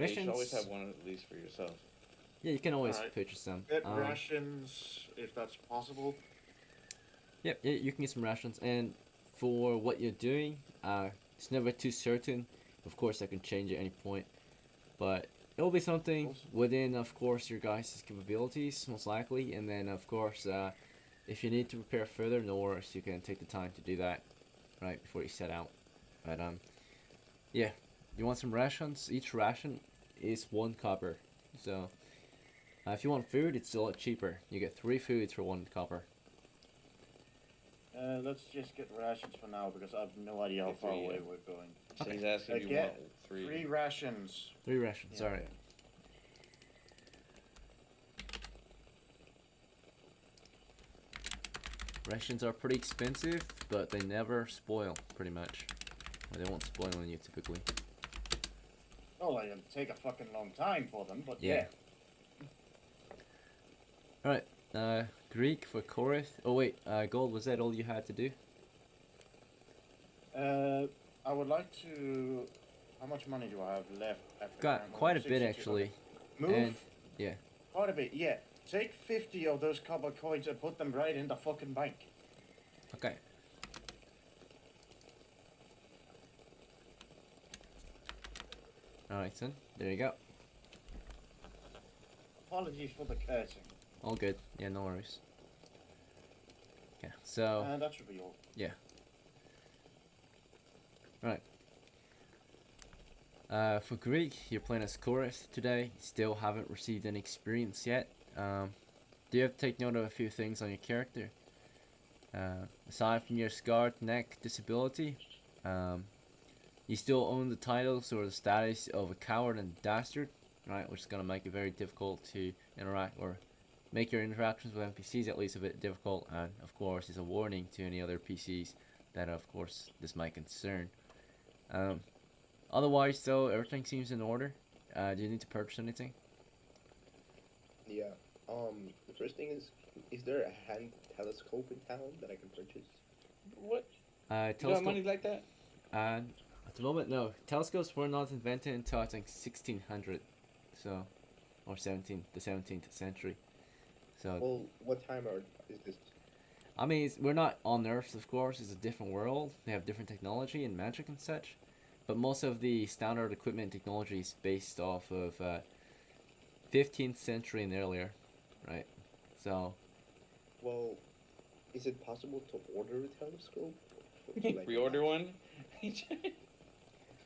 Yeah, you should always have Rations. one at least for yourself. Yeah, you can always Alright. purchase them. Get rations if that's possible. Yep, yeah, you can get some rations, and for what you're doing, it's never too certain. Of course, I can change at any point, but it'll be something Awesome. within, of course, your guys' capabilities, most likely. And then, of course, if you need to prepare further, no worries, you can take the time to do that right before you set out. But yeah, you want some rations? Each ration is 1 copper, so if you want food, it's a lot cheaper. You get 3 foods for 1 copper. Let's just get rations for now because I have no idea how Okay, far 3, away yeah. we're going. So he's asking if you Get want 3. 3 rations. 3 rations, Yeah. alright. Rations are pretty expensive, but they never spoil, pretty much. Or they won't spoil on you, typically. Oh, it'll take a fucking long time for them, but Yeah. Alright, Greek for Chorus. Oh wait, Gold, was that all you had to do? I would like to. How much money do I have left? After Got quite a bit, actually. Move. And, yeah. Quite a bit, yeah. Take 50 of those copper coins and put them right in the fucking bank. Okay. Alright, son. There you go. Apologies for the cursing. All good. Yeah, no worries. Yeah, so... That should be all. Yeah. Right. For Greek, you're playing as Chorus today. Still haven't received any experience yet. Do you have to take note of a few things on your character? Aside from your scarred neck disability, you still own the titles or the status of a coward and dastard, right? Which is going to make it very difficult to interact or make your interactions with NPCs at least a bit difficult. And of course, is a warning to any other PCs that, of course, this might concern. Otherwise, though, everything seems in order. Do you need to purchase anything? Yeah. The first thing is there a hand telescope in town that I can purchase? What? You don't have Telescope. money like that? At the moment, no. Telescopes were not invented until I think 1600, so, or the 17th century. So. Well, what time is this? I mean, we're not on Earth, of course. It's a different world. They have different technology and magic and such. But most of the standard equipment technology is based off of 15th century and earlier, right? So. Well, is it possible to order a telescope? Pre-order one?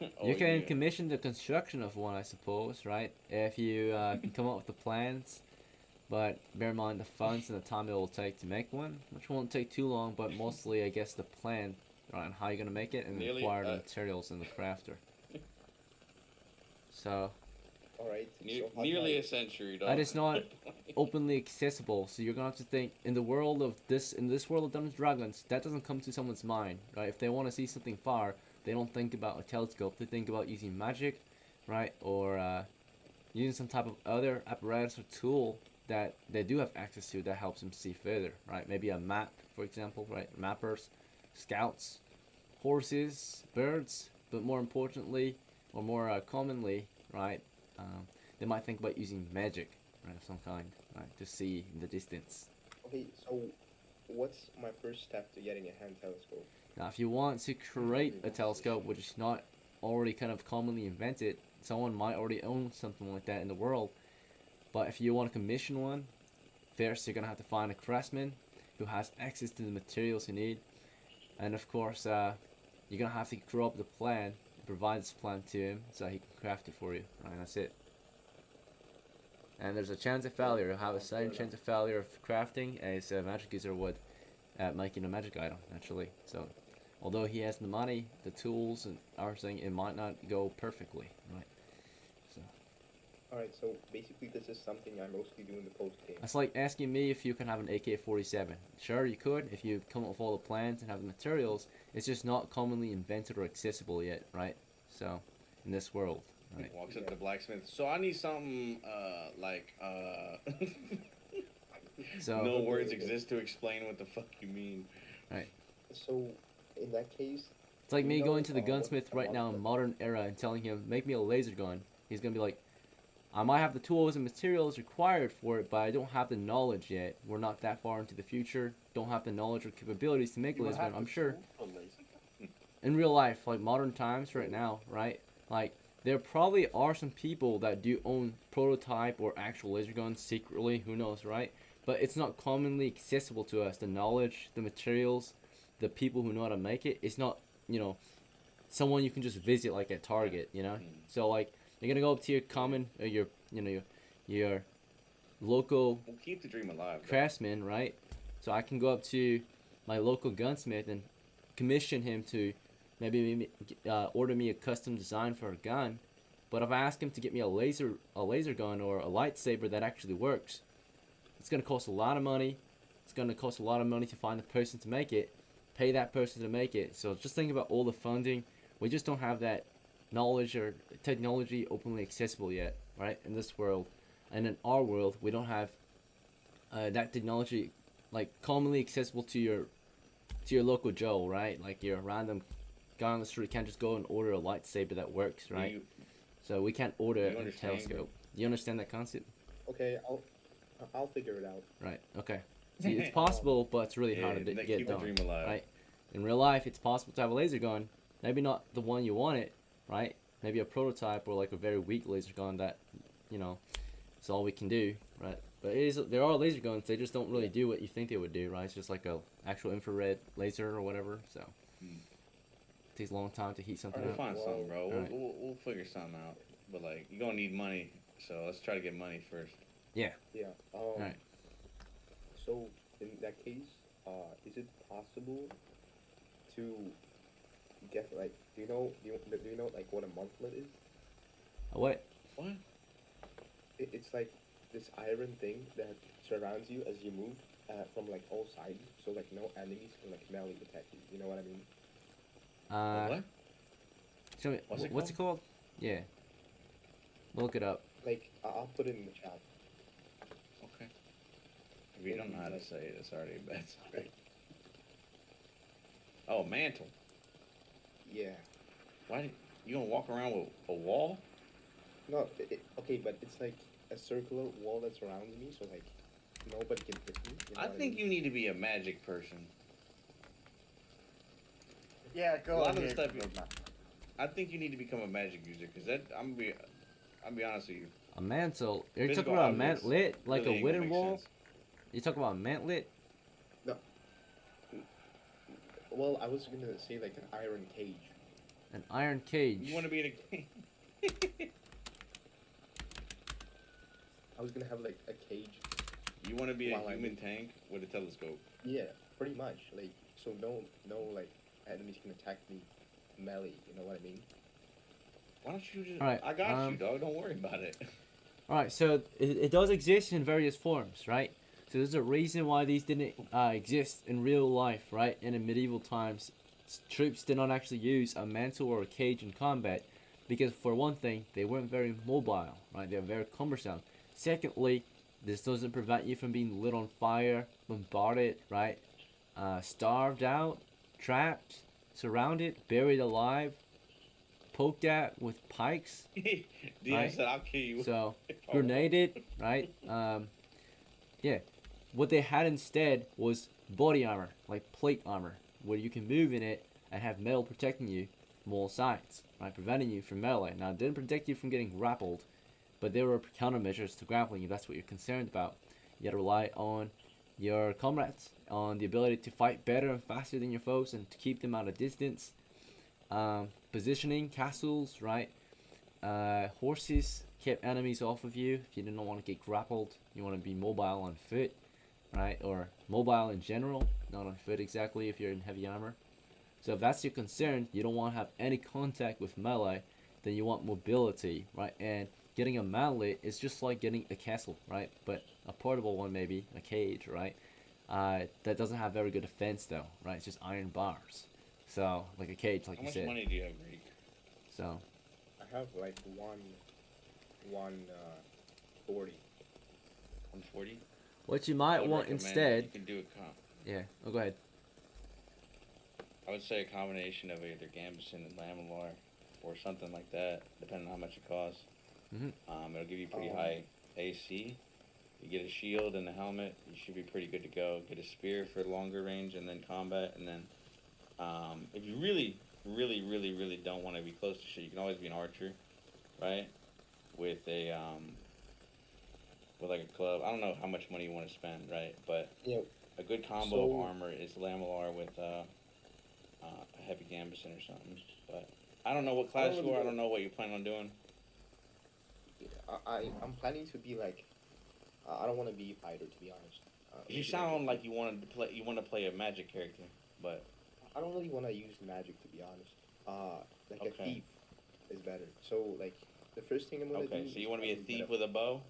Oh, You can yeah. commission the construction of one, I suppose, right? If you can come up with the plans, but bear in mind the funds and the time it will take to make one, which won't take too long, but mostly, I guess, the plan, right, and how you're going to make it, and Nearly, require the materials and the crafter. So, Alright. Nearly a century, dog. that is not openly accessible, so you're going to have to think, in this world of Dungeons & Dragons, that doesn't come to someone's mind, right? If they want to see something far, they don't think about a telescope, they think about using magic, right, or using some type of other apparatus or tool that they do have access to that helps them see further, right? Maybe a map, for example, right? Mappers, scouts, horses, birds, but more importantly, or more commonly, right, they might think about using magic, right, of some kind, right, to see in the distance. Okay, so what's my first step to getting a hand telescope? Now, if you want to create a telescope which is not already kind of commonly invented, someone might already own something like that in the world. But if you want to commission one, first you're going to have to find a craftsman who has access to the materials you need. And of course, you're going to have to draw up the plan, provide this plan to him so he can craft it for you. Right, and that's it. And there's a chance of failure. You'll have a slight chance of failure of crafting as a magic user would at making a magic item, actually. So, although he has the money, the tools, and everything, it might not go perfectly, right? So. Alright, so basically this is something I mostly do in the post-game. That's like asking me if you can have an AK-47. Sure, you could if you come up with all the plans and have the materials. It's just not commonly invented or accessible yet, right? So, in this world, right? Walks up to blacksmith. So I need something So no words exist to explain what the fuck you mean. Right. So, in that case... It's like me you know, going to the what gunsmith I right want now in to- modern era and telling him, make me a laser gun. He's gonna be like, I might have the tools and materials required for it, but I don't have the knowledge yet. We're not that far into the future. Don't have the knowledge or capabilities to make a You will laser gun. have I'm the sure tool for laser gun. in real life, like modern times right now, right? Like there probably are some people that do own prototype or actual laser guns secretly. Who knows, right? But it's not commonly accessible to us. The knowledge, the materials, the people who know how to make it. It's not, you know, someone you can just visit like at Target, you know. So like you're gonna go up to your common, your you know your local We'll keep the dream alive. Though. craftsman, right? So I can go up to my local gunsmith and commission him to maybe order me a custom design for a gun. But if I ask him to get me a laser gun or a lightsaber that actually works, it's gonna cost a lot of money. It's gonna cost a lot of money to find the person to make it, pay that person to make it. So just think about all the funding. We just don't have that knowledge or technology openly accessible yet, right? In this world, and in our world, we don't have that technology like commonly accessible to your local Joe, right? Like your random guy on the street can't just go and order a lightsaber that works, right? So we can't order you a understand, telescope. You understand that concept? Okay, I'll figure it out. Right. Okay. See, it's possible, but it's really hard to keep get the done. dream alive. Right? In real life, it's possible to have a laser gun. Maybe not the one you want it, right? Maybe a prototype or like a very weak laser gun that, you know, it's all we can do, right? But there are laser guns. They just don't really do what you think they would do, right? It's just like a actual infrared laser or whatever. So it takes a long time to heat something We'll up. find something, bro. Alright. We'll figure something out. But like, you're gonna need money, so let's try to get money first. Yeah. Alright. So in that case, is it possible to get like do you know like what a monthlet is? What? What? It's like this iron thing that surrounds you as you move from like all sides, so like no enemies can like melee attack you. You know what I mean? What? Show me. What's it called? Yeah. Look it up. Like I'll put it in the chat. Okay. If you don't know how to say it, it's already a bad sign. Oh, mantle. Yeah. Why? You gonna walk around with a wall? No, okay, but it's like a circular wall that surrounds me, so like nobody can hit me. You know I what think mean? you need to be a magic person. Yeah, A go lot on. of the here, stuff roadmap. I think you need to become a magic user, cause that I'm be honest with you. A mantle. Are you Physical talking about a objects mantlet? Like really a ain't wooden make wall? sense. You talking about a mantlet? Well, I was gonna say like an iron cage. An iron cage. You want to be in a I was gonna have like a cage. you want to be a While I human do- tank with a telescope. Yeah, pretty much. Like so, no like enemies can attack me melee. You know what I mean? Why don't you just? Alright, I got you, dog. Don't worry about it. Alright, so it does exist in various forms, right? So there's a reason why these didn't exist in real life, right? And in medieval times, troops did not actually use a mantle or a cage in combat because, for one thing, they weren't very mobile, right? They were very cumbersome. Secondly, this doesn't prevent you from being lit on fire, bombarded, right? Starved out, trapped, surrounded, buried alive, poked at with pikes. DM Right. said, "I'll kill you." So, if I grenaded, right? Yeah. What they had instead was body armor, like plate armor, where you can move in it and have metal protecting you from all sides, right? Preventing you from melee. Now, it didn't protect you from getting grappled, but there were countermeasures to grappling if that's what you're concerned about. You gotta rely on your comrades, on the ability to fight better and faster than your foes and to keep them at a distance. Positioning, castles, right? Horses kept enemies off of you if you didn't want to get grappled. You want to be mobile on foot, right? Or mobile in general, not on foot exactly if you're in heavy armor. So if that's your concern, you don't want to have any contact with melee, then you want mobility, right? And getting a mantlet is just like getting a castle, right? But a portable one maybe, a cage, right? That doesn't have very good defense though, right? It's just iron bars. So like a cage, like How you much said. money do you have, Greek? So I have like one 40. 140. what you I might would want recommend instead, You can do a comp. yeah. Oh, go ahead. I would say a combination of either Gambison and Lamellor, or something like that, depending on how much it costs. It'll give you pretty Um, high AC. You get a shield and a helmet, you should be pretty good to go. Get a spear for longer range and then combat. And then if you really, really, really, really don't want to be close to shit, you can always be an archer, right? With a with like a club. I don't know how much money you want to spend, right? But Yeah. a good combo So of armor is Lamellar with a heavy gambeson or something. But I don't know what I class don't you really are. I know. don't know what you plan on doing. I'm planning to be like. I don't want to be fighter to be honest. You Maybe like a sound thief. like you wanted to play. You want to play a magic character, but I don't really want to use magic to be honest. Like a Okay. thief is better. So like the first thing I'm gonna do. okay. So is you want to be a probably get thief with a bow?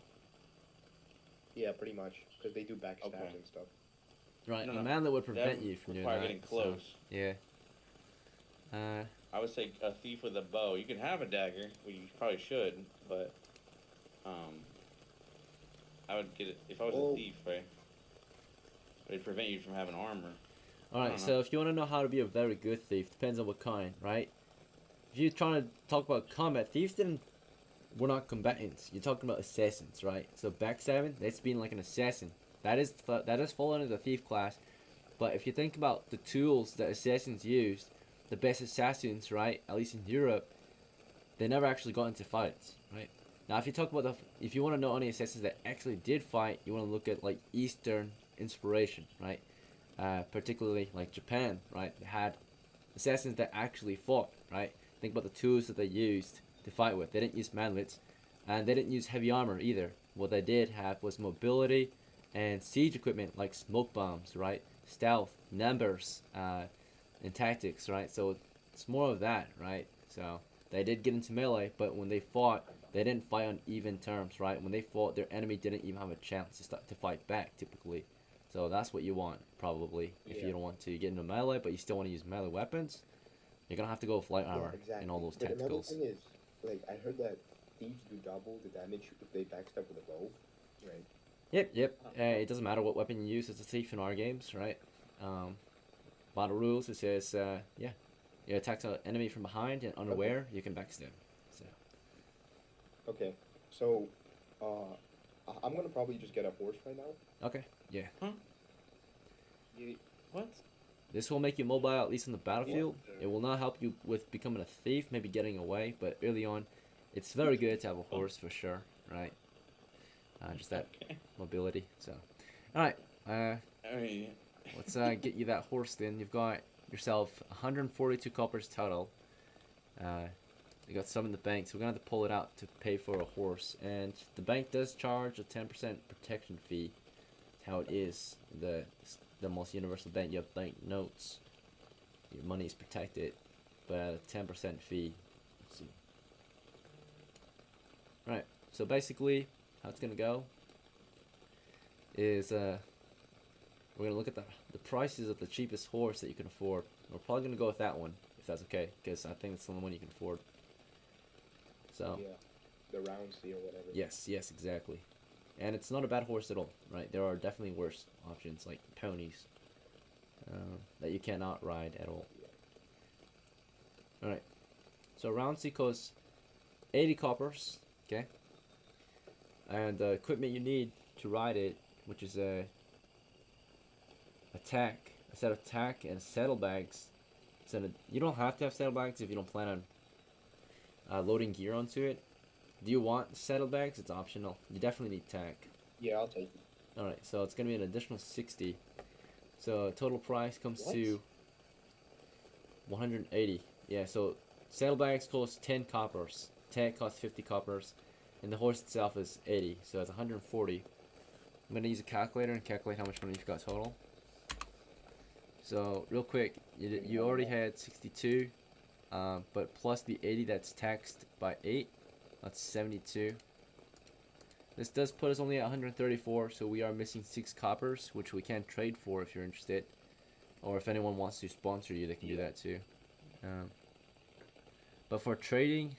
Yeah, pretty much, because they do backstabs Okay. and stuff. Right, No, a no. man that would That prevent you from doing require that. getting so, close. yeah. I would say a thief with a bow. You can have a dagger. Well, you probably should, but I would get it if I was Well- a thief, right? But it'd prevent you from having armor. Alright, Uh-huh. so if you want to know how to be a very good thief, depends on what kind, right? If you're trying to talk about combat, thieves we're not combatants. You're talking about assassins, right? So backstabbing, that's being like an assassin. That is falling into the thief class. But if you think about the tools that assassins used, the best assassins, right, at least in Europe, they never actually got into fights, right? Now, if you talk about if you want to know any assassins that actually did fight, you want to look at like Eastern inspiration, right? Particularly like Japan, right? They had assassins that actually fought, right? Think about the tools that they used to fight with. They didn't use mantlets, and they didn't use heavy armor either. What they did have was mobility and siege equipment like smoke bombs, right? Stealth, numbers, and tactics, right? So it's more of that, right? So they did get into melee, but when they fought, they didn't fight on even terms, right? When they fought, their enemy didn't even have a chance to fight back, typically. So that's what you want, probably, if Yeah. you don't want to get into melee, but you still want to use melee weapons. You're gonna have to go with light armor Yeah, exactly. and all those But another tacticals. thing is, like, I heard that thieves do double the damage if they backstab with a bow, right? Yep. It doesn't matter what weapon you use as a thief in our games, right? By the rules, it says, you attack an enemy from behind and unaware, you can backstab. So, Okay, so, I'm gonna probably just get a horse right now. okay, yeah. What? This will make you mobile, at least on the battlefield. It will not help you with becoming a thief, maybe getting away, but early on, it's very good to have a horse for sure, right? Just that Okay. mobility. So, all right. I mean, Let's get you that horse then. You've got yourself 142 coppers total. You got some in the bank, so we're gonna have to pull it out to pay for a horse. And the bank does charge a 10% protection fee. That's how it is. The most universal bank. You have bank notes. Your money is protected, but at a 10% fee. Let's see. Right. So basically, how it's gonna go is we're gonna look at the prices of the cheapest horse that you can afford. We're probably gonna go with that one, if that's okay, because I think it's the only one you can afford. So Yeah, the round C or whatever. yes, exactly. And it's not a bad horse at all, right? There are definitely worse options like ponies that you cannot ride at all. All right. So round C costs 80 coppers, okay? And the equipment you need to ride it, which is a set of tack and saddlebags. So you don't have to have saddlebags if you don't plan on loading gear onto it. Do you want saddlebags? It's optional. You definitely need tack. Yeah, I'll take it. Alright, so it's going to be an additional 60. So total price comes What? to 180. Yeah, so saddlebags cost 10 coppers. Tack costs 50 coppers. And the horse itself is 80, so it's 140. I'm going to use a calculator and calculate how much money you've got total. So, real quick, you already had 62, but plus the 80 that's taxed by 8, that's 72. This does put us only at 134, so we are missing 6 coppers, which we can trade for if you're interested. Or if anyone wants to sponsor you, they can do that too. But for trading,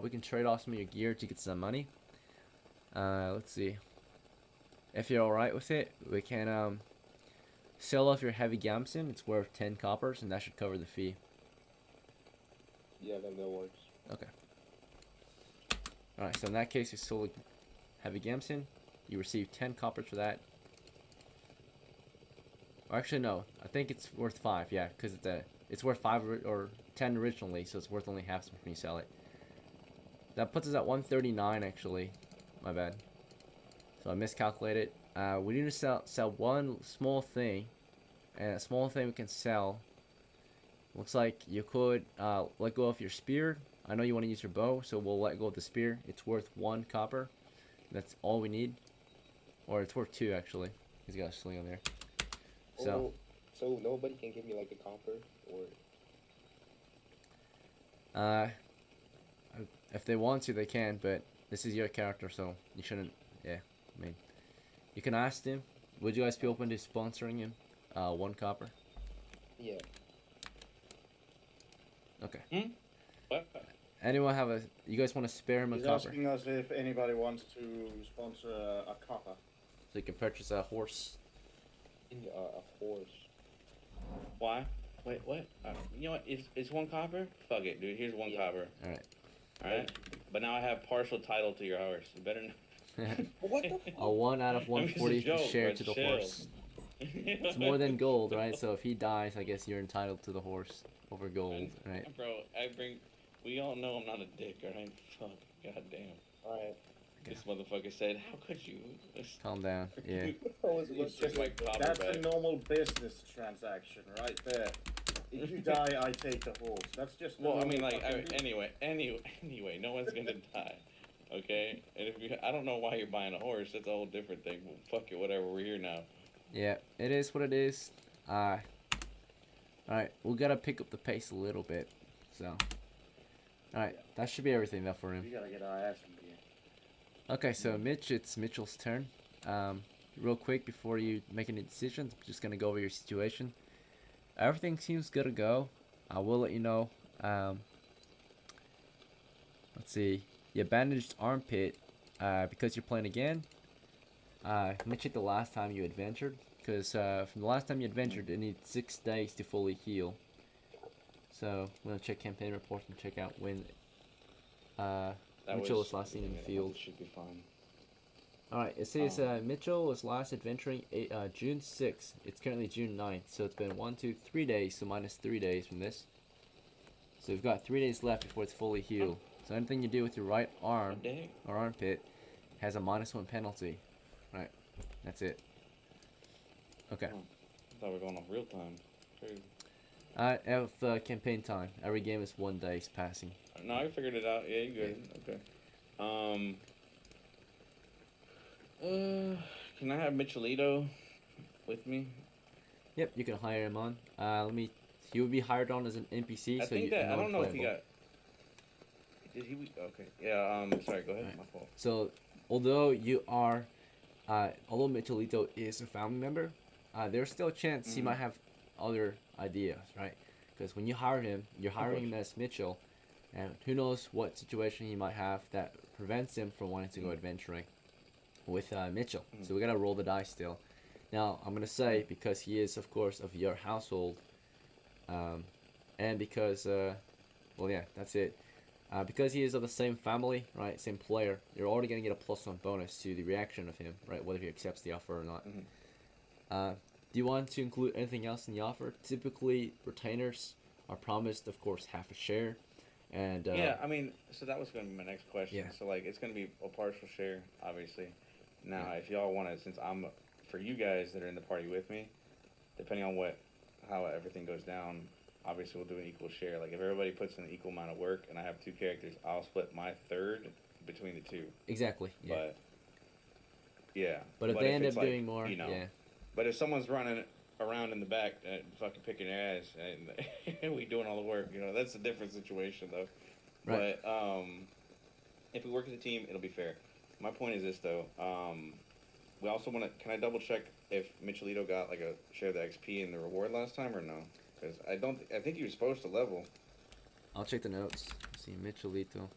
we can trade off some of your gear to get some money. Let's see. If you're alright with it, we can sell off your heavy gamson. It's worth 10 coppers, and that should cover the fee. Yeah, then that works. Okay. Alright, so in that case, you sold Heavy Gamson. You receive 10 coppers for that. Or actually, no. I think it's worth 5, yeah, because it's worth 5 or 10 originally, so it's worth only half when you sell it. That puts us at 139, actually. My bad. So I miscalculated. We need to sell one small thing, and a small thing we can sell. Looks like you could let go of your spear. I know you want to use your bow, so we'll let go of the spear. It's worth 1 copper. That's all we need. Or it's worth 2, actually. He's got a sling on there. So, so nobody can give me like a copper, or if they want to, they can, but this is your character, so you shouldn't. Yeah, I mean, you can ask him. Would you guys be open to sponsoring him? 1 copper. yeah. Okay. What? Anyone have a? You guys want to spare him a He's copper, asking us if anybody wants to sponsor a copper. so you can purchase a horse. A horse. Why? Wait, what? You know what? It's 1 copper? Fuck it, dude. Here's 1 copper. All right. Alright? But now I have partial title to your horse. You better What the? A 1 out of I mean, it's a 140 joke, share but to the chill. horse. It's more than gold, right? So if he dies, I guess you're entitled to the horse over gold, right? Bro, we all know I'm not a dick, alright? Fuck, goddamn. Alright. This motherfucker said, how could you? Calm down. Yeah. It's just like copper That's back. a normal business transaction right there. If you die, I take the horse. That's just. Well, I normal mean, like, fucking- anyway, no one's gonna die, okay? And if I don't know why you're buying a horse. That's a whole different thing. Well, fuck it, whatever. We're here now. Yeah, it is what it is. Alright, we gotta pick up the pace a little bit. So, alright, that should be everything though for him. We gotta get our ass in gear. Okay, so Mitch, it's Mitchell's turn. Real quick before you make any decisions, I'm just gonna go over your situation. Everything seems good to go. I will let you know. Let's see. You bandaged armpit because you're playing again. Let me check the last time you adventured. Because from the last time you adventured, it needs 6 days to fully heal. So I'm gonna check campaign reports and check out when Mitchell was last seen in the field. It should be fine. Alright, it says Mitchell was last adventuring June 6th. It's currently June 9th, so it's been 1, 2, 3 days, so minus 3 days from this. So we've got 3 days left before it's fully healed. So anything you do with your right arm What the heck? or armpit has a -1 penalty. Right, that's it. Okay. Oh, I thought we were going off real time. Crazy. Of campaign time, every game is 1 day's passing. No, I figured it out. Yeah, you good. Okay. Can I have Michelito with me? Yep, you can hire him on. He would be hired on as an NPC. I so think you, that I don't know if he non-playable. got. Did he? Okay. Yeah. Sorry. Go ahead. Alright. My fault. So, although you are, although Michelito is a family member, there's still a chance he Mhm. might have other ideas, right? Because when you hire him, you're hiring him course. as Mitchell, and who knows what situation he might have that prevents him from wanting to go adventuring with Mitchell. So we gotta roll the dice still. Now I'm gonna say because he is, of course, of your household, and because, well, yeah, that's it. Because he is of the same family, right, same player, you're already going to get a +1 bonus to the reaction of him, right, whether he accepts the offer or not. Do you want to include anything else in the offer? Typically, retainers are promised, of course, half a share. And Yeah. I mean, so that was going to be my next question. Yeah. So like, it's going to be a partial share, obviously. Now, if y'all want to, since I'm for you guys that are in the party with me, depending on how everything goes down. Obviously, we'll do an equal share. Like, if everybody puts in an equal amount of work and I have 2 characters, I'll split my third between the 2. exactly, yeah. But, yeah. But if they end up it's like, doing more, you know, yeah. But if someone's running around in the back and fucking picking their ass and we doing all the work, you know, that's a different situation, though. Right. But, if we work as a team, it'll be fair. My point is this, though. We also want to... Can I double-check if Michelito got, like, a share of the XP and the reward last time or no? Because I think he was supposed to level. I'll check the notes. Let's see, Michelito.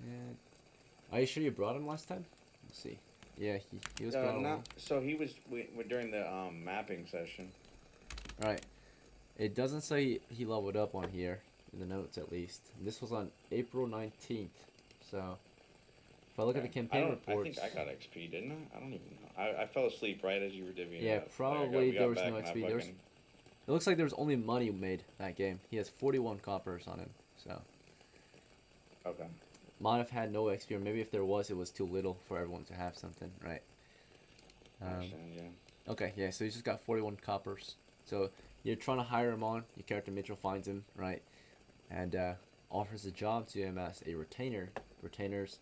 Yeah. Are you sure you brought him last time? Let's see. Yeah, he was brought along. So he was during the mapping session. Right. It doesn't say he leveled up on here, in the notes at least. This was on April 19th, so if I look at the campaign reports... I think I got XP, didn't I? I don't even know. I fell asleep right as you were divvying Yeah, it up. probably We got there was back no and I XP. It looks like there was only money made that game. He has 41 coppers on him, so... Okay. Might have had no XP, or maybe if there was, it was too little for everyone to have something, right? I understand, yeah. Okay, yeah, so he's just got 41 coppers. So you're trying to hire him on, your character Mitchell finds him, right? And offers a job to him as a retainer. Retainers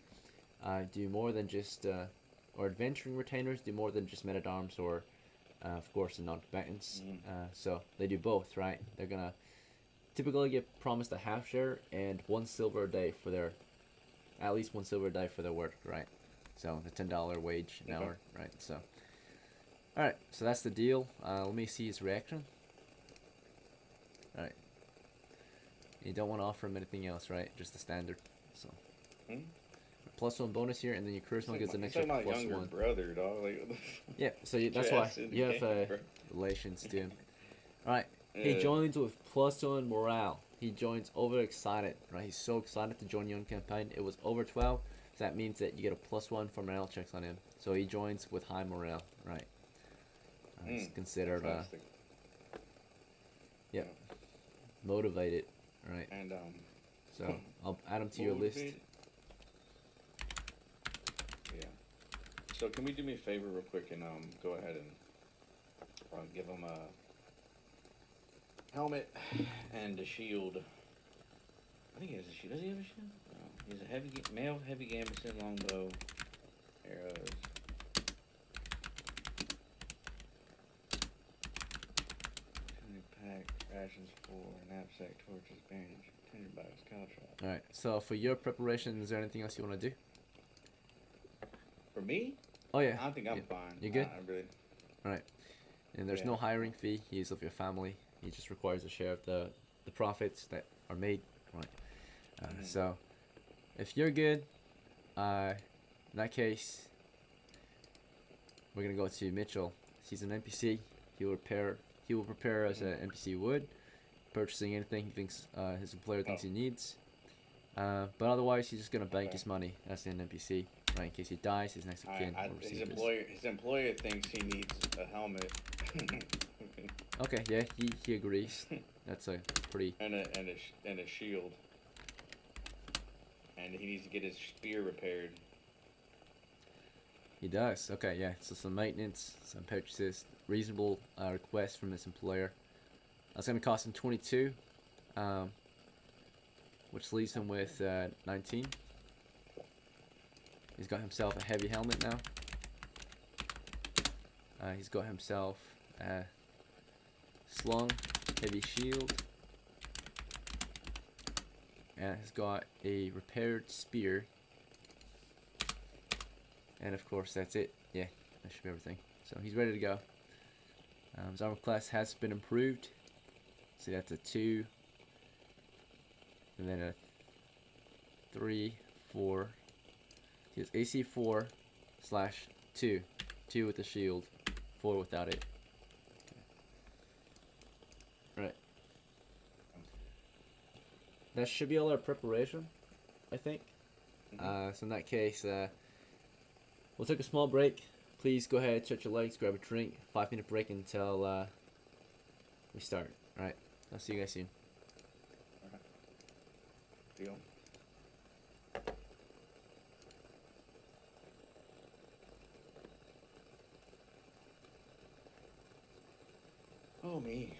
do more than just, or adventuring retainers do more than just men-at-arms or, of course, the non-combatants. So they do both, right? They're gonna typically get promised a half share and 1 silver a day for their, at least 1 silver a day for their work, right? So the $10 wage an hour, right? So, alright, so that's the deal. Let me see his reaction. Alright. You don't want to offer him anything else, right? Just the standard. So, +1 bonus here, and then your charisma gets an extra my +1. younger brother, dog. Like, yeah, so that's why you have relations to him. Alright, he joins with +1 morale. He joins overexcited, right? He's so excited to join your own campaign. It was over 12, so that means that you get a +1 for morale checks on him. So he joins with high morale, right? It's considered, motivated, right? And so I'll add him to your list. Yeah. So can we do me a favor real quick and go ahead and give him a helmet and a shield. I think he has a shield. Does he have a shield? No. He's a male heavy gambeson longbow, arrows. Pack, rations 4, knapsack, torches, bandage, tinderbox, caltrop. Alright, so for your preparation, is there anything else you want to do? For me? Oh yeah. I think I'm fine. You good? I really... Alright. And there's no hiring fee. He's of your family. He just requires a share of the profits that are made. Right. So, if you're good, in that case, we're gonna go to Mitchell. He's an NPC. He will prepare as an NPC would, purchasing anything he thinks his employer thinks he needs. But otherwise, he's just gonna bank his money as an NPC, right? In case he dies, his next of kin will receive his employer thinks he needs a helmet. Okay, yeah, he agrees. That's a pretty and a shield. And he needs to get his spear repaired. He does. Okay, yeah. So some maintenance, some purchases, reasonable request from his employer. That's gonna cost him 22, which leaves him with 19. He's got himself a heavy helmet now. He's got himself a slung heavy shield, and he's got a repaired spear. And of course, that's it. Yeah, that should be everything. So he's ready to go. His armor class has been improved. See, that's a 2, and then a 3, 4. He has AC 4/2, 2 with the shield, 4 without it. Right. That should be all our preparation, I think. So in that case, we'll take a small break. Please go ahead, stretch your legs, grab a drink. 5-minute break until we start. Alright, I'll see you guys soon. Deal. Oh, me.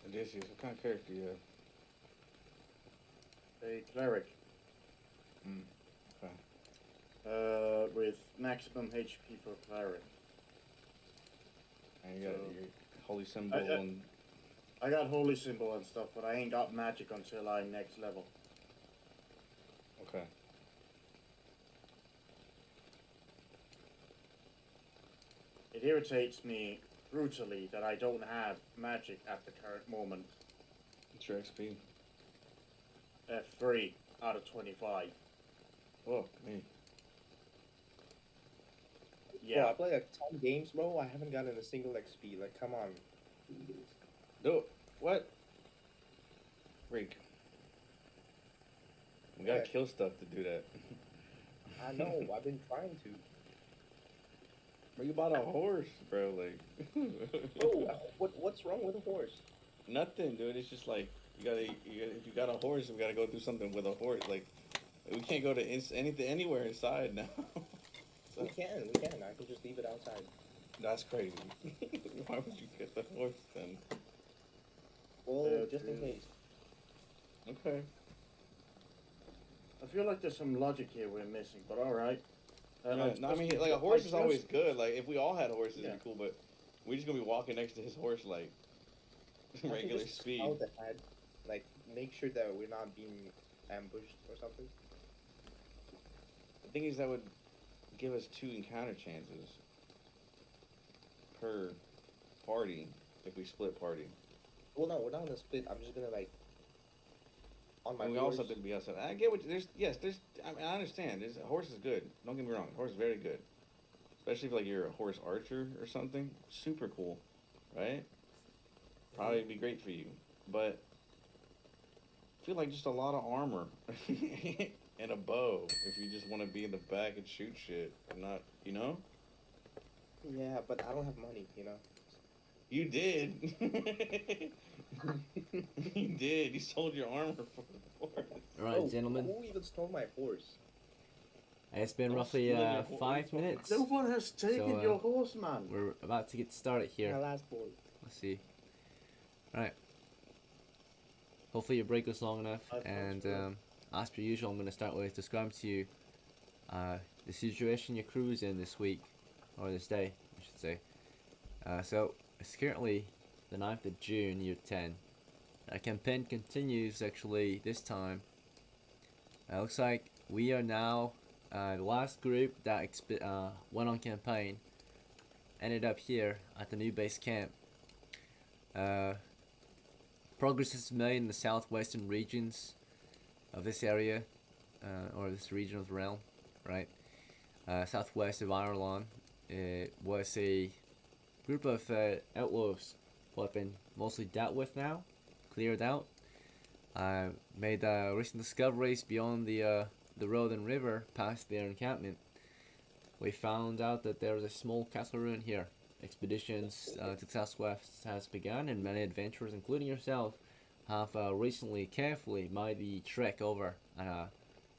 Odysseus, what kind of character do you have? A cleric. Okay. With maximum HP for cleric. And you got So- your holy symbol I- and I got holy symbol and stuff, but I ain't got magic until I'm next level. okay. It irritates me brutally that I don't have magic at the current moment. What's your XP? F3 out of 25. Oh, me. Bro, Yeah. I play like 10 games, bro. I haven't gotten a single XP. Like, come on. No, what? Freak. We gotta What? kill stuff to do that. I know. I've been trying to. Bro, you bought a horse, bro. Like, Bro, what's wrong with a horse? nothing, dude. It's just like you gotta. If you got a horse, we gotta go do something with a horse. Like, we can't go to anything anywhere inside now. So, We can. I can just leave it outside. that's crazy. Why would you get the horse then? Well, just in true. case. Okay. I feel like there's some logic here we're missing, but alright. Yeah, no, I mean, like a horse is always good. Like, if we all had horses, Yeah. it'd be cool. But we're just gonna be walking next to his horse like I can regular just speed. scout ahead, like, make sure that we're not being ambushed or something. The thing is, that would give us 2 encounter chances per party if we split party. Well, no, we're not gonna split. I'm just gonna, like, on my And we horse. also have to be outside. I get what there's. Yes, there's. I mean, I understand. There's a horse is good. Don't get me wrong. Horse is very good, especially if like you're a horse archer or something. Super cool, right? Probably be great for you, but I feel like just a lot of armor and a bow if you just want to be in the back and shoot shit and not, you know. Yeah, but I don't have money, you know? You did. You did. You sold your armor for the horse. Alright, Oh, gentlemen. Who even stole my horse? It's been Don't roughly steal your horse. 5 minutes. No one has taken So, your horse, man. We're about to get started here. My last horse. Let's see. Alright. Hopefully your break was long enough. I thought And so. as per usual, I'm going to start with describing to you the situation your crew is in this week. Or this day, I should say. So, it's currently the 9th of June, year 10. Our campaign continues actually this time. Looks like we are now the last group that went on campaign ended up here at the new base camp. Progress is made in the southwestern regions of this area, or this region of the realm, right? Southwest of Ireland. It was a group of outlaws who have been mostly dealt with now, cleared out. Made recent discoveries beyond the road and river past their encampment. We found out that there is a small castle ruin here. Expeditions to the southwest has begun, and many adventurers, including yourself, have recently carefully made the trek over and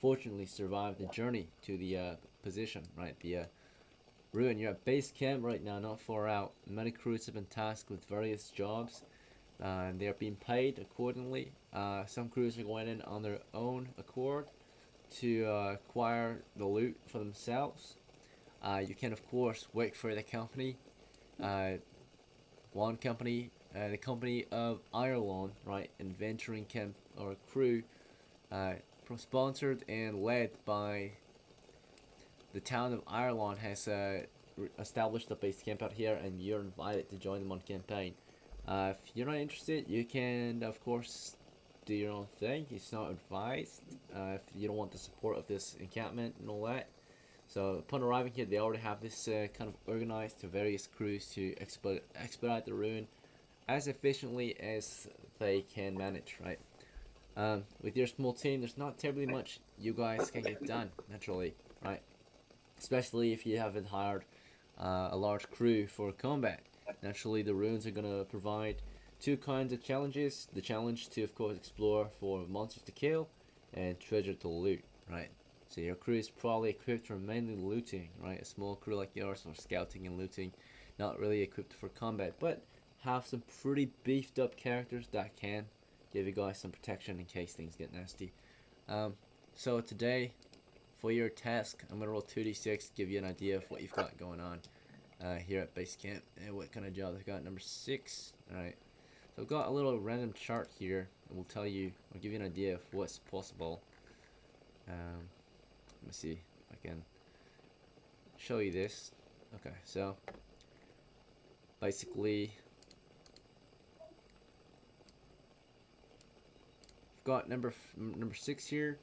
fortunately survived the journey to the position, right? The ruin. You're at base camp right now, not far out. Many crews have been tasked with various jobs, and they are being paid accordingly. Some crews are going in on their own accord to acquire the loot for themselves. You can, of course, work for the company. One company, the company of Ireland, right? Adventuring camp or crew, sponsored and led by the town of Ireland, has established a base camp out here, and you're invited to join them on campaign. If you're not interested, you can, of course, do your own thing. It's not advised if you don't want the support of this encampment and all that. So upon arriving here, they already have this kind of organized to various crews to expedite the ruin as efficiently as they can manage, right? With your small team, there's not terribly much you guys can get done, naturally, right? Especially if you haven't hired a large crew for combat. Naturally, the ruins are going to provide 2 kinds of challenges. The challenge to, of course, explore for monsters to kill and treasure to loot, right? So your crew is probably equipped for mainly looting, right? A small crew like yours for scouting and looting, not really equipped for combat, but have some pretty beefed up characters that can give you guys some protection in case things get nasty. So today, for your task, I'm gonna roll 2d6, give you an idea of what you've got going on here at base camp and what kind of job they've got. Number 6. All right. So I've got a little random chart here, and we'll tell you, I'll give you an idea of what's possible. Let me see if I can show you this. Okay, so basically, I've got number 6 here,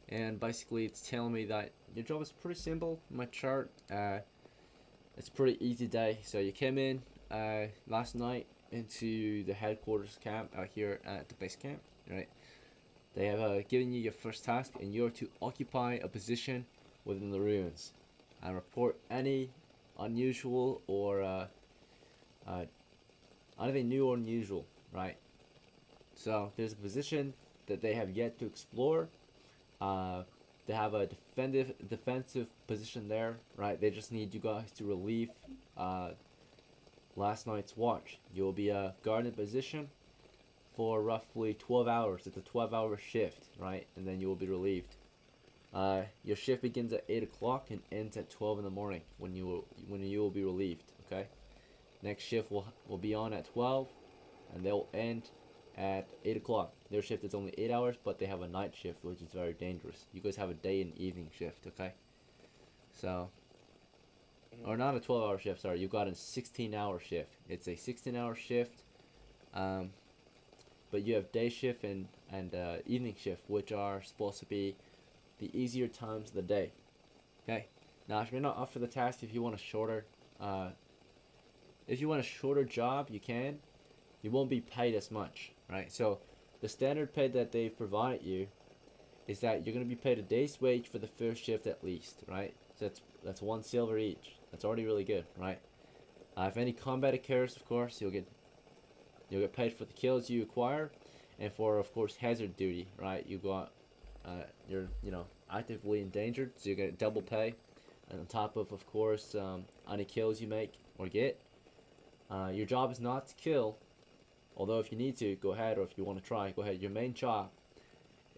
and basically it's telling me that your job is pretty simple. My chart, it's a pretty easy day. So you came in last night into the headquarters camp out here at the base camp, right? They have given you your first task, and you're to occupy a position within the ruins and report any unusual or anything new or unusual, right? So there's a position that they have yet to explore. They have a defensive position there, right? They just need you guys to relieve last night's watch. You'll be guarding position for roughly 12 hours. It's a 12-hour shift, right? And then you will be relieved. Your shift begins at 8 o'clock and ends at 12 in the morning when you will be relieved. Okay. Next shift will be on at 12, and they will end at 8 o'clock. Their shift is only 8 hours, but they have a night shift, which is very dangerous. You guys have a day and evening shift. Okay. So, or not a 12-hour shift. Sorry, you got a 16-hour shift. It's a 16-hour shift. But you have day shift and evening shift, which are supposed to be the easier times of the day. Okay. Now, if you're not up for the task, if you want a shorter job, you can. You won't be paid as much, right? So, the standard pay that they've provided you is that you're going to be paid a day's wage for the first shift at least, right? So that's 1 silver each. That's already really good, right? If any combat occurs, of course, you'll get paid for the kills you acquire, and for, of course, hazard duty, right? You're actively endangered, so you get double pay, and on top of course, any kills you make or get. Your job is not to kill, although if you need to, go ahead, or if you want to try, go ahead. Your main job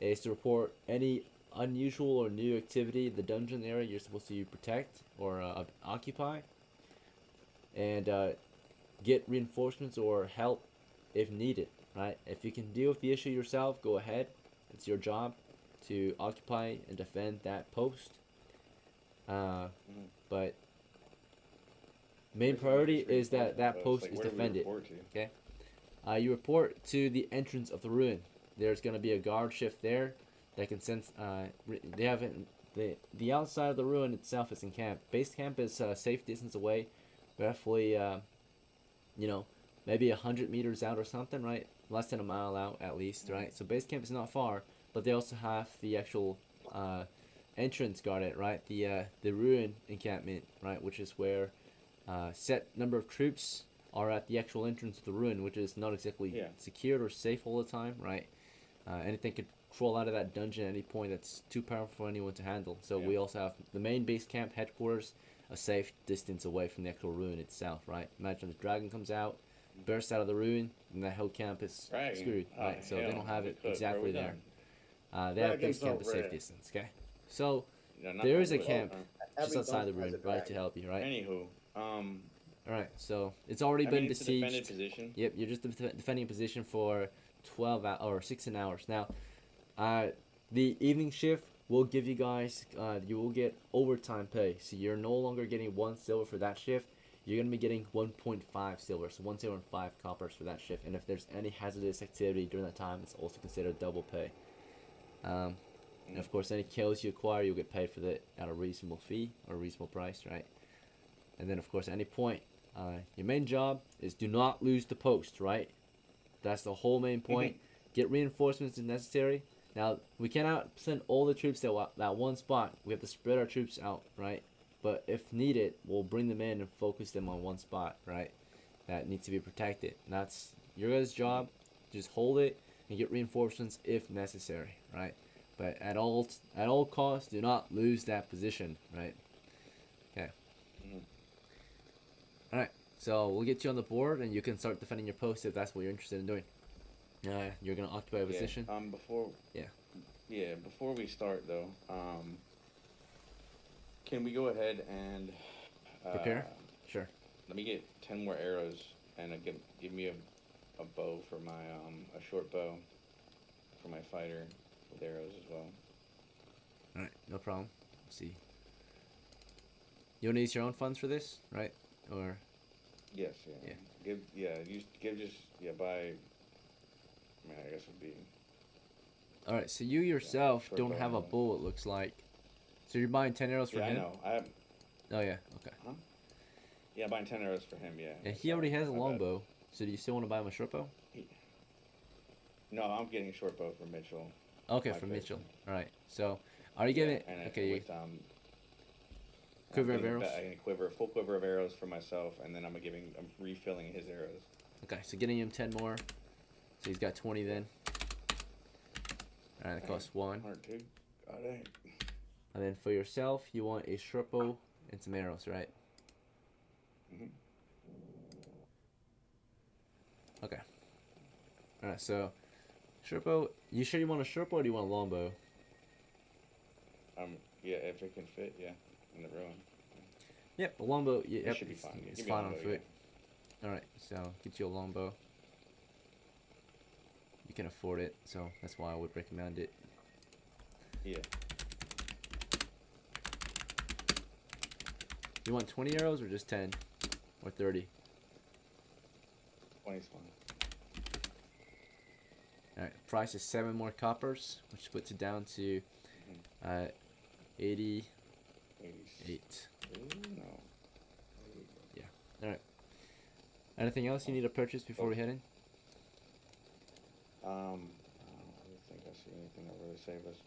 is to report any unusual or new activity in the dungeon area you're supposed to protect or occupy, and get reinforcements or help if needed, right? If you can deal with the issue yourself, go ahead. It's your job to occupy and defend that post. But main priority is that post is defended. Okay. You report to the entrance of the ruin. There's going to be a guard shift there that can sense. They have the outside of the ruin itself is in camp. Base camp is a safe distance away, roughly maybe 100 meters out or something, right? Less than a mile out at least, right? So base camp is not far, but they also have the actual entrance guarded, right? The ruin encampment, right? Which is where set number of troops are at the actual entrance of the ruin, which is not exactly secured or safe all the time, right? Anything could crawl out of that dungeon at any point that's too powerful for anyone to handle. So we also have the main base camp headquarters a safe distance away from the actual ruin itself, right? Imagine a dragon comes out, bursts out of the ruin, and the whole camp is screwed, right? So they don't have it exactly there. They have base camp a safe distance, okay? So there is a camp just outside the ruin, right, to help you, right? Anywho, alright, so it's already been it's a besieged. defended position. Yep, you're just defending a position for 12 hours or 16 hours. Now, the evening shift will give you guys, you will get overtime pay. So you're no longer getting 1 silver for that shift. You're going to be getting 1.5 silver. So 1 silver and 5 coppers for that shift. And if there's any hazardous activity during that time, it's also considered double pay. And of course, any kills you acquire, you'll get paid for that at a reasonable fee or a reasonable price, right? And then, of course, at any point, your main job is do not lose the post, right? That's the whole main point. Get reinforcements if necessary. Now, we cannot send all the troops to that one spot. We have to spread our troops out, right? But if needed, we'll bring them in and focus them on one spot, right? That needs to be protected. And that's your guys' job. Just hold it and get reinforcements if necessary, right? But at all costs, do not lose that position, right? Okay. All right. So we'll get you on the board, and you can start defending your post if that's what you're interested in doing. You're gonna occupy a position. Before. Yeah. Yeah. Before we start, though, can we go ahead and Prepare. Sure. Let me get 10 more arrows, and give me a bow for my a short bow for my fighter with arrows as well. All right, no problem. Let's see. You want to use your own funds for this, right? Or Yes. Yeah. Buy. I mean, I guess it'd be. all right. So you yourself short don't bow have a arrow. bow. It looks like. So you're buying 10 arrows for Yeah, I him. know. Oh yeah. Okay. Yeah, buying 10 arrows for him. Yeah. Yeah, he already has a My bad. longbow. So do you still want to buy him a short bow? No, I'm getting a short bow for Mitchell. Okay, My for pick. Mitchell. All right. So are you getting? And Okay. with Quiver I'm of getting arrows? a full quiver of arrows for myself, and then I'm refilling his arrows. Okay. So getting him 10 more. So he's got 20 then. All right. That costs 1. Hard to. God dang. And then for yourself, you want a short bow and some arrows, right? Mhm. Okay. Alright, so short bow. You sure you want a short bow or do you want a long bow? Yeah, if it can fit, yeah, in the ruin. Yep, a long bow. Yep, should be fine. Yeah, It's give me a fine long on bow, foot. Alright, so get you a long bow. You can afford it, so that's why I would recommend it. Yeah. You want 20 arrows or just 10? Or 30? 20's fine. Alright, price is 7 more coppers, which puts it down to 88. 80. No. Alright. Anything else you need to purchase before we head in? I don't think I see anything that really save us.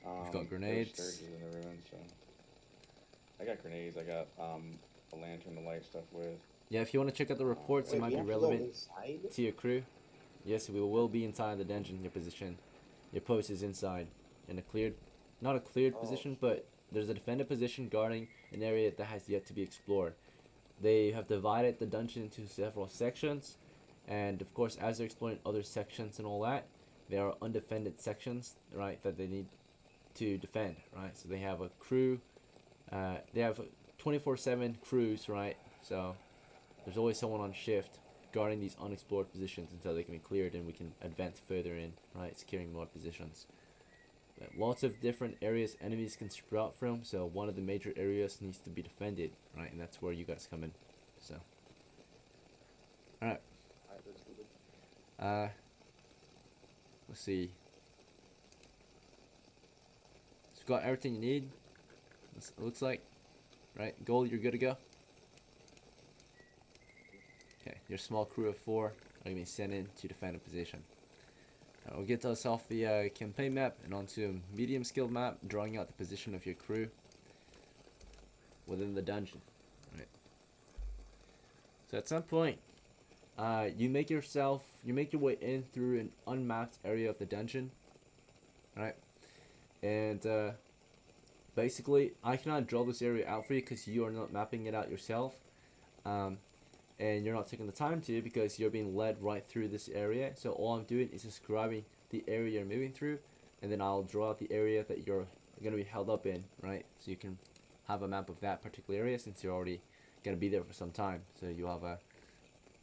We've got there's grenades. sturges in the ruin, so I got grenades. I got a lantern to light stuff with. Yeah, if you want to check out the reports, Wait, it might we be have to go relevant inside? to your crew. Yes, we will be inside the dungeon. Your position, your post is inside, in a cleared, not a cleared Oh. position, but there's a defended position guarding an area that has yet to be explored. They have divided the dungeon into several sections, and of course, as they're exploring other sections and all that, there are undefended sections, right, that they need to defend, right? So they have a crew. They have 24/7 crews, right? So there's always someone on shift guarding these unexplored positions until they can be cleared and we can advance further in, right, securing more positions. But lots of different areas enemies can sprout from, so one of the major areas needs to be defended, right, and that's where you guys come in. So alright, Alright, let's do it. let's see. So got everything you need, it looks like, right? Gold, you're good to go. Okay, your small crew of 4 are going to be sent in to defend a position. We'll get us off the campaign map and onto a medium skill map, drawing out the position of your crew within the dungeon. Right. So at some point, you make your way in through an unmapped area of the dungeon. Right, and basically, I cannot draw this area out for you because you are not mapping it out yourself. And you're not taking the time to because you're being led right through this area. So all I'm doing is describing the area you're moving through, and then I'll draw out the area that you're going to be held up in, right? So you can have a map of that particular area since you're already going to be there for some time. So you'll have a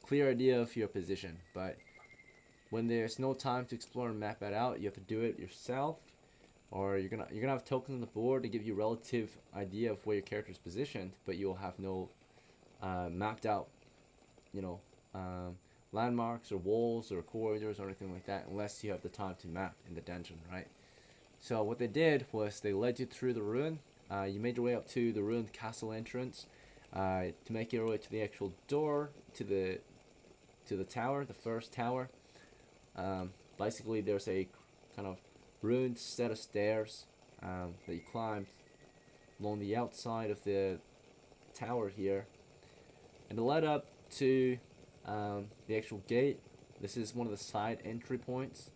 clear idea of your position. But when there's no time to explore and map it out, you have to do it yourself, or you're gonna have tokens on the board to give you relative idea of where your character is positioned, but you'll have no mapped out, landmarks or walls or corridors or anything like that unless you have the time to map in the dungeon, right? So what they did was they led you through the ruin. You made your way up to the ruined castle entrance to make your way to the actual door to the tower, the first tower. Basically, there's a kind of ruined set of stairs that you climbed along the outside of the tower here, and it led up to the actual gate. This is one of the side entry points.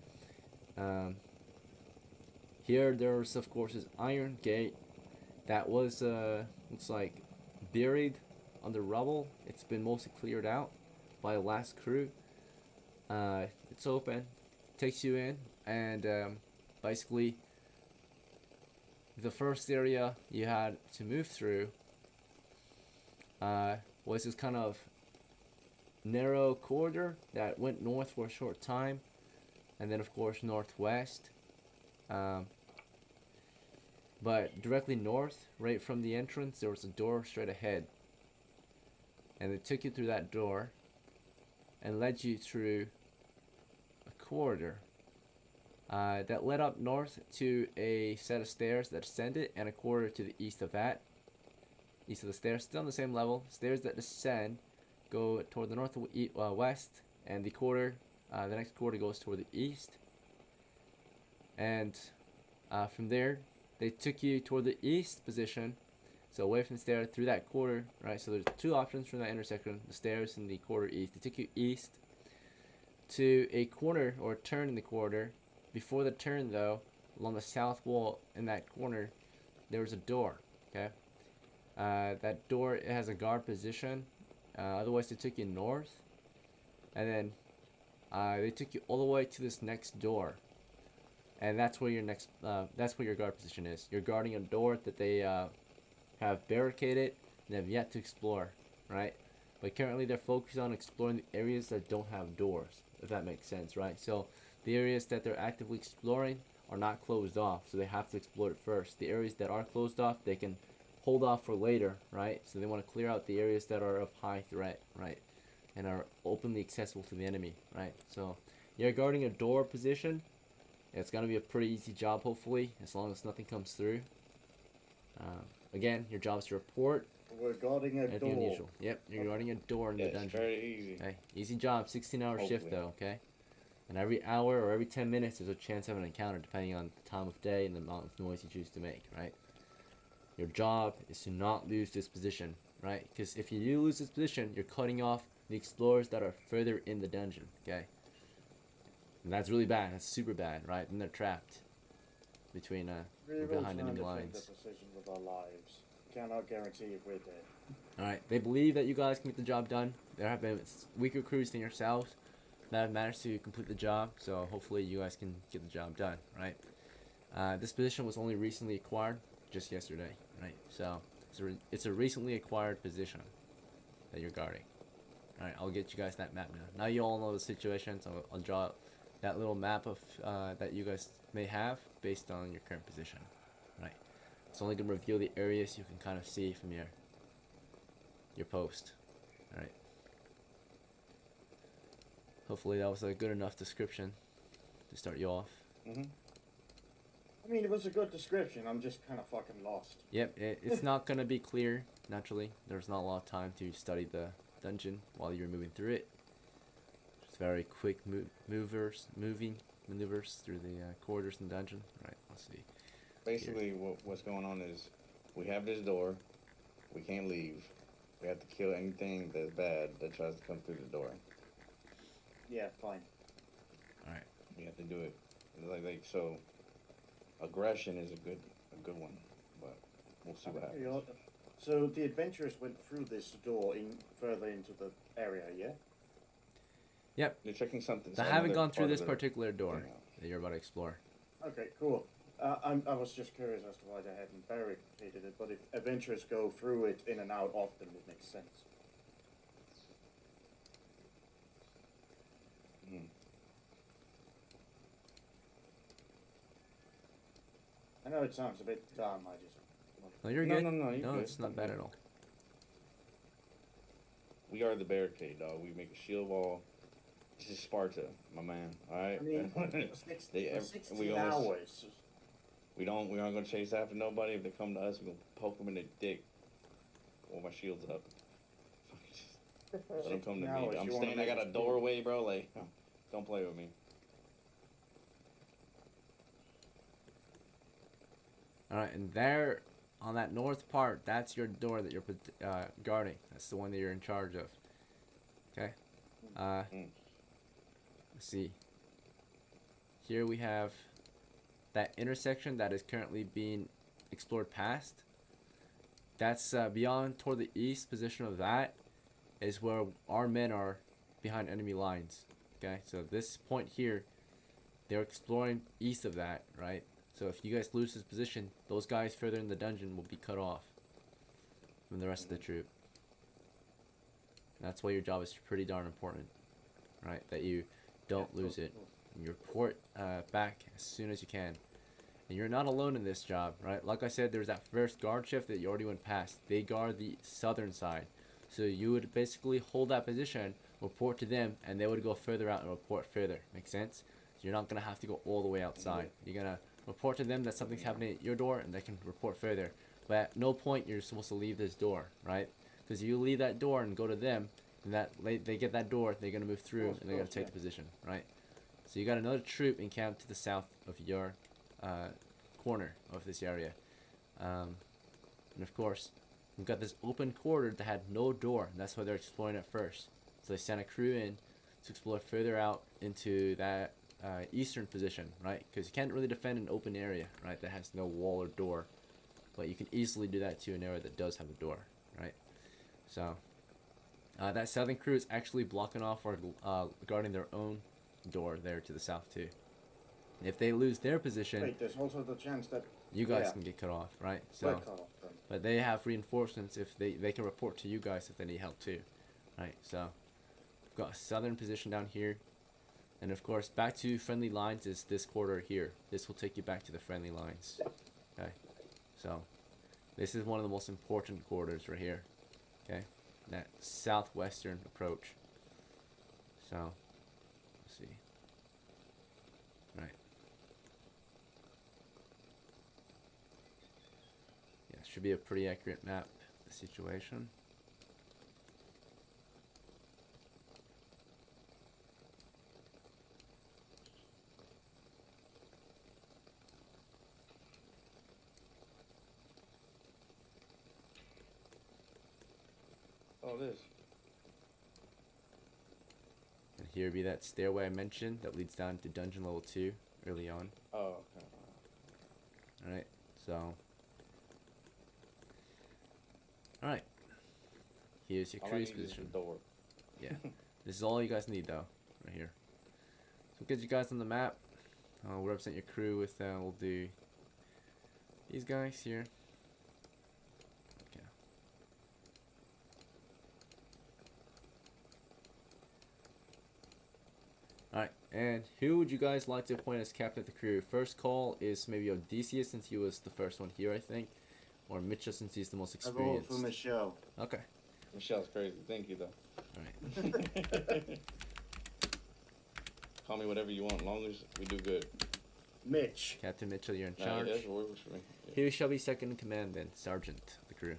Here there's of course this iron gate that was looks like buried under rubble. It's been mostly cleared out by the last crew. It's open, takes you in, and basically the first area you had to move through was this kind of narrow corridor that went north for a short time, and then of course northwest. But directly north, right from the entrance, there was a door straight ahead, and it took you through that door and led you through a corridor that led up north to a set of stairs that descended, and a corridor to the east of that. East of the stairs, still on the same level. Stairs that descend go toward the west, and the next corridor goes toward the east. And from there, they took you toward the east position, so away from the stair through that corridor, right? So there's two options from that intersection: the stairs and the corridor east. They took you east to a corner or a turn in the corridor. Before the turn, though, along the south wall in that corner, there was a door. Okay, that door, it has a guard position. Otherwise, they took you north, and then they took you all the way to this next door, and that's where your guard position is. You're guarding a door that they have barricaded and have yet to explore, right? But currently, they're focused on exploring the areas that don't have doors, if that makes sense, right? So the areas that they're actively exploring are not closed off, so they have to explore it first. The areas that are closed off, they can hold off for later, right? So they want to clear out the areas that are of high threat, right? And are openly accessible to the enemy, right? So you're guarding a door position. It's going to be a pretty easy job, hopefully, as long as nothing comes through. Again, your job is to report. We're guarding a Anything door. unusual. Yep, you're guarding a door in the It's dungeon. very easy. Okay, easy job, 16-hour shift Hopefully. though, okay? And every hour or every 10 minutes there's a chance of an encounter depending on the time of day and the amount of noise you choose to make, right? Your job is to not lose this position, right? Because if you do lose this position, you're cutting off the explorers that are further in the dungeon, okay? And that's really bad, that's super bad, right? And they're trapped between, We or will behind try enemy to defend lines. the decisions of our lives. Cannot guarantee if we're dead. Alright, they believe that you guys can get the job done. There have been weaker crews than yourselves that have managed to complete the job, so hopefully you guys can get the job done, right? This position was only recently acquired, just yesterday, right? So it's a recently acquired position that you're guarding. Alright, I'll get you guys that map now. Now you all know the situation, so I'll draw that little map of that you guys may have based on your current position, right? It's only going to reveal the areas you can kind of see from your post. Alright. Hopefully that was a good enough description to start you off. Mm-hmm. I mean, it was a good description. I'm just kind of fucking lost. Yep, it's not going to be clear, naturally. There's not a lot of time to study the dungeon while you're moving through it. Just very quick maneuvers through the corridors in the dungeon. Right, let's see. Basically, what's going on is we have this door. We can't leave. We have to kill anything that's bad that tries to come through the door. Yeah, fine. Alright. We have to do it. Like so. Aggression is a good one, but we'll see what happens. So the adventurers went through this door further into the area, yeah? Yep. They're checking something. I haven't gone through this particular door that you're about to explore. Okay, cool. I was just curious as to why they hadn't barricaded it, but if adventurers go through it in and out often, it makes sense. Hmm. I know it sounds a bit dumb, I just... No, you're No, good. no, you're No, good. it's not bad at all. We are the barricade, dog. We make a shield wall. This is Sparta, my man. All right. I mean, They- for 16 we almost- hours. We aren't gonna chase after nobody. If they come to us, we're gonna poke them in the dick. Hold my shields up. Let them come to Now, me. if I'm you wanna standing. I make got a it doorway, bro. Like, don't play with me. Alright, and there, on that north part, that's your door that you're guarding. That's the one that you're in charge of. Okay? Let's see. Here we have that intersection that is currently being explored past. that's beyond toward the east position of that is where our men are behind enemy lines. Okay, so this point here, they're exploring east of that, right? So if you guys lose this position, those guys further in the dungeon will be cut off from the rest of the troop. That's why your job is pretty darn important, right? That you don't lose it. And you report back as soon as you can. And you're not alone in this job, right? Like I said, there's that first guard shift that you already went past. They guard the southern side. So you would basically hold that position, report to them, and they would go further out and report further. Make sense? So you're not going to have to go all the way outside. You're going to report to them that something's happening at your door, and they can report further. But at no point you're supposed to leave this door, right? Because you leave that door and go to them, and they get that door, they're going to move through, and they're going to take the position, right? So you got another troop encamped to the south of your corner of this area. And of course, we've got this open corridor that had no door, and that's why they're exploring it first. So they sent a crew in to explore further out into that eastern position, right? Because you can't really defend an open area, right, that has no wall or door. But you can easily do that to an area that does have a door, right? So that southern crew is actually blocking off or guarding their own door there to the south too. And if they lose their position, Wait, there's also the chance that you guys can get cut off, right? So, we're cut off then. but they have reinforcements if they can report to you guys if they need help too, right? So we've got a southern position down here, and of course back to friendly lines is this corridor here. This will take you back to the friendly lines. Okay, so this is one of the most important corridors right here. Okay, that southwestern approach. So let's see. Right. Yeah, should be a pretty accurate map of the situation. Oh, this. And here be that stairway I mentioned that leads down to dungeon level 2 early on. Oh, okay. Alright, so. Alright. Here's your All I cruise need is position. the door. Yeah. This is all you guys need though, right here. So get you guys on the map. We'll represent your crew with, we'll do these guys here. Okay. Alright, and who would you guys like to appoint as captain of the crew? First call is maybe Odysseus since he was the first one here, I think. Or Mitchell since he's the most I vote experienced. for Michelle. Okay. Michelle's crazy. Thank you, though. Alright. Call me whatever you want, as long as we do good. Mitch. Captain Mitchell, you're in Nah, charge. yeah, that's what works for me. Yeah. Who shall be second in command then? Sergeant of the crew.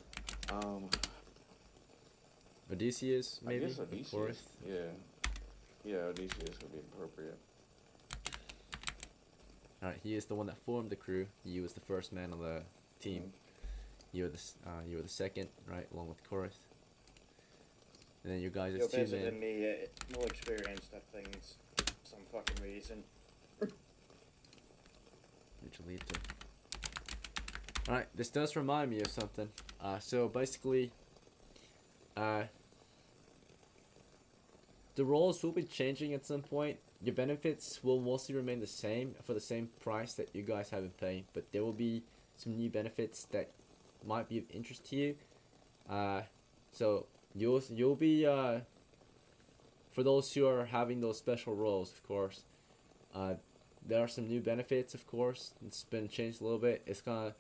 Odysseus, maybe? I guess Odysseus. Fourth? Yeah. Yeah, Odysseus would be appropriate. Alright, he is the one that formed the crew. You was the first man on the team. You were the second, right, along with Korath. And then you guys You're as two better men. than me, more experienced at things. Some fucking reason. Mitchell lead to. Alright, this does remind me of something. So basically, the roles will be changing at some point. Your benefits will mostly remain the same for the same price that you guys have been paying, but there will be some new benefits that might be of interest to you. So you'll be for those who are having those special roles, of course. There are some new benefits, of course. It's been changed a little bit. It's gonna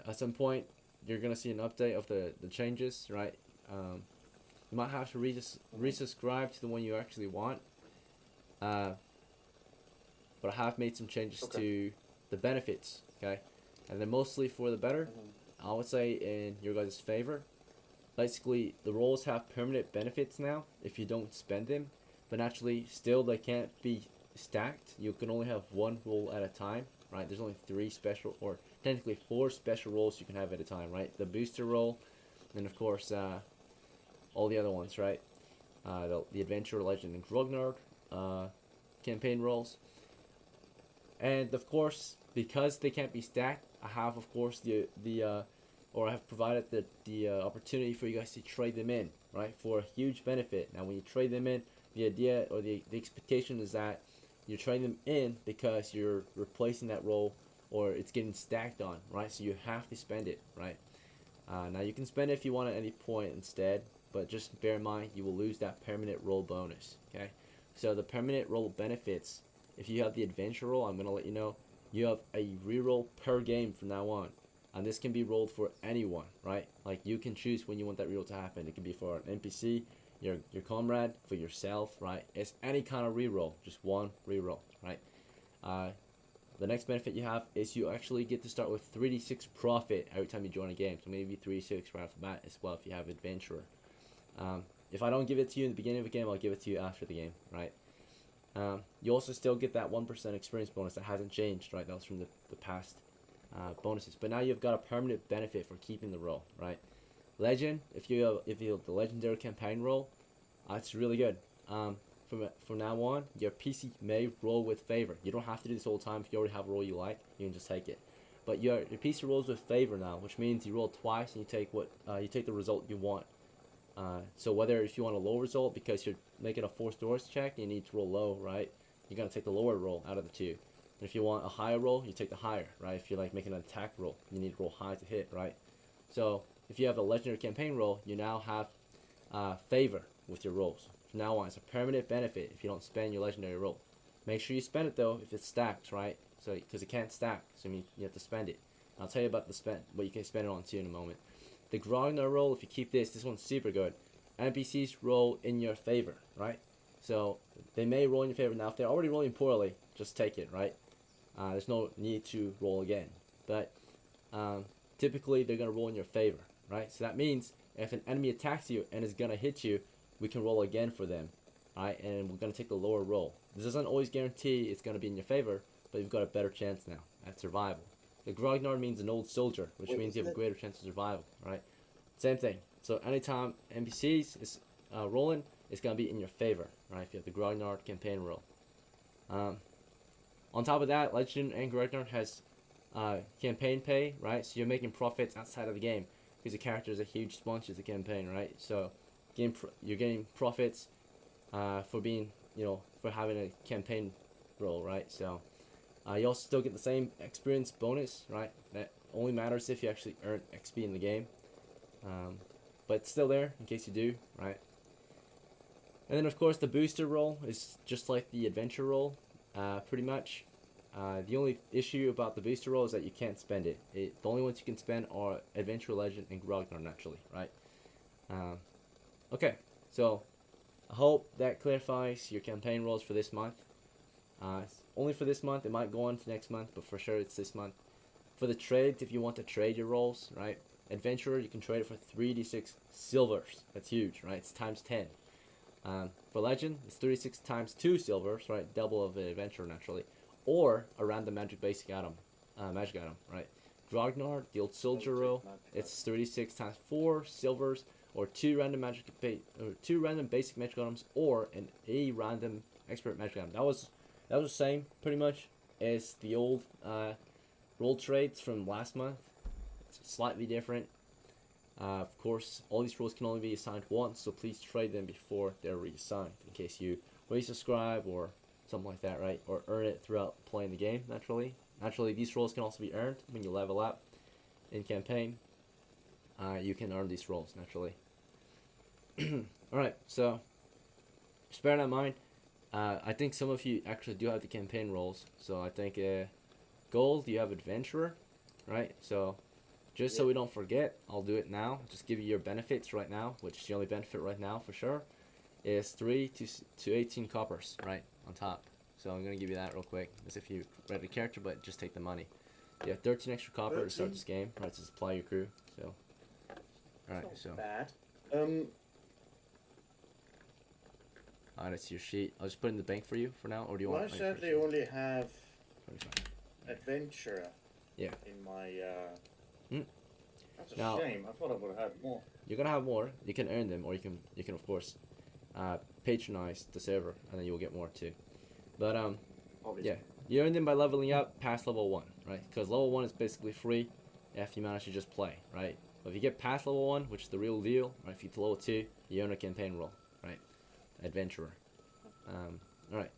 at some point you're gonna see an update of the changes, right? You might have to resubscribe to the one you actually want. But I have made some changes to the benefits, okay? And they're mostly for the better. I would say in your guys' favor. Basically, the roles have permanent benefits now if you don't spend them. But naturally, still they can't be stacked. You can only have one role at a time, right? There's only 3 special, or technically 4 special roles you can have at a time, right? The booster role, and of course, all the other ones, right? The adventure, legend, and Grognard campaign roles. And of course, because they can't be stacked, I have of course the or have provided the opportunity for you guys to trade them in, right, for a huge benefit. Now, when you trade them in, the idea or the expectation is that you're trading them in because you're replacing that role or it's getting stacked on, right? So you have to spend it, right? Now, you can spend it if you want at any point instead, but just bear in mind you will lose that permanent role bonus, okay? So the permanent role benefits, if you have the adventure roll, I'm going to let you know, you have a reroll per game from now on. And this can be rolled for anyone, right? Like, you can choose when you want that reroll to happen. It can be for an NPC, your comrade, for yourself, right? It's any kind of reroll, just one reroll, right? The next benefit you have is you actually get to start with 3d6 profit every time you join a game. So maybe 3d6 right off the bat as well if you have Adventurer. If I don't give it to you in the beginning of a game, I'll give it to you after the game, right? You also still get that 1% experience bonus that hasn't changed, right? That was from the past bonuses. But now you've got a permanent benefit for keeping the role, right? Legend, if you have the legendary campaign role, it's really good. From now on, your PC may roll with favor. You don't have to do this all the time. If you already have a role you like, you can just take it. But your PC rolls with favor now, which means you roll twice and you take the result you want. So whether if you want a low result because you're making a forced doors check, you need to roll low, right? You're gonna take the lower roll out of the two. And if you want a higher roll, you take the higher, right? If you're like making an attack roll, you need to roll high to hit, right? So if you have a legendary campaign roll, you now have favor with your rolls. From now on, it's a permanent benefit if you don't spend your legendary roll. Make sure you spend it though if it stacks, right? So because it can't stack, so you have to spend it. I'll tell you about what you can spend it on too in a moment. The Grognar roll, if you keep this one's super good. NPCs roll in your favor, right? So they may roll in your favor. Now, if they're already rolling poorly, just take it, right? There's no need to roll again. But typically, they're going to roll in your favor, right? So that means if an enemy attacks you and is going to hit you, we can roll again for them, right? And we're going to take the lower roll. This doesn't always guarantee it's going to be in your favor, but you've got a better chance now at survival. The Grognar means an old soldier, which means you have a greater chance of survival, right? Same thing. So anytime NPCs is rolling, it's going to be in your favor, right? If you have the Grognar campaign roll. On top of that, Legend and Grognar has campaign pay, right? So you're making profits outside of the game because the character is a huge sponsor of the campaign, right? So you're getting profits for being, for having a campaign role, right? So you also still get the same experience bonus, right? That only matters if you actually earn XP in the game. But it's still there in case you do, right? And then of course the booster roll is just like the adventure roll, pretty much. The only issue about the booster roll is that you can't spend it. The only ones you can spend are Adventure Legend and Grognar naturally, right? Okay, so I hope that clarifies your campaign rolls for this month. It's only for this month. It might go on to next month, but for sure it's this month. For the trades, if you want to trade your rolls, right? Adventurer, you can trade it for 3d6 silvers. That's huge, right? It's times 10. For Legend, it's 36 times 2 silvers, right? Double of the Adventurer, naturally. Or a random magic item, right? Grognar, the old soldier roll, it's 36 times 4 silvers, or 2 random basic magic items, or a random expert magic item. That was the same, pretty much, as the old roll trades from last month. It's slightly different. Of course, all these rolls can only be assigned once, so please trade them before they're reassigned, in case you resubscribe or something like that, right? Or earn it throughout playing the game, naturally. Naturally, these rolls can also be earned when you level up in campaign. You can earn these rolls, naturally. Alright, so just bear that in mind. I think some of you actually do have the campaign rolls. So I think gold, you have Adventurer, right? So just so we don't forget, I'll do it now. Just give you your benefits right now, which is the only benefit right now for sure, is 3 to 18 coppers, right, on top. So I'm going to give you that real quick, as if you read the character, but just take the money. You have 13 extra copper to start this game, right, to supply your crew. So, alright, so. Bad. Alright, that's your sheet. I'll just put it in the bank for you for now, or do you want? I sadly only have 25. Adventurer. Yeah. In my. That's a Now, shame. I thought I would have had more. You're gonna have more. You can earn them, or you can of course patronize the server, and then you'll get more too. But Obviously. yeah, you earn them by leveling up past level 1, right? Because level 1 is basically free if you manage to just play, right? But if you get past level 1, which is the real deal, right, if you get to level 2, you earn a campaign role, right? Adventurer. Alright.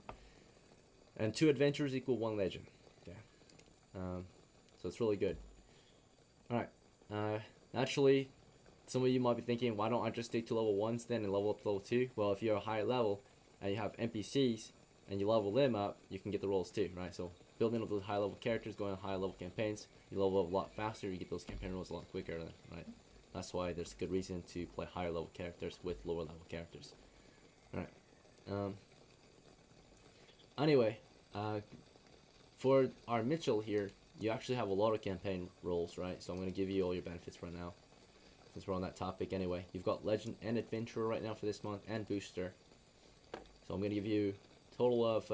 And 2 adventurers equal 1 legend. Okay. So it's really good. Alright. Naturally, some of you might be thinking, why don't I just stick to level 1s then and level up to level 2? Well, if you're a higher level and you have NPCs and you level them up, you can get the roles too, right? So building up those high level characters, going on high level campaigns, you level up a lot faster, you get those campaign roles a lot quicker, right? That's why there's a good reason to play higher level characters with lower level characters. Alright. Anyway, for our Mitchell here, you actually have a lot of campaign roles, right? So I'm going to give you all your benefits right now, since we're on that topic anyway. You've got Legend and Adventurer right now for this month, and Booster. So I'm going to give you a total of,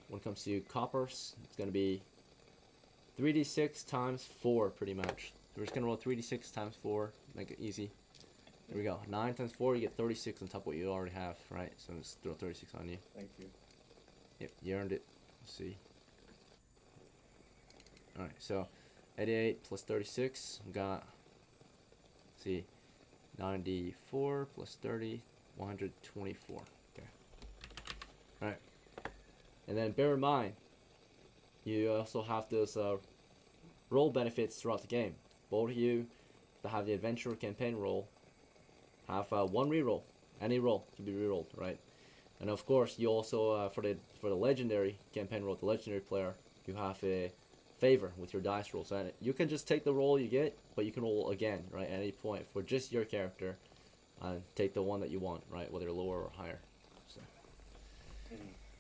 when it comes to coppers, it's going to be 3d6 times 4, pretty much. We're just going to roll 3d6 times 4, make it easy. Here we go. 9 times 4, you get 36 on top of what you already have, right? So I'm just throw 36 on you. Thank you. Yep, you earned it. Let's see. Alright, so 88 plus 36, we got, let's see, 94 plus 30, 124. Okay. Alright. And then bear in mind, you also have those role benefits throughout the game. Both of you that have the adventure campaign role have one reroll. Any roll can be rerolled, right? And of course, you also for the legendary campaign role, the legendary player, you have a favor with your dice rolls. And you can just take the roll you get, but you can roll again, right, at any point for just your character, and take the one that you want, right, whether lower or higher. So,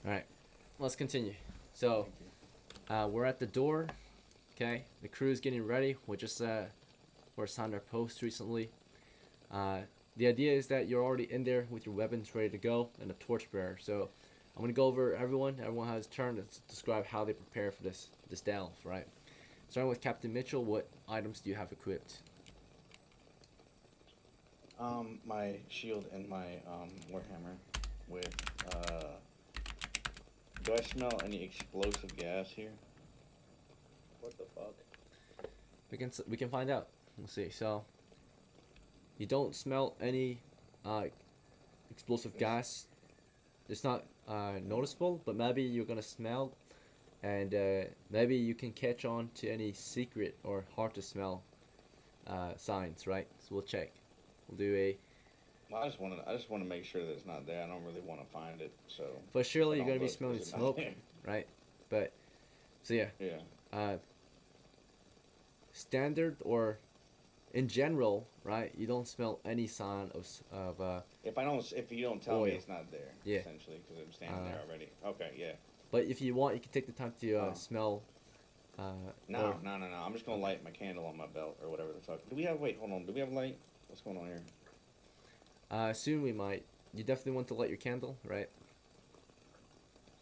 all right, let's continue. So, we're at the door. Okay, the crew's getting ready. We just we're assigned our post recently. The idea is that you're already in there with your weapons ready to go and a torchbearer. So I'm gonna go over everyone. Everyone has a turn to describe how they prepare for this delve, right? Starting with Captain Mitchell, what items do you have equipped? My shield and my warhammer with do I smell any explosive gas here? What the fuck? We can find out. We'll see. So you don't smell any explosive gas. It's not noticeable, but maybe you're gonna smell, and maybe you can catch on to any secret or hard to smell signs, right? So we'll check. We'll do a. Well, I just want to make sure that it's not there. I don't really want to find it. So. But surely if I you're gonna don't be look, smelling is it not smoke, there? right? But so yeah. Yeah. Standard or in general, right? You don't smell any sign of If you don't tell me oil. it's not there, Yeah. essentially, because I'm standing there already. Okay, yeah. But if you want, you can take the time to smell. No. I'm just gonna light my candle on my belt or whatever the fuck. Do we have? Wait, hold on. Do we have light? What's going on here? Soon we might. You definitely want to light your candle, right?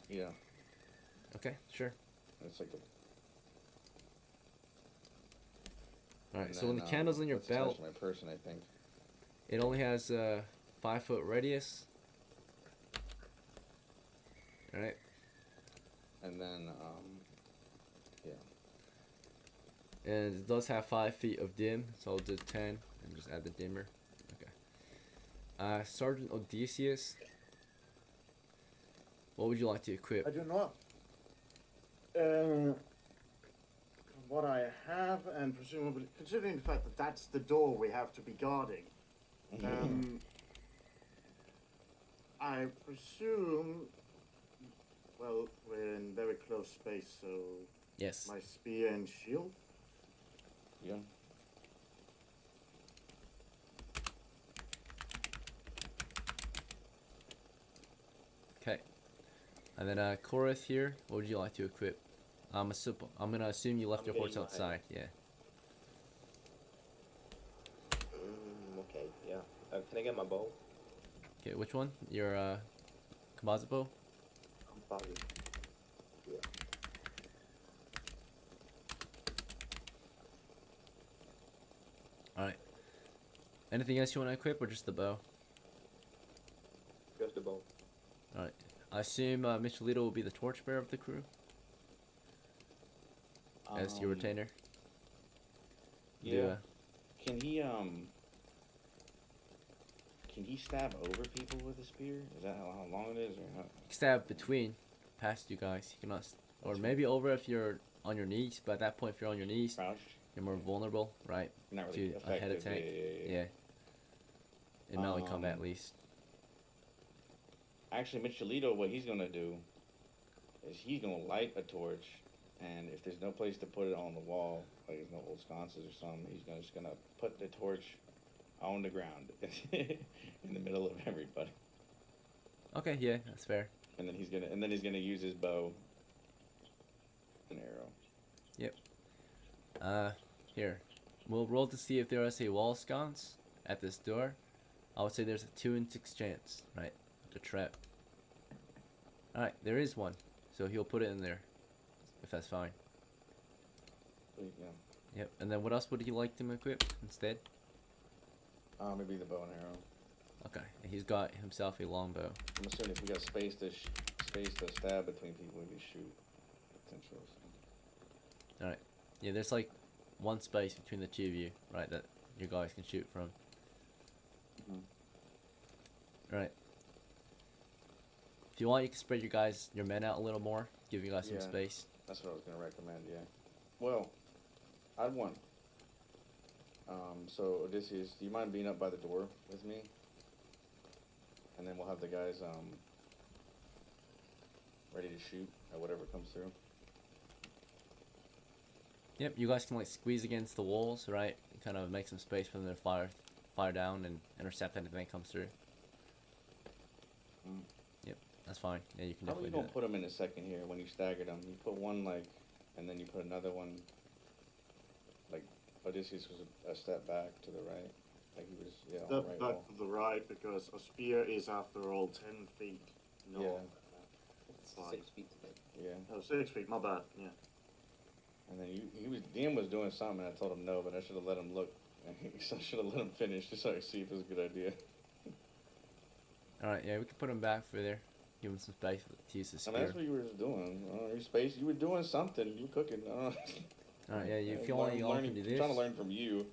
Yeah. Okay, sure. It's like. All right. So when the candle's in your let's attach belt, my person, I think. it only has a 5-foot radius. All right. And then, yeah. And it does have 5 feet of dim, so I'll do 10 and just add the dimmer. Okay. Sergeant Odysseus, what would you like to equip? I do not. From what I have, and presumably, considering the fact that that's the door we have to be guarding, I presume, well, we're in very close space, so Yes. my spear and shield. Yeah. Okay. And then Korath here, what would you like to equip? I'm gonna assume you left I'm your horse getting mine. outside. Yeah. Okay, yeah. Can I get my bow? Okay, which one? Your composite bow? Composite. Yeah. All right. Anything else you want to equip, or just the bow? Just the bow. All right. I assume Michelito will be the torchbearer of the crew as your retainer. Yeah. Can he stab over people with a spear? Is that how long it is, or how? Stab between, past you guys. You cannot, or That's maybe over if you're on your knees. But at that point, if you're on your knees, Crouched? you're more vulnerable, right? Not really To a effective. head attack. Yeah. Yeah. In melee combat, at Um, least. Actually, Michelito, what he's gonna do is he's gonna light a torch, and if there's no place to put it on the wall, like there's no old sconces or something, he's just gonna put the torch on the ground in the middle of everybody, Okay, yeah, that's fair. and then he's gonna use his bow and arrow. Here. We'll roll to see if there is a wall sconce at this door. I would say there's a 2 in 6 chance, right? The trap. Alright, there is one. So he'll put it in there. If that's fine. Yeah. Yep. And then what else would you like to equip instead? Maybe the bow and arrow. Okay. And he's got himself a longbow. I'm assuming if we got space to stab between people, we could shoot potentially. Alright. Yeah, there's like one space between the two of you, right, that you guys can shoot from. Mhm. Right. If you want, you can spread your men out a little more, give you guys some Yeah. space. That's what I was gonna recommend. Yeah. Well, I'd want. So Odysseus, do you mind being up by the door with me? And then we'll have the guys ready to shoot at whatever comes through. Yep, you guys can like squeeze against the walls, right? Kind of make some space for them to fire down and intercept anything that comes through. Mm. Yep, that's fine. Yeah, you can How are you definitely do gonna that. put them in a second here when you stagger them? You put one and then you put another one. Like Odysseus was a step back to the right, like he was on the Step right back wall. to the right because a spear is after all 10 feet. No. Yeah. It's Fine. 6 feet to me. Yeah. Oh, 6 feet. My bad. Yeah. And then Dean was doing something, and I told him no, but I should have let him look. I should have let him finish just so I could see if it was a good idea. Alright, yeah, we can put him back for there. Give him some space to use the I mean, spear. that's what you were just doing. You were doing something. You were cooking. I don't know. Alright, yeah, if you want, you all can do this. Trying to learn from you.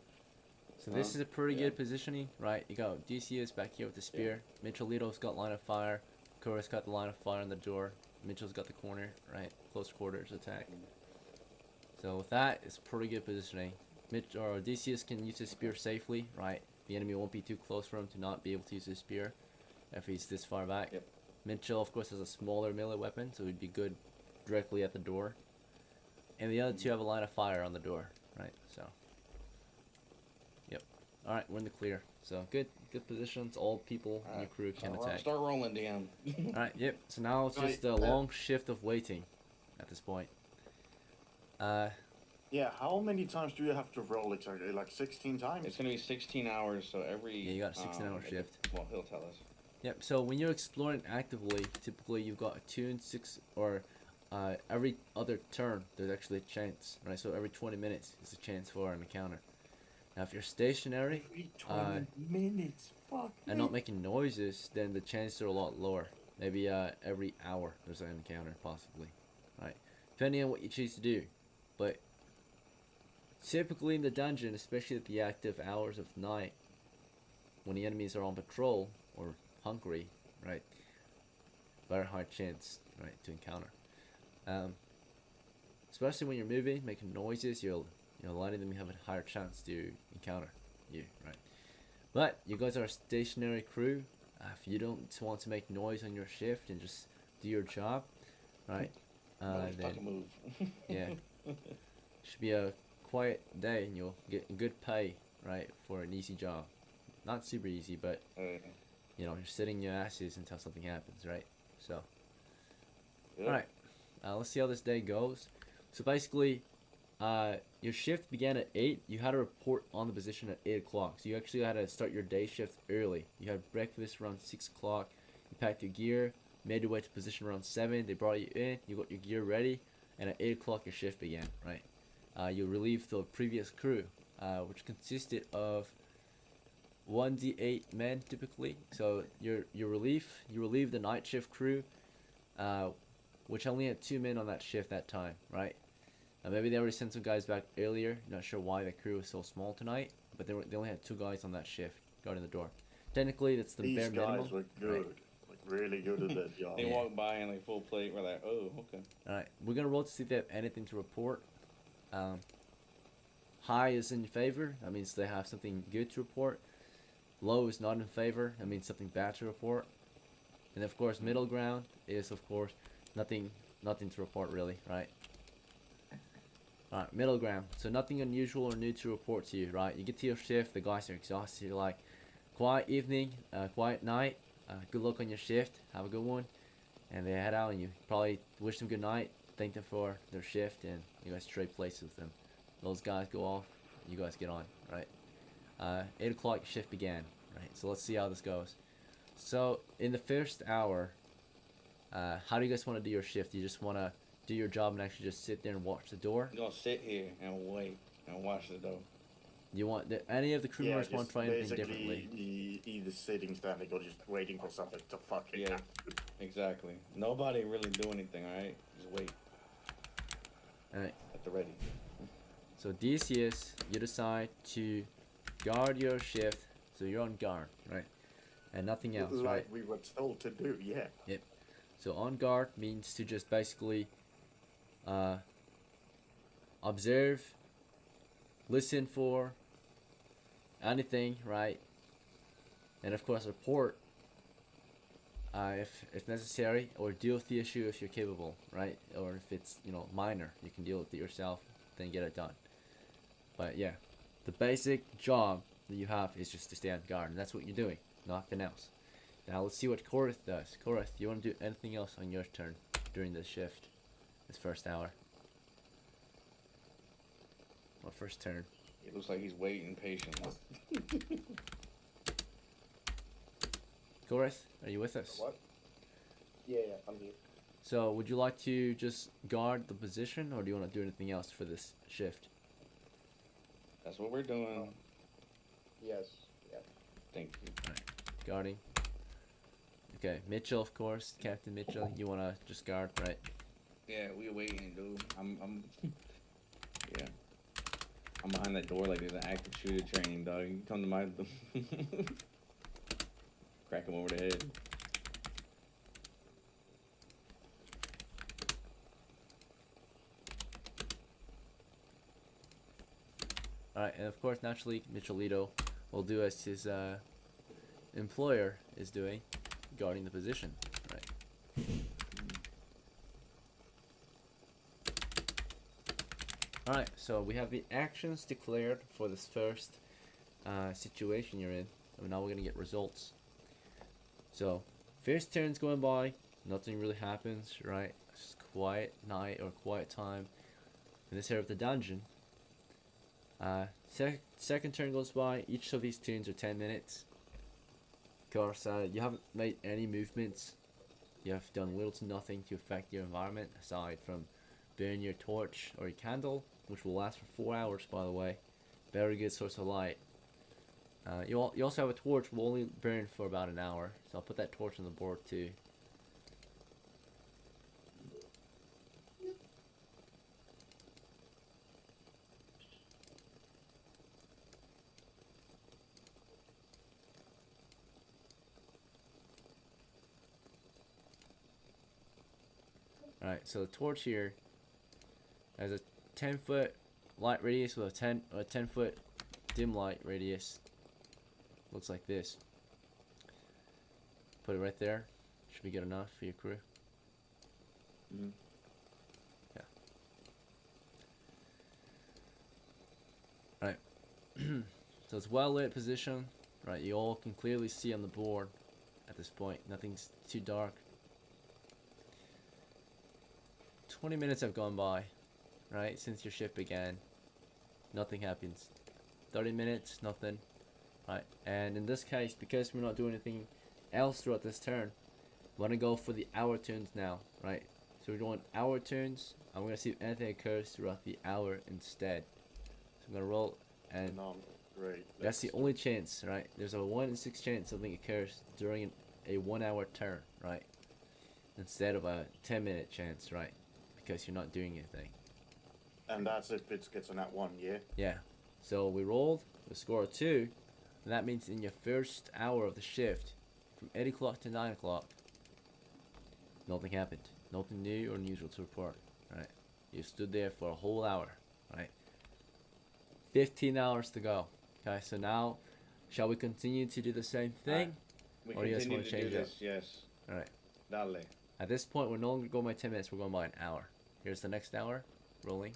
So this is a pretty yeah. good positioning, right? You got Odysseus back here with the spear. Michelito's got line of fire. Kora's got the line of fire on the door. Mitchell's got the corner, right? Close quarters attack. So with that, it's pretty good positioning. Odysseus can use his spear safely, right? The enemy won't be too close for him to not be able to use his spear if he's this far back. Yep. Mitchell, of course, has a smaller melee weapon, so he'd be good directly at the door. And the other two have a line of fire on the door, right? So, yep. All right, we're in the clear. So good positions. All people in your crew can attack. Start rolling, DM. All right, yep. So now it's just a Right, long shift of waiting at this point. Yeah, how many times do you have to roll exactly? Like 16 times? It's gonna be 16 hours, so every. Yeah, you got a 16-hour shift. Well, he'll tell us. Yep. So when you're exploring actively, typically you've got a 2 in 6, or every other turn there's actually a chance, right? So every 20 minutes is a chance for an encounter. Now, if you're stationary Every 20 minutes. Fuck. and not making noises, then the chances are a lot lower. Maybe every hour there's an encounter, possibly, right? Depending on what you choose to do. But typically in the dungeon, especially at the active hours of night, when the enemies are on patrol or hungry, right? Very high chance, right, to encounter. Especially when you're moving, making noises, you're letting them have a higher chance to encounter you, right? But you guys are a stationary crew. If you don't want to make noise on your shift and just do your job, right? Then Fucking move. yeah, should be a quiet day and you'll get good pay, right, for an easy job. Not super easy, but you're sitting your asses until something happens, right? So, Good. all right, let's see how this day goes. So basically, your shift began at 8. You had to report on the position at 8 o'clock. So you actually had to start your day shift early. You had breakfast around 6 o'clock. You packed your gear, made your way to position around 7. They brought you in. You got your gear ready, and at 8 o'clock your shift began. Right. You relieved the previous crew, which consisted of 1d8 men typically. So you relieve the night shift crew, which only had 2 men on that shift that time, right? Maybe they already sent some guys back earlier. Not sure why the crew was so small tonight, but they only had 2 guys on that shift guarding the door. Technically, that's the These bare guys minimum. were good, like really good at their job. They Yeah. walk by and like full plate. We're like, oh, okay. All right, we're gonna roll to see if they have anything to report. High is in favor. That means they have something good to report. Low is not in favor. That means something bad to report. And of course, middle ground is of course nothing to report really, right? Alright, middle ground. So nothing unusual or new to report to you, right? You get to your shift, the guys are exhausted. You're like, quiet evening, quiet night. Good luck on your shift. Have a good one. And they head out, and you probably wish them good night, thank them for their shift, and you guys trade places with them. Those guys go off, you guys get on, right? 8 o'clock, your shift began, right? So let's see how this goes. So in the first hour, how do you guys want to do your shift? You just want to do your job and actually just sit there and watch the door? We're gonna sit here and wait and watch the door. You want any of the crew members want to try anything differently? Either sitting, standing, or just waiting for something to fucking Yeah. happen. Exactly. Nobody really do anything, alright? Just wait Alright, at the ready. so DCS, you decide to guard your shift, so you're on guard, right? And nothing else, Like right? we were told to do, yeah. So on guard means to just basically observe, listen for anything, right? And of course report if necessary, or deal with the issue if you're capable, right? Or if it's, you know, minor, you can deal with it yourself, then get it done. But yeah, the basic job that you have is just to stay on guard, and that's what you're doing, nothing else. Now let's see what Korath does. Korath, you want to do anything else on your turn during this shift, this first hour? Well, first turn. It looks like he's waiting patiently. Korath, are you with us? What? Yeah, I'm here. So would you like to just guard the position, or do you want to do anything else for this shift? That's what we're doing. Yes. Yeah. Thank you. Guarding. Okay, Mitchell, of course, Captain Mitchell, you want to just guard, right? Yeah, we're waiting, dude. I'm yeah. I'm behind that door like there's an active shooter training, dog. You come to my crack him over the head. Alright, and of course, naturally, Mitchellito will do as his employer is doing, guarding the position, right? Alright, so we have the actions declared for this first situation you're in. So now we're going to get results. So, first turn's going by, nothing really happens, right? It's just quiet night or quiet time in this area of the dungeon. Second turn goes by, each of these turns are 10 minutes. Of course, you haven't made any movements. You have done little to nothing to affect your environment, aside from burn your torch or your candle, which will last for 4 hours, by the way. Very good source of light. You also have a torch, will only burn for about an hour, so I'll put that torch on the board too. Alright, so the torch here has a 10-foot light radius with a 10-foot dim light radius. Looks like this. Put it right there. Should be good enough for your crew. Mm-hmm. Yeah. Alright. So it's well lit position. Right, you all can clearly see on the board at this point. Nothing's too dark. 20 minutes have gone by, right, since your shift began. Nothing happens. 30 minutes, nothing. Right, and in this case, because we're not doing anything else throughout this turn, we're gonna go for the hour turns now, right? So we're doing hour turns. I'm gonna see if anything occurs throughout the hour instead. So I'm gonna roll, and No, great. that's the only chance, right? There's a 1 in 6 chance something occurs during a 1 hour turn, right? Instead of a 10-minute chance, right? Because you're not doing anything. And that's if it gets on that one, yeah? Yeah. So we rolled, we scored a 2, and that means in your first hour of the shift, from 8 o'clock to 9 o'clock, nothing happened. Nothing new or unusual to report, right? You stood there for a whole hour, right? 15 hours to go. Okay, so now, shall we continue to do the same thing? We Or do you guys continue wanna to do change up? this, yes. Alright. Dale. At this point, we're no longer going by 10 minutes, we're going by an hour. Here's the next hour, rolling.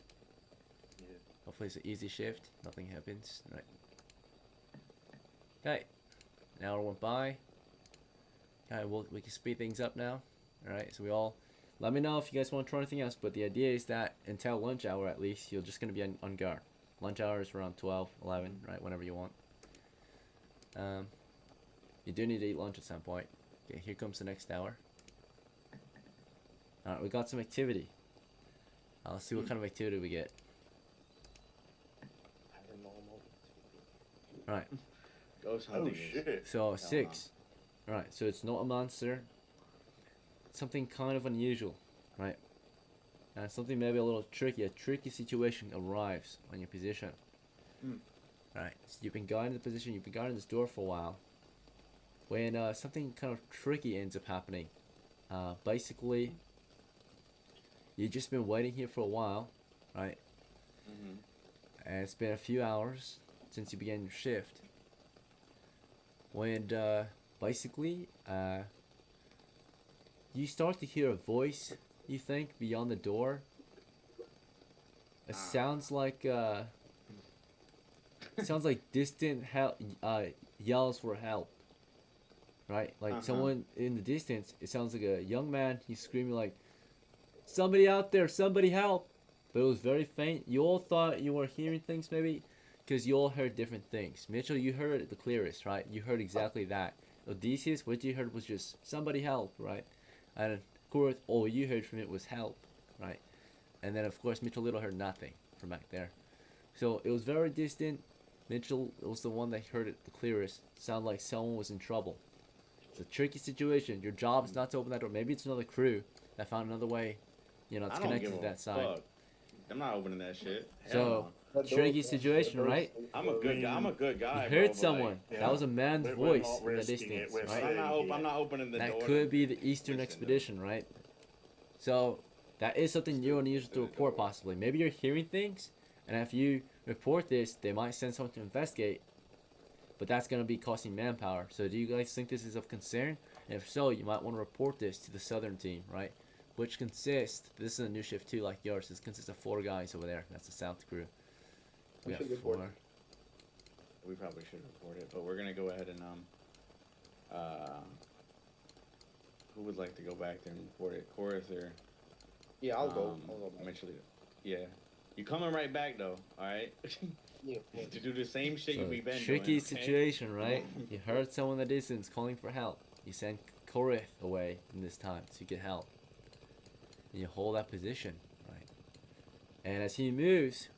Yeah. Hopefully it's an easy shift, nothing happens, right? Okay, an hour went by. Okay, we can speed things up now. Alright, so we all, let me know if you guys want to try anything else, but the idea is that until lunch hour at least, you're just going to be on guard. Lunch hour is around 12, 11, right, whenever you want. You do need to eat lunch at some point. Okay, here comes the next hour. Alright, we got some activity. Let's see what kind of activity we get. Paranormal. Alright, Ghost Oh hunting is shit. so no. 6. Alright, so it's not a monster. Something kind of unusual, right? Something maybe a little tricky. A tricky situation arrives on your position. Right, so you've been guarding the position, you've been guarding this door for a while. When something kind of tricky ends up happening, basically, you've just been waiting here for a while, right? Mm-hmm. And it's been a few hours since you began your shift. When basically, you start to hear a voice, you think, beyond the door. It sounds like distant yells for help. Right? Like someone in the distance, it sounds like a young man, he's screaming like, "Somebody out there, somebody help!" But it was very faint. You all thought you were hearing things maybe, because you all heard different things. Mitchell, you heard it the clearest, right? You heard exactly that. Odysseus, what you heard was just, "Somebody help," right? And of course, all you heard from it was "help," right? And then of course, Mitchell Little heard nothing from back there. So it was very distant. Mitchell was the one that heard it the clearest. Sounded like someone was in trouble. It's a tricky situation. Your job is not to open that door. Maybe it's another crew that found another way. You know, it's I don't connected give to a that side. fuck. I'm not opening that shit. So, Hell tricky situation, right? no. I'm a good guy. I'm a good guy. You bro, heard but, someone. yeah. That was a man's We're voice not in the risking it, distance, we're right? saying- I'm not opening the door. That could be the Eastern Listen, expedition, right? So that is something new and unusual to report, possibly. Maybe you're hearing things, and if you report this, they might send someone to investigate. But that's going to be costing manpower. So do you guys think this is of concern? And if so, you might want to report this to the southern team, right? Which consists, this is a new shift too, like yours. This consists of 4 guys over there. That's the south crew. We We got should report 4. it. We probably should report it, but we're gonna go ahead and who would like to go back there and report it? Chorus or Yeah, I'll go. I'll go back. Mitchell? Yeah. You coming right back though, alright? Yeah. To do the same shit So, we've been tricky doing. okay? situation, right? You heard someone in the distance calling for help. You send Korith away in this time to get help. And you hold that position, right? And as he moves,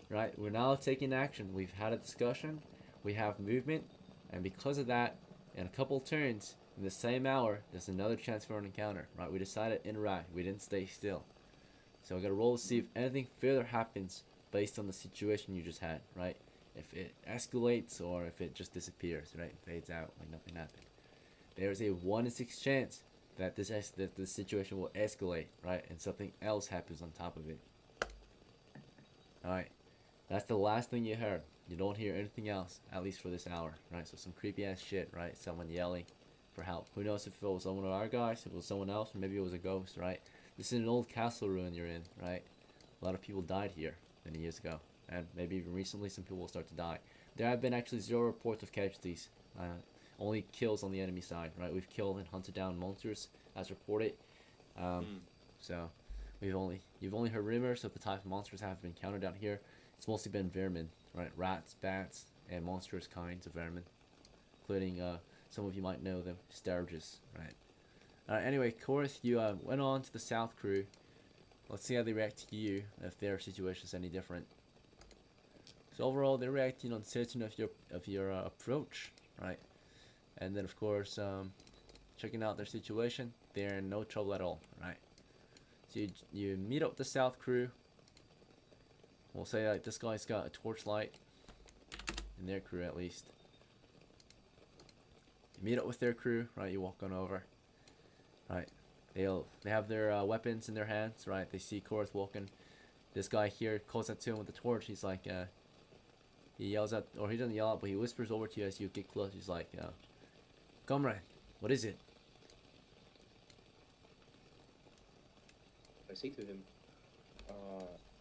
right, we're now taking action. We've had a discussion, we have movement, and because of that, in a couple turns, in the same hour, there's another chance for an encounter, right? We decided to interact, we didn't stay still. So I gotta roll to see if anything further happens based on the situation you just had, right? If it escalates or if it just disappears, right? Fades out like nothing happened. There's a 1 in 6 chance that this situation will escalate, right? And something else happens on top of it. Alright. That's the last thing you heard. You don't hear anything else, at least for this hour, right? So some creepy ass shit, right? Someone yelling for help. Who knows if it was one of our guys, if it was someone else, or maybe it was a ghost, right? This is an old castle ruin you're in, right? A lot of people died here many years ago. And maybe even recently some people will start to die. There have been actually 0 reports of casualties. Only kills on the enemy side, right? We've killed and hunted down monsters as reported. So you've only heard rumors of the type of monsters that have been encountered down here. It's mostly been vermin, right? Rats, bats, and monstrous kinds of vermin, including some of you might know them, sturges, right? Anyway, Chorus, you went on to the south crew. Let's see how they react to you, if their situation is any different. So overall, they're reacting uncertain of your approach, right? And then of course, checking out their situation, they're in no trouble at all, right? So you meet up with the south crew. We'll say like this guy's got a torchlight. in their crew at least. You meet up with their crew, right? You walk on over, right? They have their weapons in their hands, right? They see Korath walking. This guy here calls out to him with the torch. He's like, he yells out, or he doesn't yell out, but he whispers over to you as you get close. He's like, comrade, what is it? I say to him,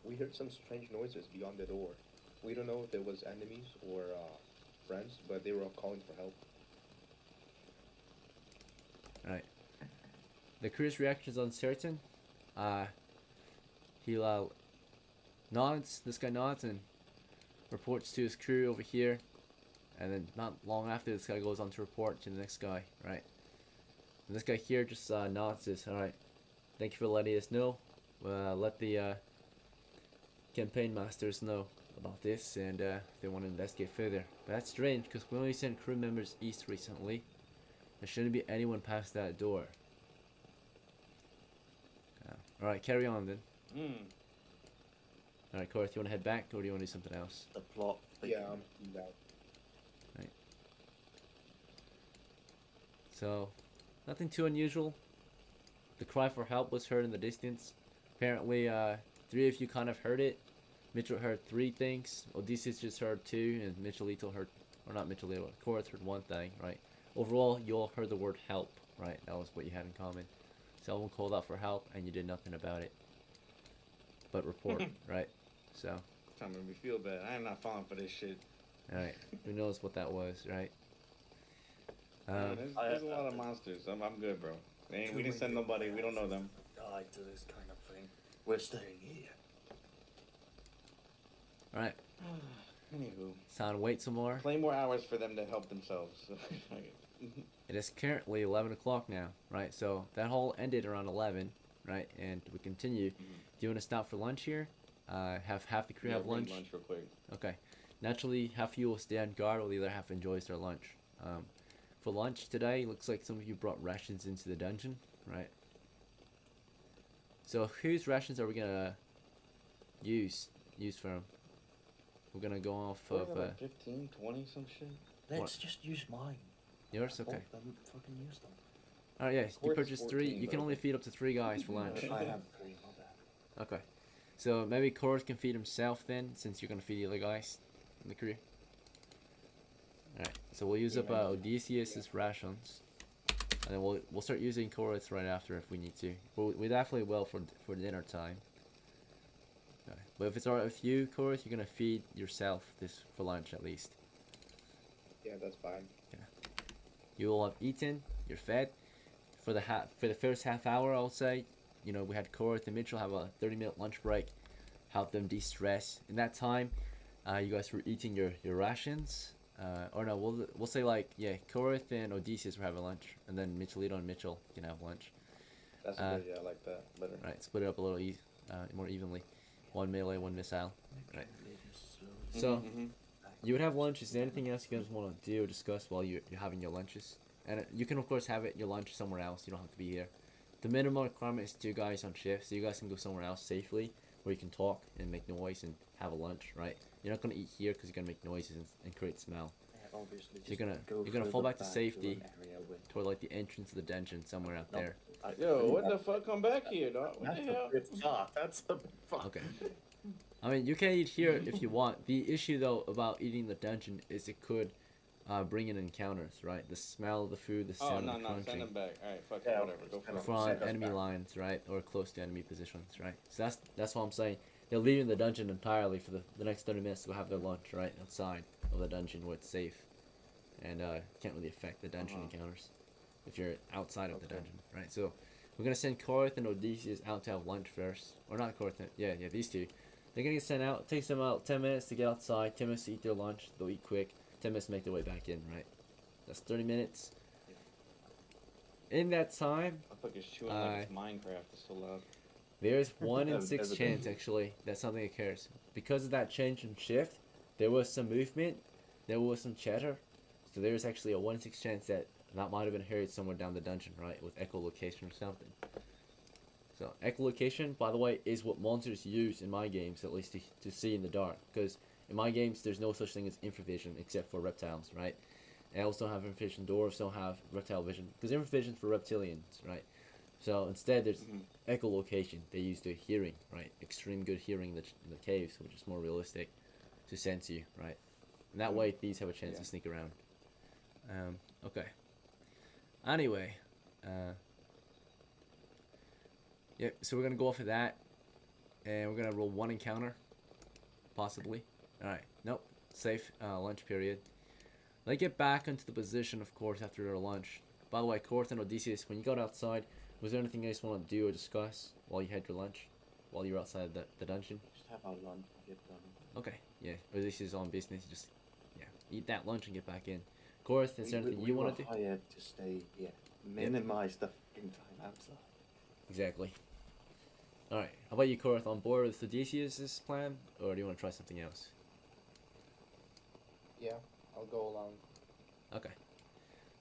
we heard some strange noises beyond the door. We don't know if it was enemies or friends, but they were all calling for help. Right. The crew's reaction is uncertain. He nods. This guy nods and reports to his crew over here. And then not long after, this guy goes on to report to the next guy, right? And this guy here just nods, says, alright, thank you for letting us know. Let the campaign masters know about this, and if they want to investigate further. But that's strange, because we only sent crew members east recently. There shouldn't be anyone past that door. Alright, carry on then. Alright, Korath, you want to head back, or do you want to do something else? The plot. Yeah, no. Right. So, nothing too unusual. The cry for help was heard in the distance. Apparently, 3 of you kind of heard it. Mitchell heard 3 things. Odysseus just heard 2, and Mitchell Little heard, or not Mitchell Little, Korath heard 1 thing, right? Overall, you all heard the word help, right? That was what you had in common. Someone called out for help, and you did nothing about it. But report, right? So, Trying to make me feel bad. I am not falling for this shit. alright. Who knows what that was, right? There's a lot of monsters. I'm good, bro. We didn't send nobody. We don't know them. Died to this kind of thing. We're staying here. Alright. Anywho, It's time to wait some more. play more hours for them to help themselves. It is currently 11 o'clock now, right? So that hole ended around 11, right? And we continue. Do you want to stop for lunch here? Have half the crew have lunch? Lunch real quick. Okay. Naturally, half of you will stay on guard while the other half enjoys their lunch. For lunch today, looks like some of you brought rations into the dungeon, right? So whose rations are we gonna use from? We're gonna go off What of are they, like 15, 20, some shit. Let's just use mine. yours. Okay. Bought them, fucking use them. All right. Yeah. You Course purchased 3. 14, You can but- only feed up to 3 guys for lunch. I have 3, my bad. Okay. So maybe Korath can feed himself then, since you're gonna feed the other guys in the crew. Alright, so we'll use up Odysseus's rations. And then we'll start using Korath's right after if we need to. We definitely will for dinner time. Okay. But if it's alright with you, Korath, you're gonna feed yourself this for lunch at least. Yeah, that's fine. You will have eaten, you're fed. For the first half hour, I'll say, you know, we had Korath and Mitchell have a 30-minute lunch break, help them de-stress. In that time, you guys were eating your rations. Or no, we'll say like, yeah, Korath and Odysseus were having lunch, and then Mitchellito and Mitchell can have lunch. That's good. Yeah, I like that better. Right, split it up a little more evenly. 1 melee, 1 missile. Right. So, you would have lunch. Is there anything else you guys want to do or discuss while you're having your lunches? And you can, of course, have your lunch somewhere else. You don't have to be here. The minimum requirement is 2 guys on shift, so you guys can go somewhere else safely where you can talk and make noise and have a lunch, right? You're not going to eat here because you're going to make noises and create smell. Yeah, obviously. So you're gonna fall back to safety toward like the entrance of the dungeon somewhere out there. Yo, what the fuck? Come back here, dog. What the hell? That's a bit far. Okay. I mean, you can eat here if you want. The issue though about eating the dungeon is it could bring in encounters, right? The smell of the food, the Oh, sound no, of the no, send crunching them back. Alright, fuck Yeah, it, whatever. Go for it. from Send us enemy back. lines, right, or close to enemy positions, right? So that's what I'm saying. They're leaving the dungeon entirely for the next 30 minutes to go have their lunch, right, outside of the dungeon where it's safe, and can't really affect the dungeon encounters if you're outside of the dungeon, right? So we're gonna send Korath and Odysseus out to have lunch first, or not Korath? Yeah, these 2. They're gonna get sent out. It takes them about 10 minutes to get outside, 10 minutes to eat their lunch. They'll eat quick. 10 minutes to make their way back in, right? That's 30 minutes. In that time, I fucking chewing like it's Minecraft. It's so loud. there's 1 in Ev- 6 evidently. chance actually that something occurs. Because of that change in shift, there was some movement, there was some chatter. So there's actually a 1 in 6 chance that might have been heard somewhere down the dungeon, right? With echolocation or something. So echolocation, by the way, is what monsters use in my games, at least to see in the dark. Because In my games, there's no such thing as infravision except for reptiles, right? Elves don't have infravision, dwarves don't have reptile vision, because infravision's for reptilians, right? So instead, there's echolocation. They use the hearing, right? Extreme good hearing in the caves, which is more realistic to sense you, right? And that way, thieves have a chance to sneak around. Okay. Anyway, yep. So we're gonna go off of that, and we're gonna roll one encounter, possibly. All right. Nope. Safe lunch period. They get back into the position, of course, after their lunch. By the way, Korth and Odysseus, when you got outside, was there anything you guys want to do or discuss while you had your lunch? While you were outside the dungeon? Just have our lunch and get done. Okay, yeah. Odysseus is on business. Just, yeah, eat that lunch and get back in. Korth, is there anything you want to do? Hired to stay, minimize the fucking time outside. Exactly. Alright, how about you, Korth? On board with Odysseus' plan? Or do you want to try something else? Yeah, I'll go along. Okay.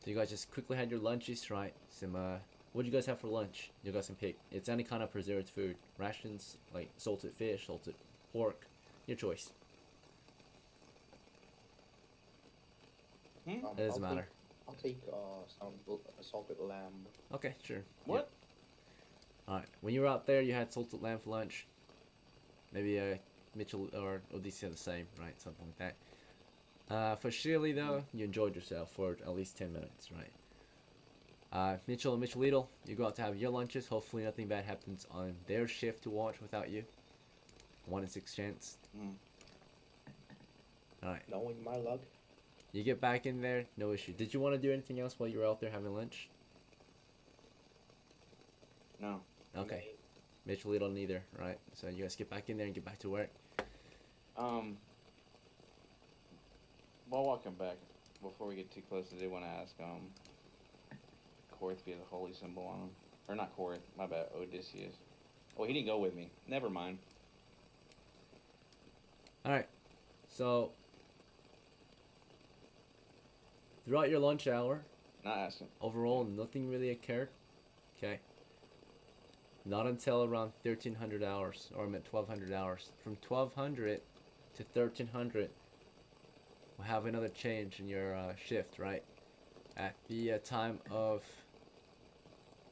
So you guys just quickly had your lunches, right? Some, what do you guys have for lunch? You guys can pick. It's any kind of preserved food. Rations, like salted fish, salted pork. Your choice. It doesn't matter. I'll take some salted lamb. Okay, sure. What? Alright, when you were out there, you had salted lamb for lunch. Maybe Mitchell or Odysseus had the same, right? Something like that. For Shirley, though, you enjoyed yourself for at least 10 minutes, right? Mitchell and Mitchell Lidl, you go out to have your lunches. Hopefully nothing bad happens on their shift to watch without you. 1 in 6 chance. Alright. Knowing my luck. You get back in there, no issue. Did you want to do anything else while you were out there having lunch? No. Okay. Mitchell Lidl neither, right? So you guys get back in there and get back to work. While walking back, before we get too close, I did want to ask, Korth, if he has a holy symbol on him. Or not Korth, my bad, Odysseus. Oh, he didn't go with me. Never mind. Alright. So, throughout your lunch hour, Not asking. overall, nothing really occurred. Okay. Not until around 1300 hours, or I meant 1200 hours. From 1200 to 1300, we'll have another change in your shift, right? At the time of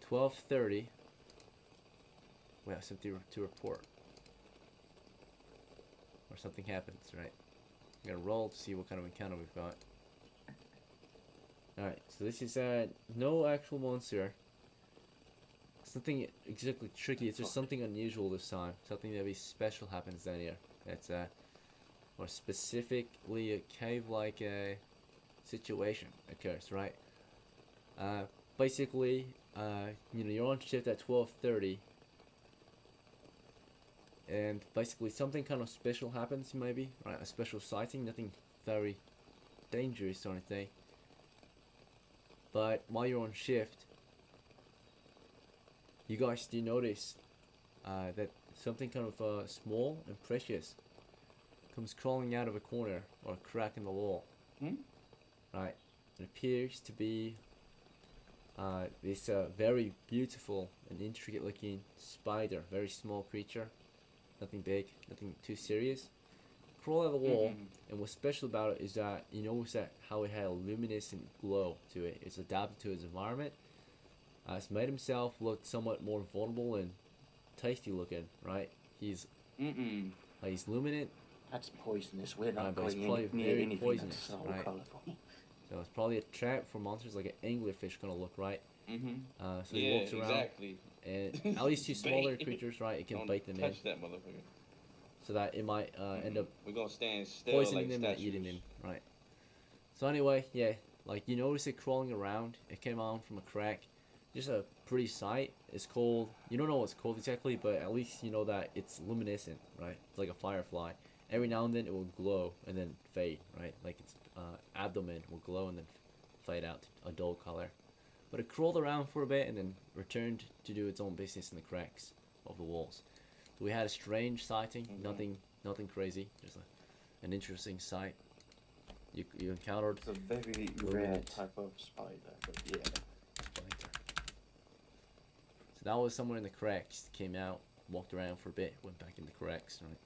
12:30, we have something to report. Or something happens, right? I'm gonna roll to see what kind of encounter we've got. Alright, so this is no actual monster. Something exactly tricky. It's just something unusual this time. Something that be special happens down here. That's or specifically a cave-like situation occurs, right? Basically, you're on shift at 12:30, and basically something kind of special happens, maybe, right? A special sighting, nothing very dangerous or anything. But while you're on shift, you guys do notice that something kind of small and precious comes crawling out of a corner or a crack in the wall. Right. It appears to be this very beautiful and intricate looking spider. Very small creature. Nothing big, nothing too serious. Crawl out of the wall, and what's special about it is that you notice that how it had a luminescent glow to it. It's adapted to its environment. It's made himself look somewhat more vulnerable and tasty looking, right? He's he's luminant. That's poisonous. We're not but it's going probably near very anything poisonous, that's so right? colourful. So it's probably a trap for monsters like an anglerfish gonna look, right? So he Yeah, walks around, exactly. and at least two smaller Bait. creatures, right? It can Don't bite them in, touch that motherfucker. so that it might end up We're gonna stand still poisoning like them statues. and eating them, right? So anyway, yeah, like you notice it crawling around. It came out from a crack. Just a pretty sight. It's cold. You don't know what it's called exactly, but at least you know that it's luminescent, right? It's like a firefly. Every now and then it will glow and then fade, right? Like its abdomen will glow and then fade out to a dull color. But it crawled around for a bit and then returned to do its own business in the cracks of the walls. So we had a strange sighting. Nothing crazy. Just an interesting sight. You encountered It's a very rare type of spider, but yeah. spider. So that was somewhere in the cracks. Came out, walked around for a bit, went back in the cracks. Right?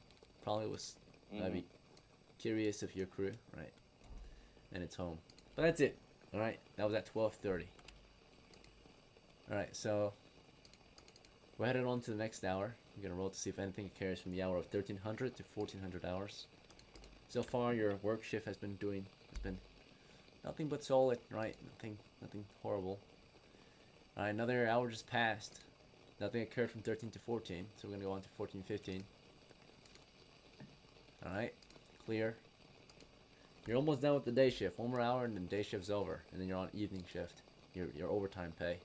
Probably was maybe mysterious of your crew, right? And it's home. But that's it. All right, that was at 12:30. All right, so we're headed on to the next hour. We're gonna roll to see if anything carries from the hour of 1300 to 1400 hours. So far, your work shift has been nothing but solid, right? Nothing horrible. All right, another hour just passed. Nothing occurred from 13 to 14, so we're gonna go on to 14, 15. All right, clear. You're almost done with the day shift. One more hour, and then day shift's over, and then you're on evening shift. Your overtime pay.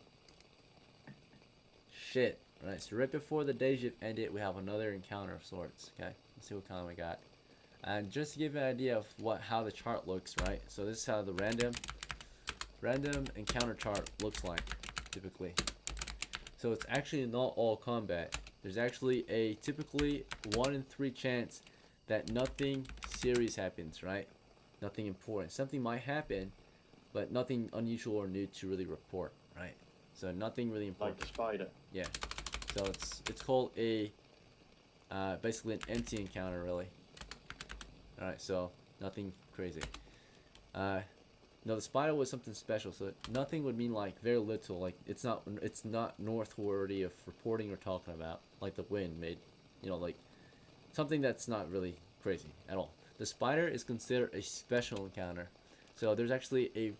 Shit. All right, so right before the day shift ended, we have another encounter of sorts. Okay, let's see what kind we got. And just to give you an idea of how the chart looks, right? So this is how the random encounter chart looks like, typically. So it's actually not all combat. There's actually a typically 1 in 3 chance that nothing serious happens, right? Nothing important. Something might happen, but nothing unusual or new to really report, right? So nothing really important. Like the spider. Yeah. So it's called a basically an empty encounter, really. All right. So nothing crazy. No, the spider was something special. So nothing would mean like very little. Like it's not northworthy of reporting or talking about. Like the wind made, like something that's not really crazy at all. The spider is considered a special encounter. So there's actually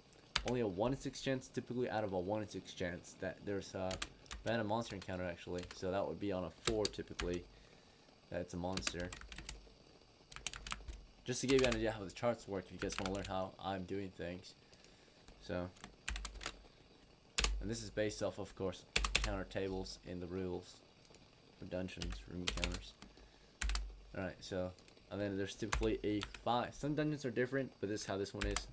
only a 1 in 6 chance, typically out of a 1 in 6 chance, that there's a random monster encounter actually. So that would be on a 4 typically, that it's a monster. Just to give you an idea how the charts work, if you guys want to learn how I'm doing things. So, and this is based off, of course, encounter tables in the rules for dungeons, room encounters. Alright, so, and then there's typically a 5. Some dungeons are different, but this is how this one is.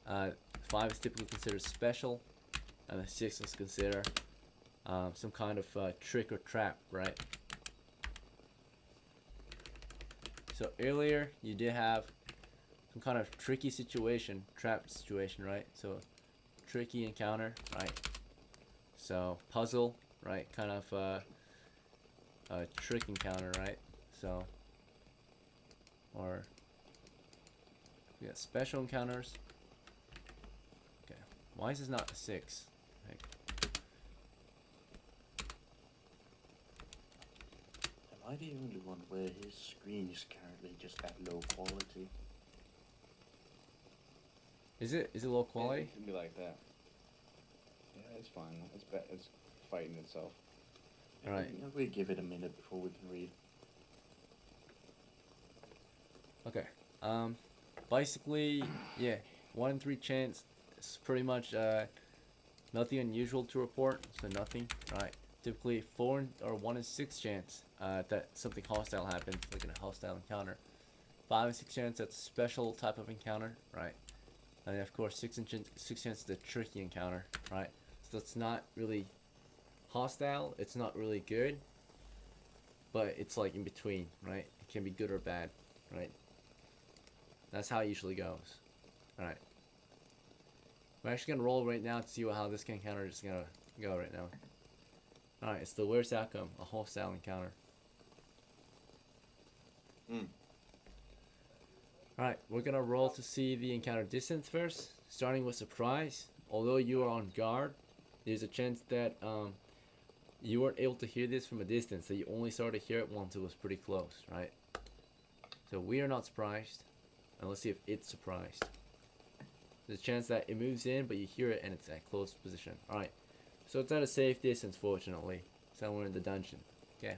5 is typically considered special, and the 6 is considered some kind of trick or trap, right? So earlier you did have some kind of tricky situation, trap situation, right? So tricky encounter, right? So puzzle, right? Kind of a trick encounter, right? So, or we got special encounters. Okay, why is this not a 6? Like, Am I the only one where his screen is currently just at low quality? is it low quality? It can be like that. Yeah, it's fine. It's fighting itself. Alright. If we give it a minute before we can read. Okay. Basically, yeah, 1 in 3 chance. It's pretty much nothing unusual to report. So nothing. Right. Typically 4 or 1 in 6 chance that something hostile happens, like in a hostile encounter. 5 in 6 chance that's a special type of encounter. Right. And then of course 6 chance is a tricky encounter. Right. So it's not really hostile. It's not really good. But it's like in between. Right. It can be good or bad. Right. That's how it usually goes. Alright. We're actually gonna roll right now to see how this encounter is gonna go right now. Alright, it's the worst outcome, a hostile encounter. Alright, we're gonna roll to see the encounter distance first, starting with surprise. Although you are on guard, there's a chance that you weren't able to hear this from a distance, that you only started to hear it once it was pretty close, right? So we are not surprised. And let's see if it's surprised. There's a chance that it moves in, but you hear it and it's at close position. Alright. So it's at a safe distance, fortunately. Somewhere in the dungeon. Okay.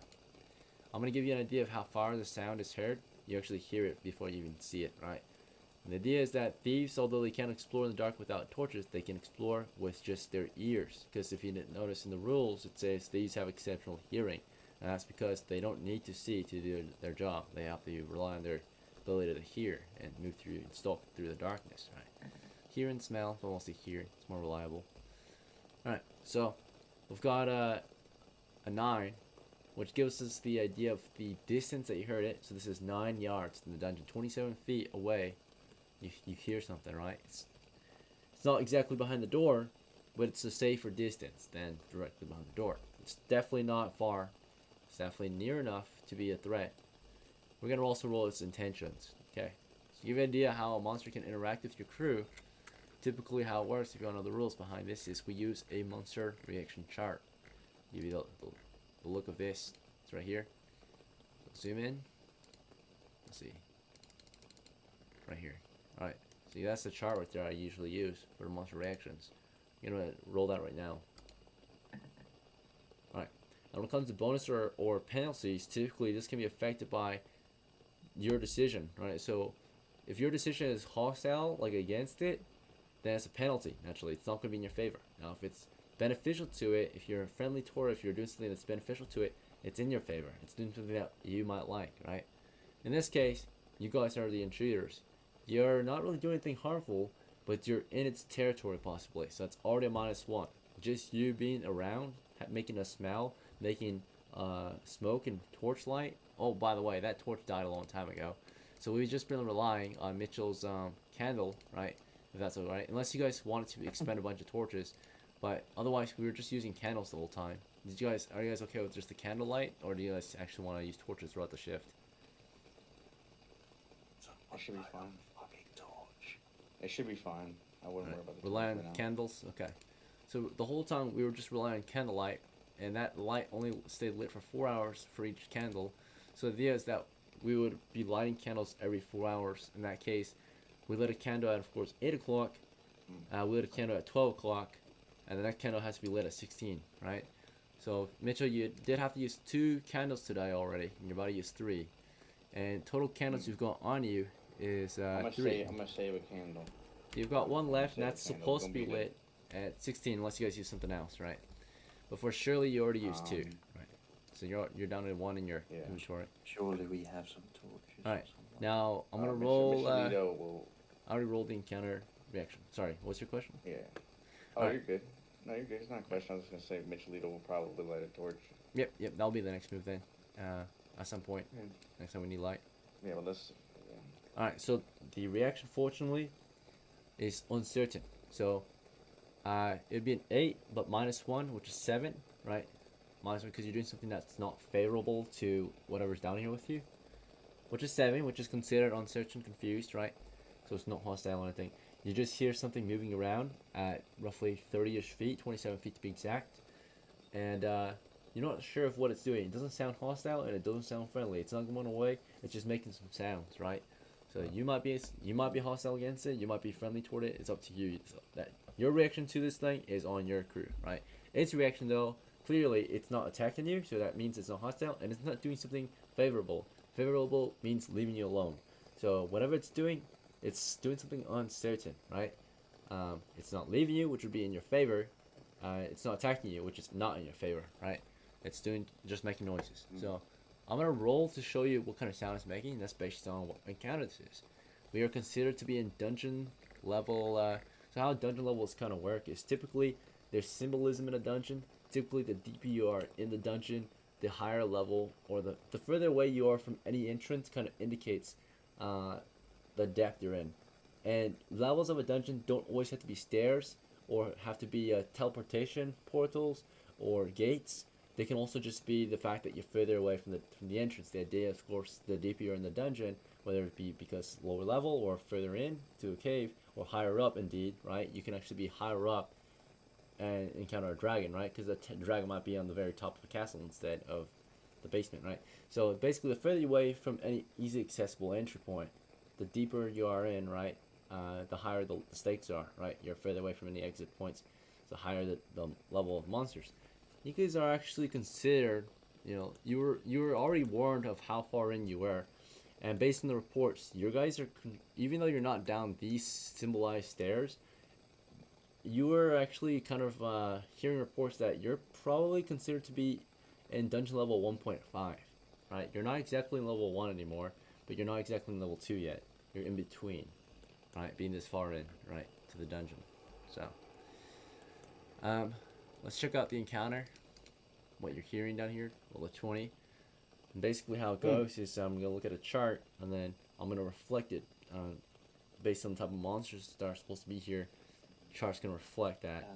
I'm going to give you an idea of how far the sound is heard. You actually hear it before you even see it, right? And the idea is that thieves, although they can't explore in the dark without torches, they can explore with just their ears. Because if you didn't notice in the rules, it says thieves have exceptional hearing. And that's because they don't need to see to do their job. They have to rely on their ability to hear and move through and stalk through the darkness, right? Hear and smell, but mostly hear. It's more reliable. Alright, so we've got a 9, which gives us the idea of the distance that you heard it. So this is 9 yards in the dungeon, 27 feet away. You hear something, right? It's not exactly behind the door, but it's a safer distance than directly behind the door. It's definitely not far. It's definitely near enough to be a threat. we're gonna also roll its intentions. Okay, so give you an idea how a monster can interact with your crew. Typically, how it works, if you want to know the rules behind this, is we use a monster reaction chart. Give you the look of this. It's right here. Zoom in. Let's see. Right here. Alright. See, that's the chart right there I usually use for monster reactions. I'm gonna roll that right now. Alright. Now when it comes to bonus or penalties, typically this can be affected by your decision. Right? So if your decision is hostile, like against it, then it's a penalty. Naturally, it's not gonna be in your favor. Now if it's beneficial to it, if you're friendly toward it, if you're doing something that's beneficial to it, it's in your favor. It's doing something that you might like, right? In this case, you guys are the intruders. You're not really doing anything harmful, but you're in its territory possibly. So it's already a -1. Just you being around, making a smell, making smoke and torchlight. Oh, by the way, that torch died a long time ago. So we've just been relying on Mitchell's candle, right? If that's alright. Unless you guys wanted to expend a bunch of torches. But otherwise, we were just using candles the whole time. Are you guys okay with just the candlelight, or do you guys actually want to use torches throughout the shift? It should be fine. It should be fine. I wouldn't worry about the Rely torch on right now. candles? Okay. So the whole time we were just relying on candlelight, and that light only stayed lit for 4 hours for each candle. So the idea is that we would be lighting candles every 4 hours. In that case, we lit a candle at, of course, 8 o'clock. We lit a candle at 12 o'clock. And the next candle has to be lit at 16, right? So, Mitchell, you did have to use 2 candles today already, and you're about to use 3. And total candles you've got on you is 3. I'm gonna save a candle. You've got 1 left, and Save a that's candle, supposed to gonna be be lit at 16, unless you guys use something else, right? But for Shirley, you already used 2, right? So you're down to 1 in your Yeah. inventory. Surely we have some torches. Alright. Or something. Now, I'm gonna Mr. roll. Lito will. I already rolled the encounter reaction. Sorry, what's your question? Yeah. Oh, Alright. you're good. No, you're good. It's not a question. I was just gonna say Mitch Lito will probably light a torch. Yep, that'll be the next move then. At some point, Yeah. next time we need light. Yeah, well, let's. Yeah. Alright, so the reaction, fortunately, is uncertain. So, it'd be an 8, but -1, which is 7, right? -1 because you're doing something that's not favorable to whatever's down here with you. Which is 7, which is considered uncertain, confused, right? So it's not hostile or anything. You just hear something moving around at roughly 30-ish feet, 27 feet to be exact. And you're not sure of what it's doing. It doesn't sound hostile and it doesn't sound friendly. It's not going away. It's just making some sounds, right? So you might be hostile against it. You might be friendly toward it. It's up to you. So that your reaction to this thing is on your crew, right? Its reaction though, clearly it's not attacking you, so that means it's not hostile and it's not doing something favorable. Favorable means leaving you alone. So whatever it's doing something uncertain, right? It's not leaving you, which would be in your favor. It's not attacking you, which is not in your favor, right? It's just making noises. So I'm gonna roll to show you what kind of sound it's making. That's based on what encounter this is. We are considered to be in dungeon level. So how dungeon levels kind of work is typically there's symbolism in a dungeon. Typically, the deeper you are in the dungeon, the higher level, or the further away you are from any entrance, kind of indicates the depth you're in. And levels of a dungeon don't always have to be stairs or have to be teleportation portals or gates. They can also just be the fact that you're further away from the entrance. The idea, of course, the deeper you're in the dungeon, whether it be because lower level or further in to a cave or higher up, indeed, right? You can actually be higher up and encounter a dragon, right? Because the dragon might be on the very top of the castle instead of the basement, right? So basically, the further away from any easy accessible entry point, the deeper you are in, right? The higher the stakes are, right? You're further away from any exit points, the higher the level of monsters. You guys are actually considered, you were already warned of how far in you were, and based on the reports, you guys are, even though you're not down these symbolized stairs, you were actually kind of hearing reports that you're probably considered to be in dungeon level 1.5, right? You're not exactly in level 1 anymore, but you're not exactly in level 2 yet. You're in between, right? Being this far in, right, to the dungeon. So, let's check out the encounter. What you're hearing down here, level 20. And basically how it goes is I'm going to look at a chart, and then I'm going to reflect it based on the type of monsters that are supposed to be here. Chart's going to reflect that.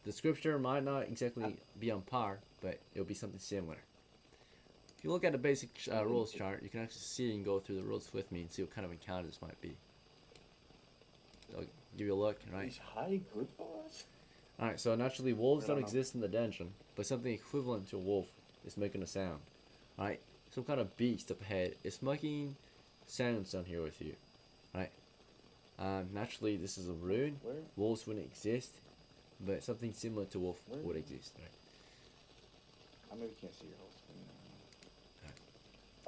The scripture might not exactly be on par, but it'll be something similar. If you look at the basic rules chart, you can actually see and go through the rules with me and see what kind of encounter this might be. I'll give you a look, right? Is high good for us? Alright, so naturally wolves I don't don't know. exist in the dungeon, but something equivalent to a wolf is making a sound. Alright, some kind of beast up ahead is making sounds down here with you. Right? Naturally, this is a rune. Where? Wolves wouldn't exist, but something similar to wolf Where? would exist. Right? I maybe can't see your whole screen now.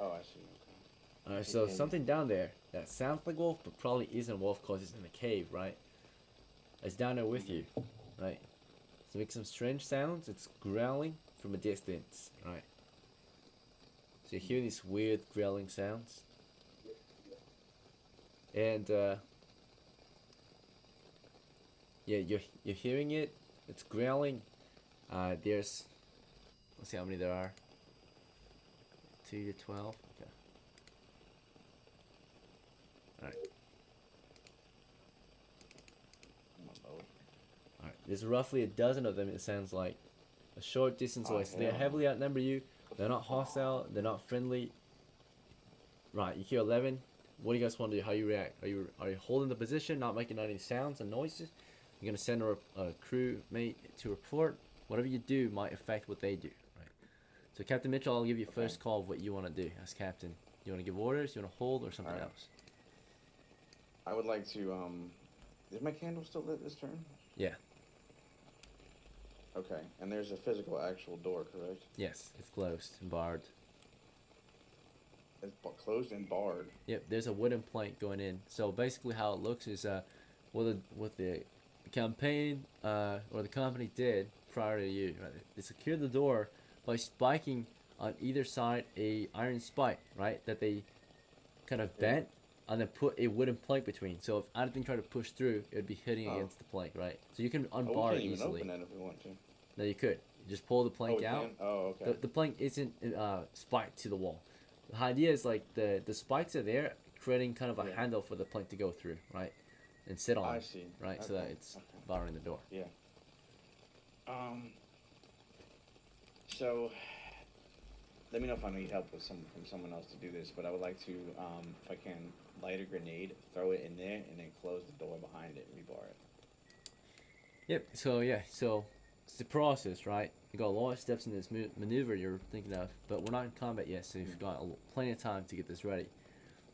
Oh, I see. Okay. Alright, so Okay. something down there that sounds like wolf, but probably isn't wolf because it's in a cave, right? It's down there with you, right? So make some strange sounds. It's growling from a distance, right? So you hear these weird growling sounds, and yeah, you're hearing it. It's growling. There's, let's see how many there are. 2 to 12. Okay. Alright. I'm gonna load. Alright. There's roughly a dozen of them, it sounds like. A short distance Oh, away. So they hell. heavily outnumber you. They're not hostile. They're not friendly. Right, you hear 11. What do you guys want to do? How you react? Are you holding the position, not making any sounds and noises? You're going to send a crewmate to report. Whatever you do might affect what they do. Right. So Captain Mitchell, I'll give you first Okay. call of what you want to do as captain. You want to give orders? You want to hold or something Alright. else? I would like to. Is my candle still lit this turn? Yeah. Okay, and there's a physical, actual door, correct? Yes, it's closed and barred. It's closed and barred. Yep, there's a wooden plank going in. So basically, how it looks is what the campaign or the company did prior to you. Right? They secured the door by spiking on either side a iron spike, right? That they kind of bent and then put a wooden plank between. So if anything tried to push through, it would be hitting Oh. against the plank, right? So you can Oh, we unbar can't it even easily. open that if we want to. No, you could. You just pull the plank we out. can? Oh, okay. The plank isn't spiked to the wall. The idea is like the spikes are there, creating kind of a Yeah. handle for the plank to go through, right? And sit on, I see. right? So that Okay, it's okay. barring the door. Yeah. So, let me know if I need help with from someone else to do this, but I would like to, if I can, light a grenade, throw it in there, and then close the door behind it and rebar it. Yep. So yeah. So it's the process, right? You got a lot of steps in this maneuver you're thinking of, but we're not in combat yet, so you've got plenty of time to get this ready.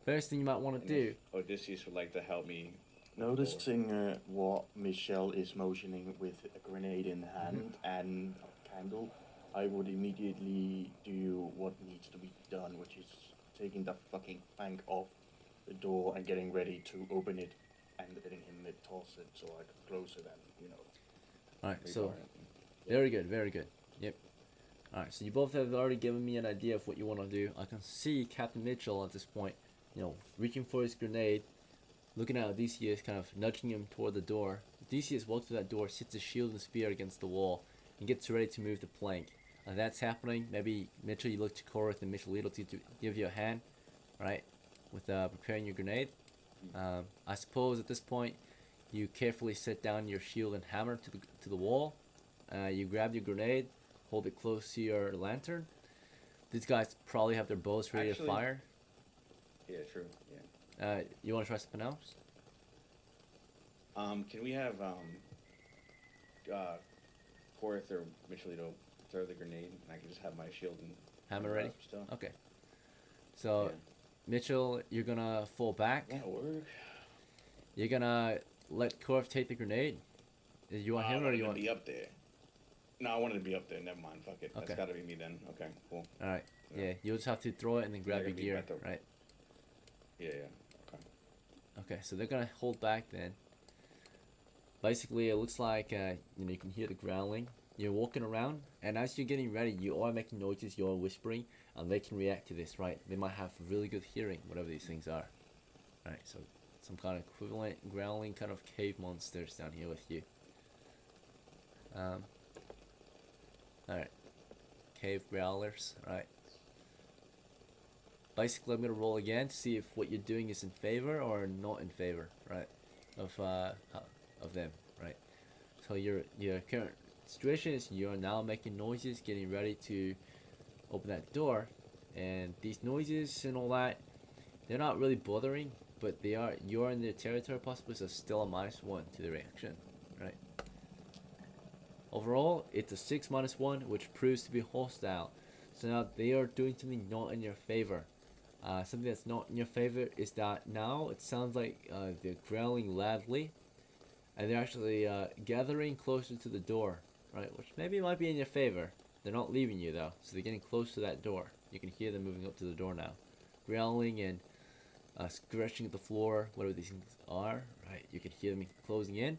First thing you might want to And do. if Odysseus would like to help me. with the door. Noticing what Michelle is motioning with a grenade in hand and a candle, I would immediately do what needs to be done, which is taking the fucking plank off the door and getting ready to open it and letting him toss it so I can close it and, All right. Rebar So it. very good. Very good. Yep. All right. So you both have already given me an idea of what you want to do. I can see Captain Mitchell at this point, reaching for his grenade, looking at Odysseus, kind of nudging him toward the door. Odysseus walks through that door, sits his shield and spear against the wall, and gets ready to move the plank. As that's happening, maybe Mitchell, you look to Korath and Mitchell Little to give you a hand, right, with preparing your grenade. I suppose at this point, you carefully set down your shield and hammer to the wall. You grab your grenade, hold it close to your lantern. These guys probably have their bows ready Actually- to fire. Yeah, true. Yeah. You want to try something else? Can we have Korath or Michelito throw the grenade, and I can just have my shield and Hammer ready? up still? Okay. So, Yeah. Mitchell, you're gonna fall back. That'll work. You're gonna let Korf take the grenade. You want I him or wanted you to want? be up there. No, I wanted to be up there. Never mind. Fuck it. Okay. That's got to be me then. Okay, cool. All right. Yeah. Yeah, you'll just have to throw it and then grab gotta your be gear. better. Right. Yeah, yeah. Okay. Okay. So they're gonna hold back then. Basically, it looks like you can hear the growling. You're walking around, and as you're getting ready, you are making noises. You're whispering, and they can react to this. Right. They might have really good hearing, whatever these things are. Right. So some kind of equivalent growling kind of cave monsters down here with you. Alright. Cave growlers, right. Basically I'm gonna roll again to see if what you're doing is in favor or not in favor, right? Of them, right? So your current situation is you're now making noises, getting ready to open that door, And these noises and all that, they're not really bothering, but you're in their territory possibly, so still a -1 to the reaction, right? Overall, it's a 6 -1, which proves to be hostile. So now they are doing something not in your favor. Something that's not in your favor is that now it sounds like they're growling loudly, and they're actually gathering closer to the door, right? Which maybe might be in your favor. They're not leaving you though, so they're getting close to that door. You can hear them moving up to the door now, growling and scratching at the floor, whatever these things are, right? You can hear them closing in.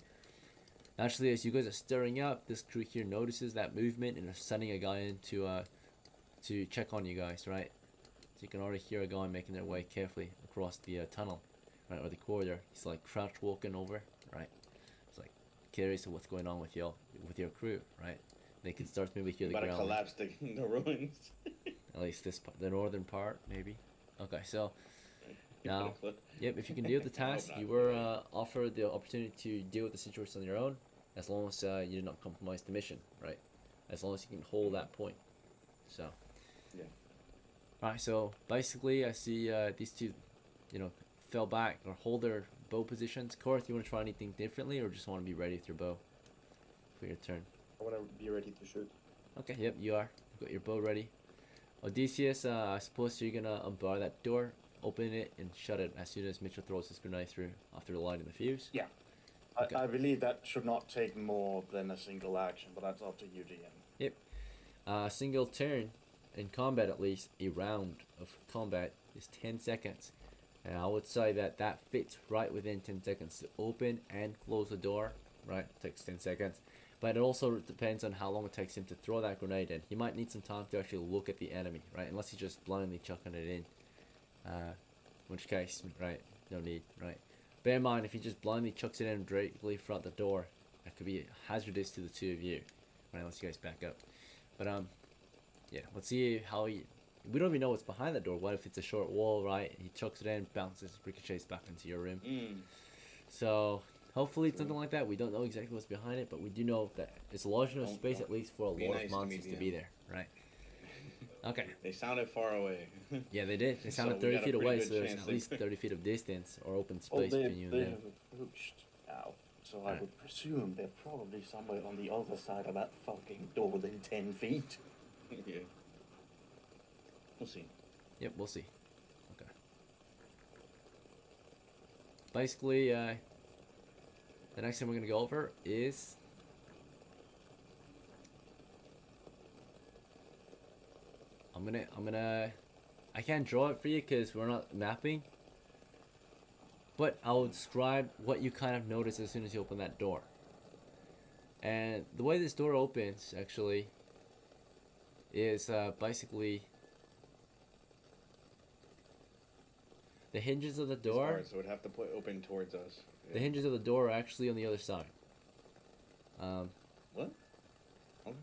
Actually, as you guys are stirring up, this crew here notices that movement and are sending a guy in to check on you guys, right? So you can already hear a guy making their way carefully across the tunnel, right, or the corridor. He's like crouch walking over, right? It's like curious of what's going on with your crew, right? They can start to maybe hear the About to growling. collapse the ruins. At least this part, the northern part, maybe. Okay, so now, yep, if you can deal with the I hope task, not. you were offered the opportunity to deal with the situation on your own, as long as you did not compromise the mission, right? As long as you can hold that point. So, Yeah. Alright, so basically, I see these two, fell back or hold their bow positions. Korth, you want to try anything differently, or just want to be ready with your bow for your turn? I want to be ready to shoot. Okay, yep, you are. You've got your bow ready. Odysseus, I suppose you're gonna unbar that door, open it, and shut it as soon as Mitchell throws his grenade through after lighting the fuse. Yeah. Okay. I believe that should not take more than a single action, but that's up to you, DM. Yep. A single turn in combat, at least a round of combat, is 10 seconds. And I would say that fits right within 10 seconds to open and close the door. Right, it takes 10 seconds. But it also depends on how long it takes him to throw that grenade in. He might need some time to actually look at the enemy, right? Unless he's just blindly chucking it in. In which case, right, no need, right? Bear in mind, if he just blindly chucks it in directly front the door, that could be hazardous to the two of you. Right, let's you guys back up. But, yeah, let's see how he... We don't even know what's behind that door. What if it's a short wall, right? He chucks it in, bounces, ricochets back into your room. So, hopefully it's something like that. We don't know exactly what's behind it, but we do know that it's a large enough space at least for a Be lot nice of to me, monsters to be there, right? Okay. They sounded far away. Yeah, they did. They So sounded we 30 got a feet pretty away, good so there's chance at they- least 30 feet of distance or open Oh, space they between you and them. have approached now, so I Alright. would presume they're probably somewhere on the other side of that fucking door within 10 feet. Yeah. We'll see. Yep, we'll see. Okay. Basically, the next thing we're gonna go over is I can't draw it for you because we're not mapping, but I'll describe what you kind of notice as soon as you open that door. And the way this door opens actually is basically the hinges of the It's door. hard, so it'd have to put open towards us. The hinges of the door are actually on the other side. What? Okay.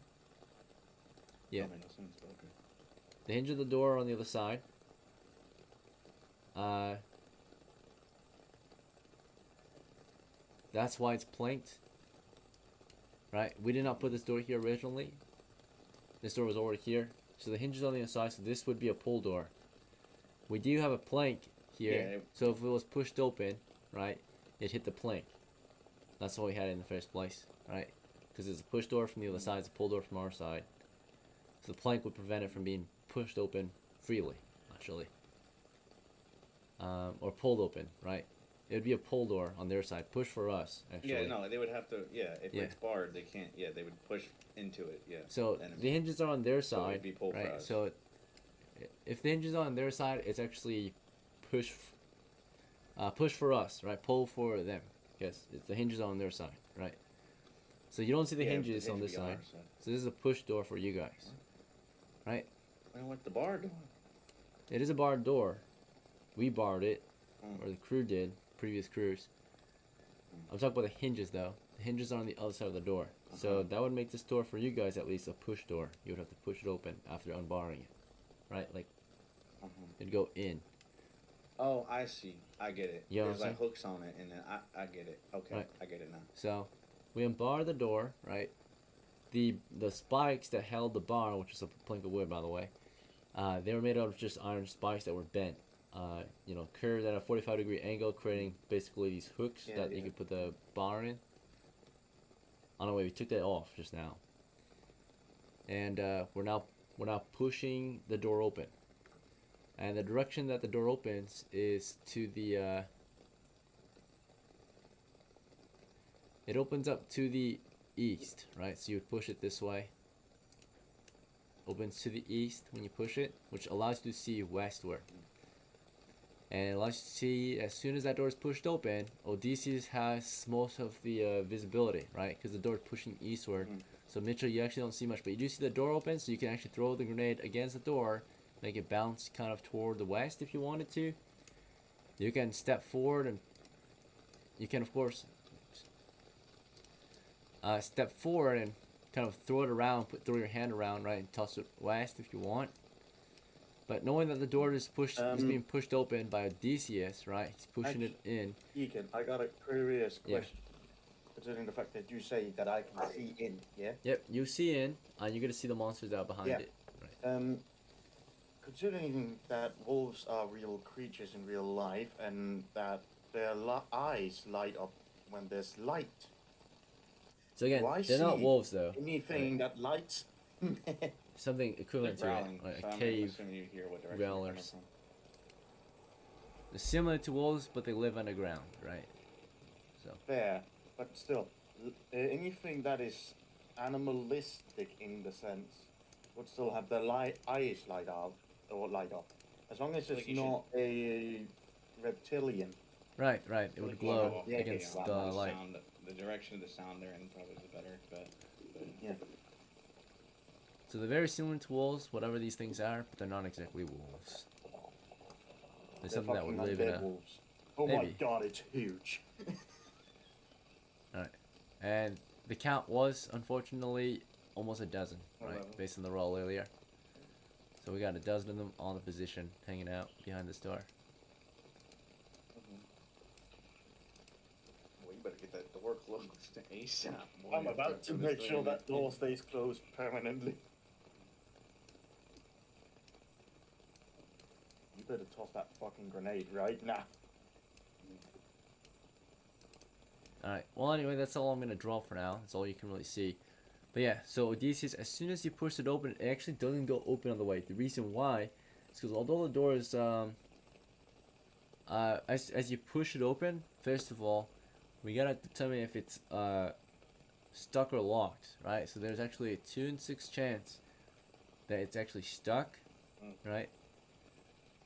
Yeah. That made no sense, but okay. The hinge of the door are on the other side. That's why it's planked. Right? We did not put this door here originally. This door was already here. So the hinge is on the other side, so this would be a pull door. We do have a plank here. Yeah. So if it was pushed open, right, it hit the plank. That's why we had it in the first place, right? Because it's a push door from the other side, it's a pull door from our side. So the plank would prevent it from being pushed open freely, actually. Or pulled open, right? It would be a pull door on their side. Push for us, actually. Yeah, no, they would have to. Yeah, if Yeah. it's barred, they can't. Yeah, they would push into it. Yeah. So Enemy. the hinges are on their So it'd side, be pull for right? us. So if the hinges are on their side, it's actually push for us, right? Pull for them, because the hinges are on their side, right? So you don't see the Yeah, hinges on hinge this would be side. our So this is a push door for you guys, right? Well, what the bar doing? It is a barred door. We barred it, Mm. or the crew did, previous crews. I'm talking about the hinges though. The hinges are on the other side of the door. So that would make this door for you guys at least a push door. You would have to push it open after unbarring it, right? Like it'd go in. Oh, I see. I get it. You know what There's I'm like hooks on it, and then I get it. Okay, Right. I get it now. So we unbar the door, right? The spikes that held the bar, which is a plank of wood by the way, They were made out of just iron spikes that were bent. Curved at a 45-degree angle, creating basically these hooks Yeah, that you yeah. could put the bar in. Oh no, wait, we took that off just now. And we're now pushing the door open. And the direction that the door opens is to the it opens up to the east, right? So you would push it this way. Opens to the east when you push it, which allows you to see westward. And it allows you to see, as soon as that door is pushed open, Odysseus has most of the visibility, right? Because the door is pushing eastward. So Mitchell, you actually don't see much, but you do see the door open, so you can actually throw the grenade against the door, make it bounce kind of toward the west if you wanted to. You can step forward, and you can, of course, step forward and kind of throw it around, throw your hand around, right, and toss it west if you want. But knowing that the door is being pushed open by Odysseus, right? He's pushing it in. Egan, I got a curious Yeah. question. Considering the fact that you say that I can see in, yeah? Yep, you see in, and you're gonna see the monsters out behind Yeah. it. Right. Considering that wolves are real creatures in real life and that their eyes light up when there's light, So again, Do I they're not see wolves though. anything that lights? Something equivalent to it, growling, like so a I'm cave. assuming you hear what direction they're coming growlers. from. They're similar to wolves, but they live underground, right? So Fair, but still, anything that is animalistic in the sense would still have their eyes light out or light up, as long as it's Like you not a reptilian. right, it would Like, glow yeah, against yeah, the the light. sound, the direction of the sound they're in probably is better, but Yeah. So they're very similar to wolves, whatever these things are, but they're not exactly wolves. They're They're something that would fucking live in undead a. wolves. Oh my maybe. god, it's huge. Alright. And the count was, unfortunately, almost a dozen, right? 11. Based on the roll earlier. So we got a dozen of them on the position, hanging out behind this door. well, you better get that door closed ASAP. boy. I'm about to make sure that door stays closed permanently. You better toss that fucking grenade right now. Alright, well anyway, that's all I'm going to draw for now. That's all you can really see. But yeah, so Odysseus, as soon as you push it open, it actually doesn't go open on the way. The reason why is because although the door is, as you push it open, first of all, we gotta determine if it's stuck or locked, right? So there's actually a 2 in 6 chance that it's actually stuck, right?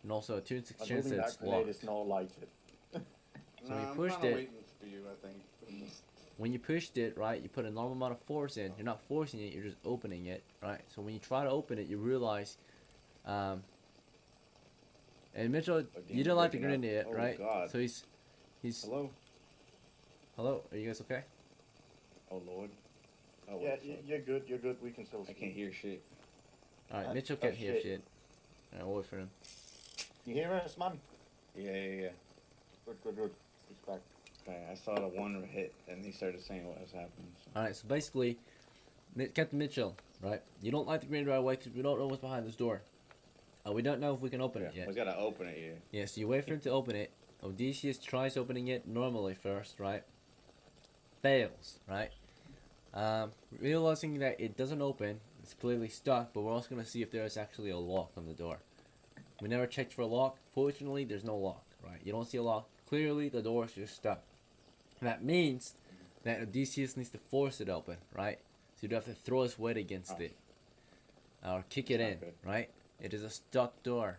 And also a 2 in 6 I chance think that that it's grenade locked. is not lighted. So No, we I'm pushed kinda it. waiting for you, I think. When you pushed it, right, you put a normal amount of force in. You're not forcing it, you're just opening it, right? So when you try to open it, you realize, and Mitchell, you didn't light the breaking up. grenade yet, Oh, right? God. So he's, Hello? hello, are you guys okay? Oh, Lord. Oh, Yeah, what the fuck? you're good, you're good, we can still I see. can't hear shit. Alright, Oh, Mitchell can't oh, hear shit. shit. Alright, we'll wait for him. You hear us, man? Yeah. Good. He's back. Okay, I saw the one hit, and he started saying what was happening. So. Alright, so basically, Captain Mitchell, right? You don't light the grenade right away because we don't know what's behind this door. We don't know if we can open it yet. We gotta open it, yeah. Yeah, so you wait for him to open it. Odysseus tries opening it normally first, right? Fails, right? Realizing that it doesn't open, it's clearly stuck, but we're also going to see if there is actually a lock on the door. We never checked for a lock. Fortunately, there's no lock, right? You don't see a lock. Clearly, the door is just stuck. That means that Odysseus needs to force it open, right? So you'd have to throw his weight against it. Or kick it That's in, not good. right? It is a stuck door.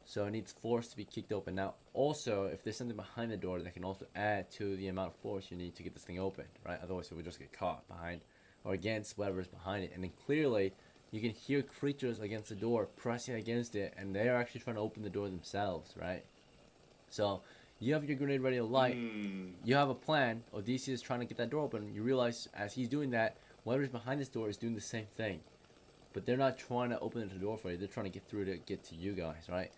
So it needs force to be kicked open. Now, also, if there's something behind the door, that can also add to the amount of force you need to get this thing open, right? Otherwise, it would just get caught behind or against whatever's behind it. And then clearly, you can hear creatures against the door pressing against it, and they're actually trying to open the door themselves, right? So, you have your grenade ready to light. You have a plan. Odysseus is trying to get that door open. You realize, as he's doing that, whatever's behind this door is doing the same thing. But they're not trying to open the door for you. They're trying to get through to get to you guys, right?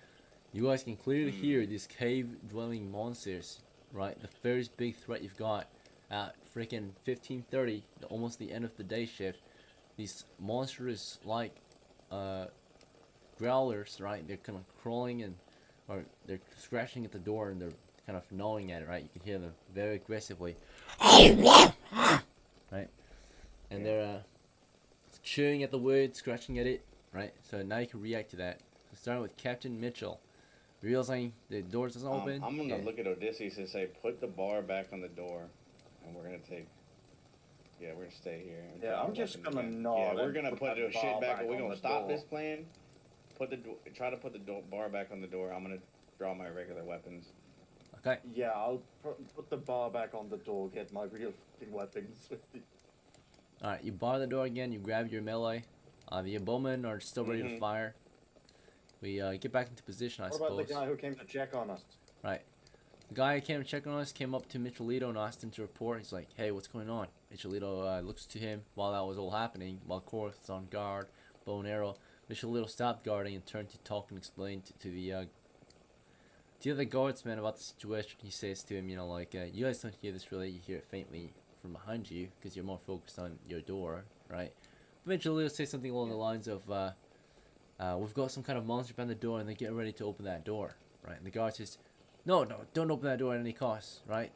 You guys can clearly hear these cave-dwelling monsters, right? The first big threat you've got at freaking 15:30, almost the end of the day shift. These monstrous, like, growlers, right? They're kind of crawling and, or they're scratching at the door and they're kind of gnawing at it, right? You can hear them very aggressively, right? And they're chewing at the wood, scratching at it, right? So now you can react to that. So starting with Captain Mitchell, realizing the door doesn't open. I'm gonna look at Odysseus and say, put the bar back on the door, and we're gonna take. Yeah, we're gonna stay here. and Yeah, draw I'm our just weapons gonna again. nod Yeah, we're and gonna put put that the shit bar back. back We're on gonna the stop door. this plan. Try to put the bar back on the door. I'm gonna draw my regular weapons. Okay. Yeah, I'll put the bar back on the door, get my real fucking weapons. All right, you bar the door again. You grab your melee. The bowmen are still ready to fire. We get back into position, I What suppose. about the guy who came to check on us? Right. The guy who came to check on us came up to Michelito and asked him to report. He's like, hey, what's going on? Michelito looks to him while that was all happening, while Korath is on guard, bow and arrow. Michelito stopped guarding and turned to talk and explain to the other guardsman about the situation. He says to him, you know, like, you guys don't hear this really, you hear it faintly from behind you because you're more focused on your door, right? Michelito says something along the lines of, we've got some kind of monster behind the door and they're getting ready to open that door, right? And the guard says, no, don't open that door at any cost, right?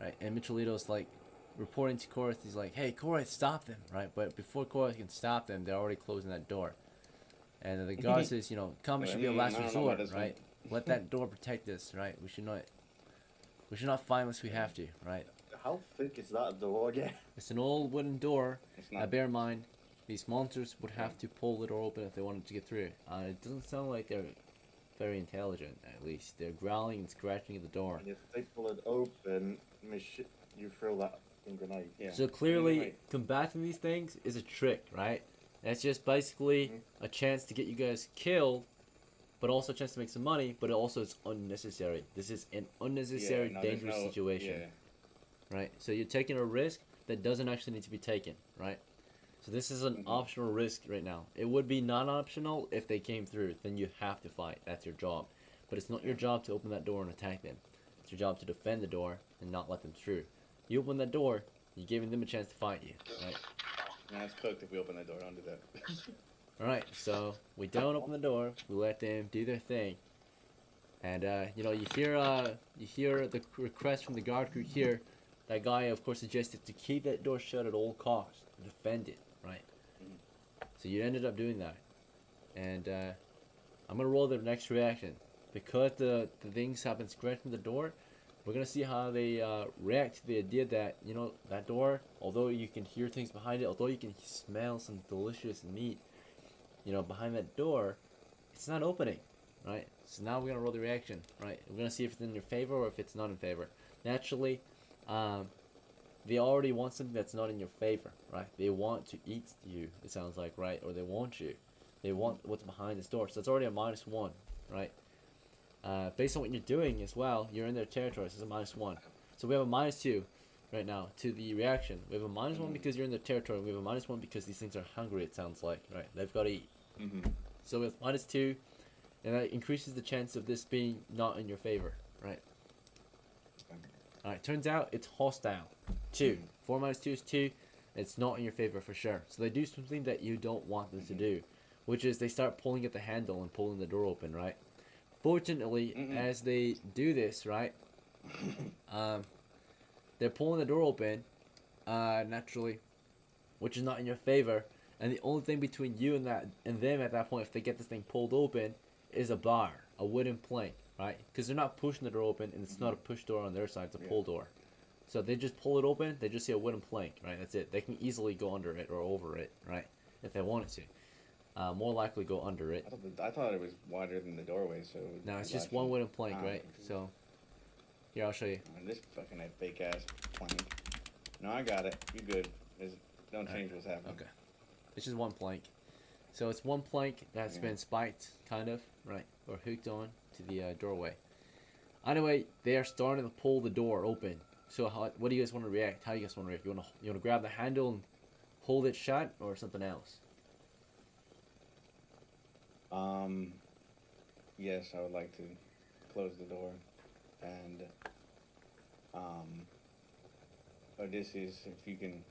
Right, and Michelito's like reporting to Korath, he's like, hey, Korath, stop them, right? But before Korath can stop them, they're already closing that door. And the guard says, you know, combat should be a last I don't know resort, about this one. right? Let that door protect us, right? We should not fight unless we have to, right? How thick is that door again? It's an old wooden door. It's not. Bear in mind, these monsters would have to pull the door open if they wanted to get through. It doesn't sound like they're very intelligent, at least. They're growling and scratching at the door. And if they pull it open, you throw that fucking grenade. Yeah. So clearly, Right. combating these things is a trick, right? That's just basically a chance to get you guys killed, but also a chance to make some money, but also it's unnecessary. This is an unnecessary, Yeah, no, there's dangerous no- situation, Yeah. right? So you're taking a risk that doesn't actually need to be taken, right? So this is an optional risk right now. It would be non-optional if they came through. Then you have to fight. That's your job. But it's not your job to open that door and attack them. It's your job to defend the door and not let them through. You open that door, you're giving them a chance to fight you, right? And that's cooked if we open the door. Don't do that. Alright, so we don't open the door. We let them do their thing. And, you know, you hear the request from the guard crew here. That guy, of course, suggested to keep that door shut at all costs. Defend it, right? So you ended up doing that. And, I'm going to roll their next reaction. Because the things have been scratching the door, we're going to see how they react to the idea that, you know, that door, although you can hear things behind it, although you can smell some delicious meat, you know, behind that door, it's not opening, right? So now we're going to roll the reaction, right? We're going to see if it's in your favor or if it's not in favor. Naturally, they already want something that's not in your favor, right? They want to eat you, it sounds like, right? Or they want you. They want what's behind this door. So it's already a -1, right? Based on what you're doing as well, you're in their territory, so it's a -1. So we have a -2 right now to the reaction. We have a -1 because you're in their territory. We have a -1 because these things are hungry, it sounds like, right? They've got to eat. So with -2, and that increases the chance of this being not in your favor, right? Alright, turns out it's hostile. 2. 4 minus 2 is 2. It's not in your favor for sure. So they do something that you don't want them to do, which is they start pulling at the handle and pulling the door open, right? Fortunately, as they do this, right, they're pulling the door open, naturally, which is not in your favor. And the only thing between you and them at that point, if they get this thing pulled open, is a bar, a wooden plank, right? Because they're not pushing the door open, and it's not a push door on their side; it's a pull door. So they just pull it open. They just see a wooden plank, right? That's it. They can easily go under it or over it, right? If they wanted to. More likely go under it. I thought it was wider than the doorway, so. No, it's just one wooden plank, right? So, here, I'll show you. This fucking fake ass plank. No, I got it. You good? Don't change what's happening. Okay. It's just one plank. So it's one plank that's been spiked, kind of, right? Or hooked on to the doorway. Anyway, they are starting to pull the door open. So what do you guys want to react? How do you guys want to react? You want to grab the handle and hold it shut, or something else? Yes, I would like to close the door, and Odysseus, if you can,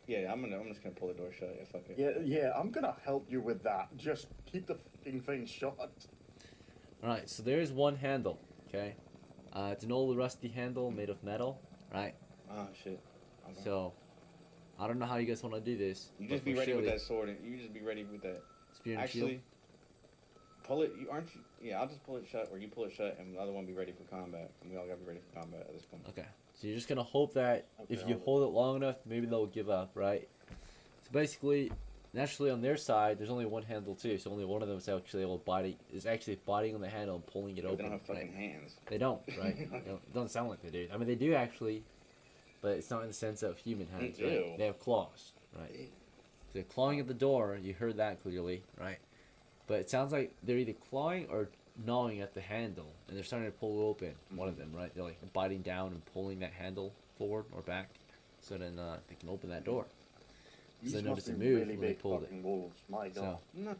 yeah, I'm just gonna pull the door shut. If I could. Yeah, I'm gonna help you with that. Just keep the fucking thing shut. Alright, so there's one handle, okay? It's an old rusty handle made of metal, right? Oh shit. Okay. So, I don't know how you guys want to do this. you but just be for ready with surely- that sword. And you just be ready with that. Spear and shield. Actually, pull it. You aren't you? Yeah, I'll just pull it shut, or you pull it shut, and the other one be ready for combat. And we all gotta be ready for combat at this point. Okay, so you're just gonna hope that if Okay, you I'll- hold it long enough, maybe they'll give up, right? So basically, naturally on their side, there's only one handle too, so only one of them is actually biting on the handle and pulling it They open. don't have fucking right? hands. They don't, right? It doesn't sound like they do. I mean, they do actually, but it's not in the sense of human hands, do. right? They have claws, right? So they're clawing at the door. You heard that clearly, right? But it sounds like they're either clawing or gnawing at the handle, and they're starting to pull it open. One of them, right? They're like biting down and pulling that handle forward or back, so then they can open that door. So These they must noticed a be move really when they big pulled it. fucking wolves. My god. So No.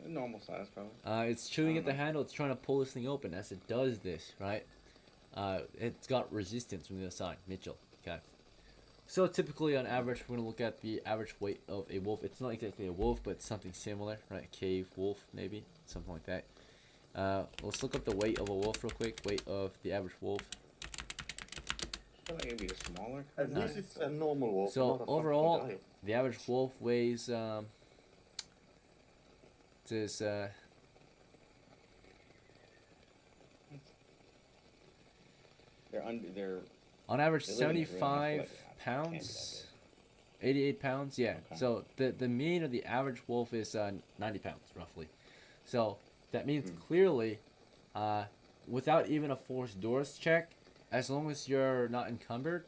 Normal size, probably. it's chewing I at the don't know. handle. It's trying to pull this thing open. As it does this, right? It's got resistance from the other side, Mitchell. Okay. So typically, on average, we're gonna look at the average weight of a wolf. It's not exactly a wolf, but it's something similar, right? A cave wolf, maybe something like that. Let's look up the weight of a wolf real quick. Weight of the average wolf. I feel like it'd be a smaller. At least it's a normal wolf. So not a fucking overall, giant. the average wolf weighs this They're on average They live in it, really. I 75 feel like it can't be that pounds, 88 pounds. Yeah. Okay. So the mean of the average wolf is 90 pounds roughly. So that means clearly, without even a forced doors check, as long as you're not encumbered,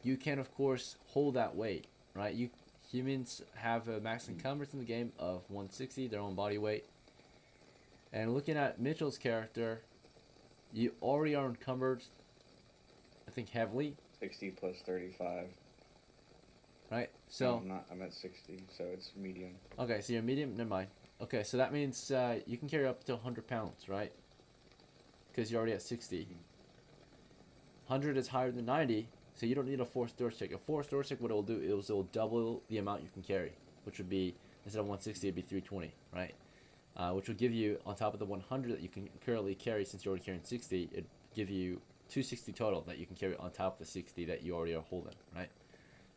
you can of course hold that weight, right? Humans have a max encumbrance in the game of 160, their own body weight. And looking at Mitchell's character, you already are encumbered, I think heavily, 60 plus 35. right? No, So I'm at 60, so it's medium. okay, so you're medium. Never mind. Okay, so that means you can carry up to 100 pounds, right? Because you're already at 60. 100 is higher than 90, so you don't need a forced door check. A forced door check, what it'll do is it'll double the amount you can carry, which would be, instead of 160, it'd be 320, right? Which will give you, on top of the 100 that you can currently carry, since you're already carrying 60, it'd give you 260 total that you can carry on top of the 60 that you already are holding, right?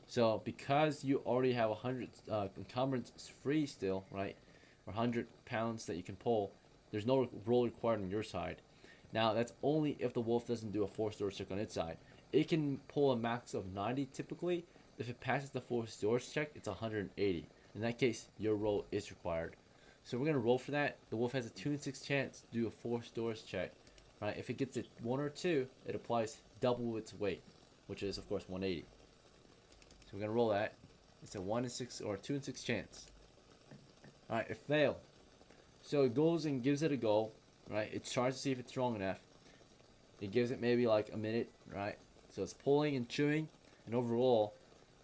So because you already have 100 encumbrance free still, right, or 100 pounds that you can pull, there's no roll required on your side. Now that's only if the wolf doesn't do a forced door check on its side. It can pull a max of 90 typically. If it passes the forced doors check, it's 180. In that case, your roll is required. So we're gonna roll for that. The wolf has a 2 in 6 chance to do a forced doors check, right? If it gets a 1 or 2, it applies double its weight, which is of course 180. So we're gonna roll that. It's a 1 in 6 or 2 in 6 chance. All right, it failed. So it goes and gives it a go, right? It tries to see if it's strong enough. It gives it maybe like a minute, right? So it's pulling and chewing, and overall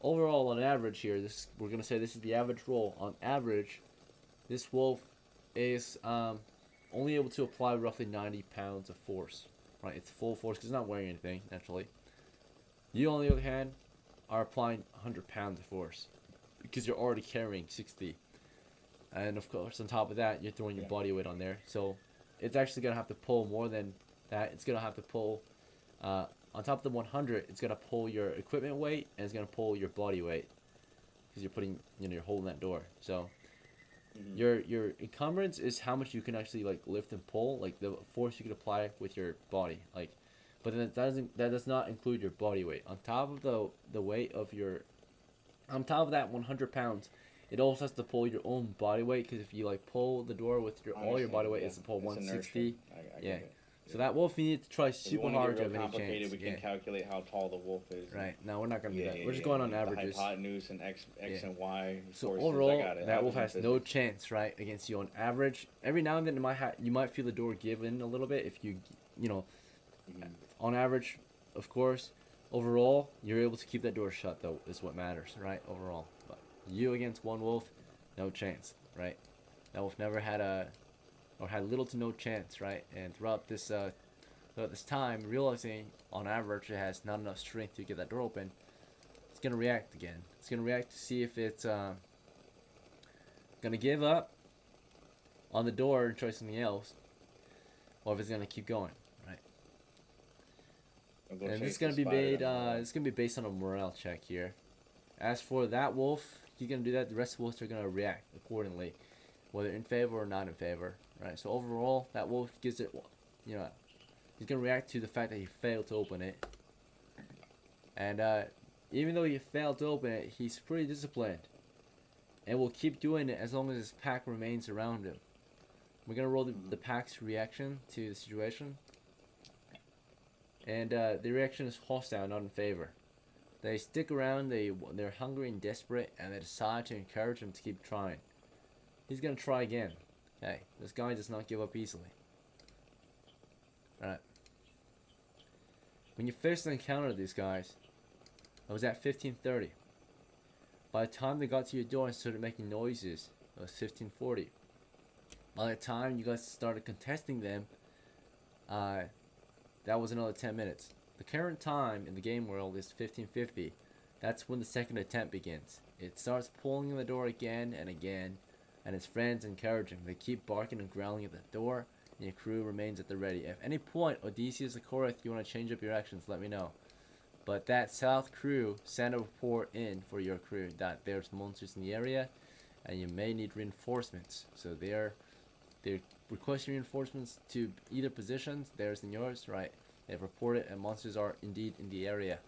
on average here, we're gonna say this is the average roll. On average, this wolf is only able to apply roughly 90 pounds of force, right? It's full force because it's not wearing anything naturally. You, on the other hand, are applying 100 pounds of force because you're already carrying 60, and of course on top of that, you're throwing your body weight on there. So it's actually gonna have to pull more than that. It's gonna have to pull. On top of the 100, it's gonna pull your equipment weight and it's gonna pull your body weight because you're putting, you're holding that door. So your encumbrance is how much you can actually like lift and pull, like the force you can apply with your body, like. But then that does not include your body weight. On top of the weight of your, on top of that 100 pounds, it also has to pull your own body weight because if you like pull the door with all your body weight, it's to pull 160. I Yeah. get it. So that wolf, you need to try If you super wanna hard get to real have any complicated, chance. we Yeah. can calculate how tall the wolf is. Right. No, we're not gonna do Yeah, that. yeah, We're just yeah, going on the averages. hypotenuse and X Yeah. and Y. So forces, I overall, got it. that I wolf was in has no physics. chance, right, against you on average. Every now and then, you might feel the door give in a little bit if you know, on average, of course. Overall, you're able to keep that door shut, though, is what matters, right? Overall, but you against one wolf, no chance, right? That wolf never had had little to no chance, right? And throughout this time, realizing on average it has not enough strength to get that door open, it's gonna react again. It's gonna react to see if it's gonna give up on the door and try something else, or if it's gonna keep going, right? I'll go And this chase is gonna the be spider made. down the hall. It's gonna be based on a morale check here. As for that wolf, he's gonna do that. The rest of the wolves are gonna react accordingly, whether in favor or not in favor, right? So overall, that wolf gives it, you know, he's gonna react to the fact that he failed to open it, and even though he failed to open it, he's pretty disciplined, and will keep doing it as long as his pack remains around him. We're gonna roll the pack's reaction to the situation, and the reaction is hostile, not in favor. They stick around, they're hungry and desperate, and they decide to encourage him to keep trying. He's gonna try again. Hey, this guy does not give up easily. Alright. When you first encountered these guys, I was at 1530. By the time they got to your door and started making noises, it was 1540. By the time you guys started contesting them, that was another 10 minutes. The current time in the game world is 1550. That's when the second attempt begins. It starts pulling on the door again and again, and his friends encourage him. They keep barking and growling at the door, and your crew remains at the ready. If at any point, Odysseus or Korith, you want to change up your actions, let me know. But that south crew sent a report in for your crew that there's monsters in the area, and you may need reinforcements. So they're requesting reinforcements to either positions, theirs and yours, right? They've reported and monsters are indeed in the area,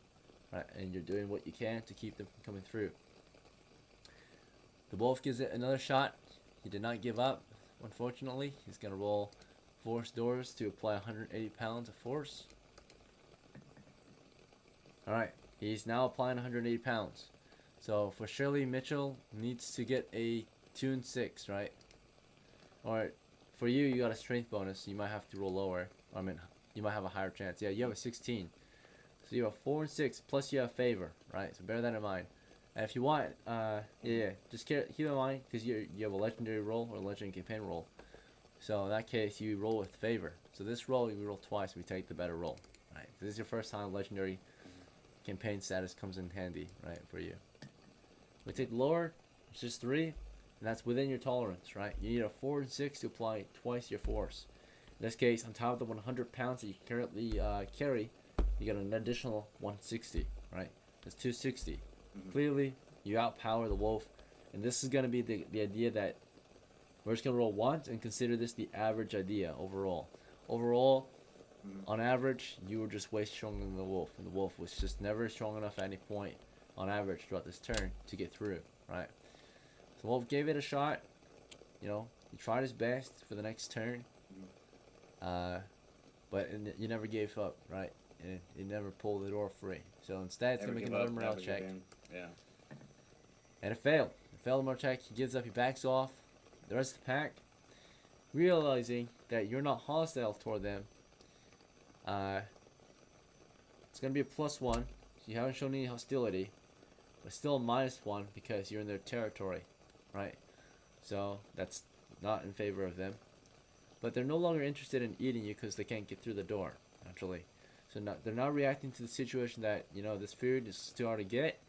right? And you're doing what you can to keep them from coming through. The wolf gives it another shot. He did not give up, unfortunately. He's going to roll force doors to apply 180 pounds of force. Alright, he's now applying 180 pounds. So for Shirley, Mitchell needs to get a 2 and 6, right? Or for you, you got a strength bonus, so you might have to roll lower. I mean, you might have a higher chance. Yeah, you have a 16. So you have 4 and 6, plus you have favor, right? So bear that in mind. And if you want, just keep in mind, because you have a legendary roll or a legendary campaign roll. So in that case, you roll with favor. So this roll, you roll twice, we take the better roll. Right? So this is your first time legendary campaign status comes in handy, right, for you. We take lower, it's just 3, and that's within your tolerance, right? You need a 4 and 6 to apply twice your force. In this case, on top of the 100 pounds that you currently carry, you get an additional 160, right? That's 260. Clearly, you outpower the wolf, and this is going to be the idea that we're just going to roll once and consider this the average idea overall. Overall, on average, you were just way stronger than the wolf, and the wolf was just never strong enough at any point on average throughout this turn to get through, right? So the wolf gave it a shot, you know, he tried his best for the next turn, but you never gave up, right? And it never pulled the door free. So instead, it's going to make another morale check. Yeah. And it failed. It failed the morale check. He gives up. He backs off. The rest of the pack, realizing that you're not hostile toward them, it's going to be a +1. So you haven't shown any hostility. But still a -1 because you're in their territory, right? So that's not in favor of them. But they're no longer interested in eating you because they can't get through the door, naturally. So they're not reacting to the situation that, you know, this food is too hard to get.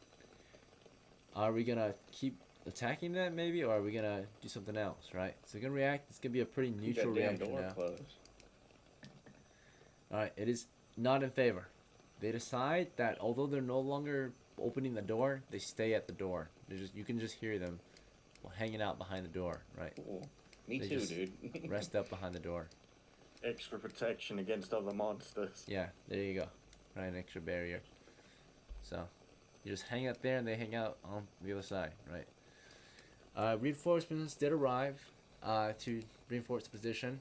Are we going to keep attacking them, maybe? Or are we going to do something else, right? So they're going to react. It's going to be a pretty Keep neutral that damn reaction door now. closed. Alright, it is not in favor. They decide that although they're no longer opening the door, they stay at the door. You can just hear them hanging out behind the door, right? Cool. Me They too, just dude. Rest up behind the door. Extra protection against other monsters. Yeah, there you go. Right, an extra barrier. So, you just hang out there and they hang out on the other side, right? Reinforcements did arrive to reinforce the position.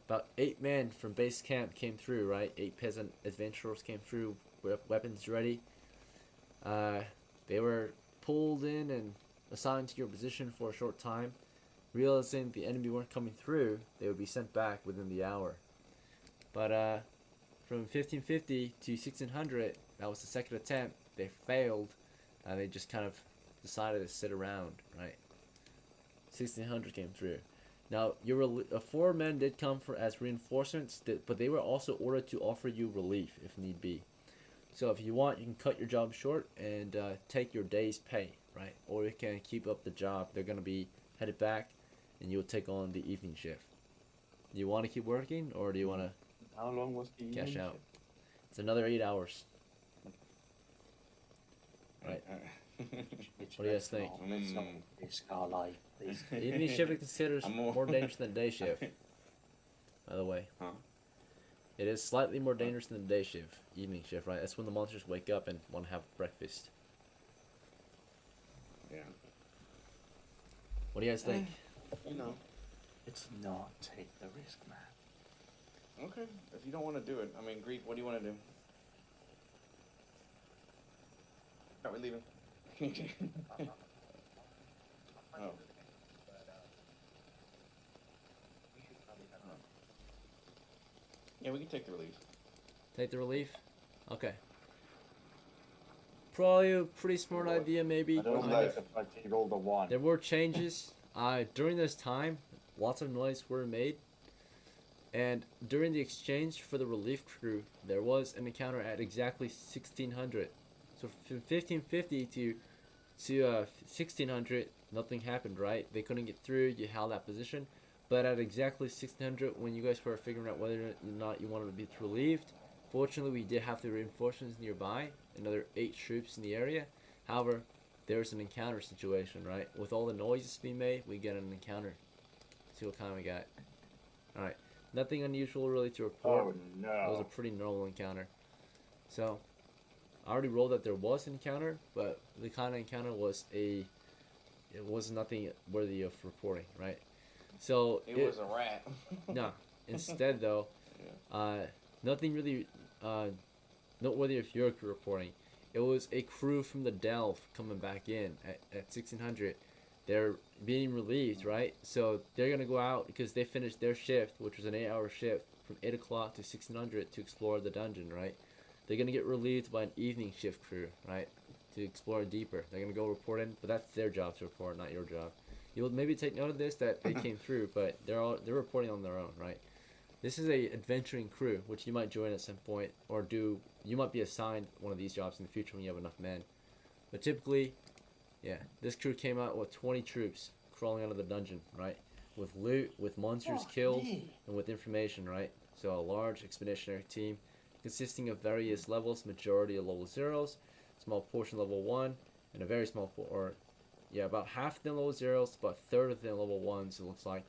About 8 men from base camp came through, right? 8 peasant adventurers came through, weapons ready. They were pulled in and assigned to your position for a short time. Realizing the enemy weren't coming through, they would be sent back within the hour. But from 1550 to 1600, that was the second attempt. They failed, and they just kind of decided to sit around, right? 1600 came through. Now, 4 men did come as reinforcements, but they were also ordered to offer you relief if need be. So if you want, you can cut your job short and take your day's pay, right? Or you can keep up the job. They're going to be headed back, and you'll take on the evening shift. Do you want to keep working, or do you want to How long was the cash evening out? shift? It's another 8 hours. Right. It's What do you guys think? Let's not risk our life. Please. Evening shift is considered I'm more dangerous than day shift. By the way, Huh? it is slightly more dangerous than the day shift. Evening shift, right? That's when the monsters wake up and want to have breakfast. Yeah. What do you guys think? You know. It's not take the risk, man. Okay. If you don't want to do it, I mean, Greek, what do you want to do? Are we leaving? Oh. Yeah, we can take the relief. Take the relief? Okay. Probably a pretty smart idea, maybe. I don't like the fact he rolled a 1. There were changes. During this time, lots of noise were made. And during the exchange for the relief crew, there was an encounter at exactly 1600. So from 1550 to 1600, nothing happened, right? They couldn't get through. You held that position. But at exactly 1600, when you guys were figuring out whether or not you wanted to be relieved, fortunately we did have the reinforcements nearby, another 8 troops in the area. However, there's an encounter situation, right? With all the noises being made, we get an encounter. See what kind we got. Alright, nothing unusual really to report. Oh It was a no. pretty normal encounter. So, I already rolled that there was an encounter, but the kind of encounter was it was nothing worthy of reporting, right? So It was a rat. no. Instead, though, nothing really noteworthy of your crew reporting. It was a crew from the Delve coming back in at 1600. They're being relieved, right? So they're gonna go out because they finished their shift, which was an 8-hour shift from 8 o'clock to 1600 to explore the dungeon, right? They're gonna get relieved by an evening shift crew, right? To explore deeper. They're gonna go report in, but that's their job to report, not your job. You'll maybe take note of this that they came through, but they're reporting on their own, right? This is a adventuring crew, which you might join at some point, or you might be assigned one of these jobs in the future when you have enough men. But typically, yeah, this crew came out with 20 troops crawling out of the dungeon, right? With loot, with monsters killed, and with information, right? So a large expeditionary team consisting of various levels, majority of level 0s, small portion level 1, and a very small about half of them level 0s, about a third of them level 1s, it looks like.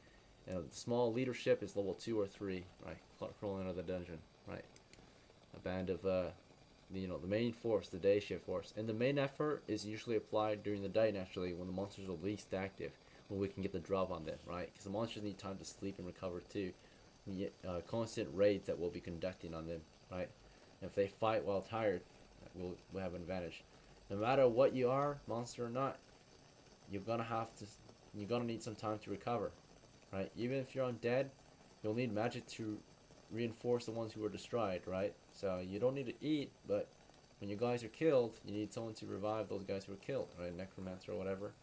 And the small leadership is level 2 or 3, right? Crawling out of the dungeon, right? A band of, the main force, the day shift force. And the main effort is usually applied during the day, naturally, when the monsters are least active, when we can get the drop on them, right? Because the monsters need time to sleep and recover too. And yet, constant raids that we'll be conducting on them, right? And if they fight while tired, we'll have an advantage. No matter what you are, monster or not, you're gonna need some time to recover, right? Even if you're undead, you'll need magic to reinforce the ones who were destroyed, right? So you don't need to eat, but when your guys are killed, you need someone to revive those guys who were killed, right? Necromancer or whatever.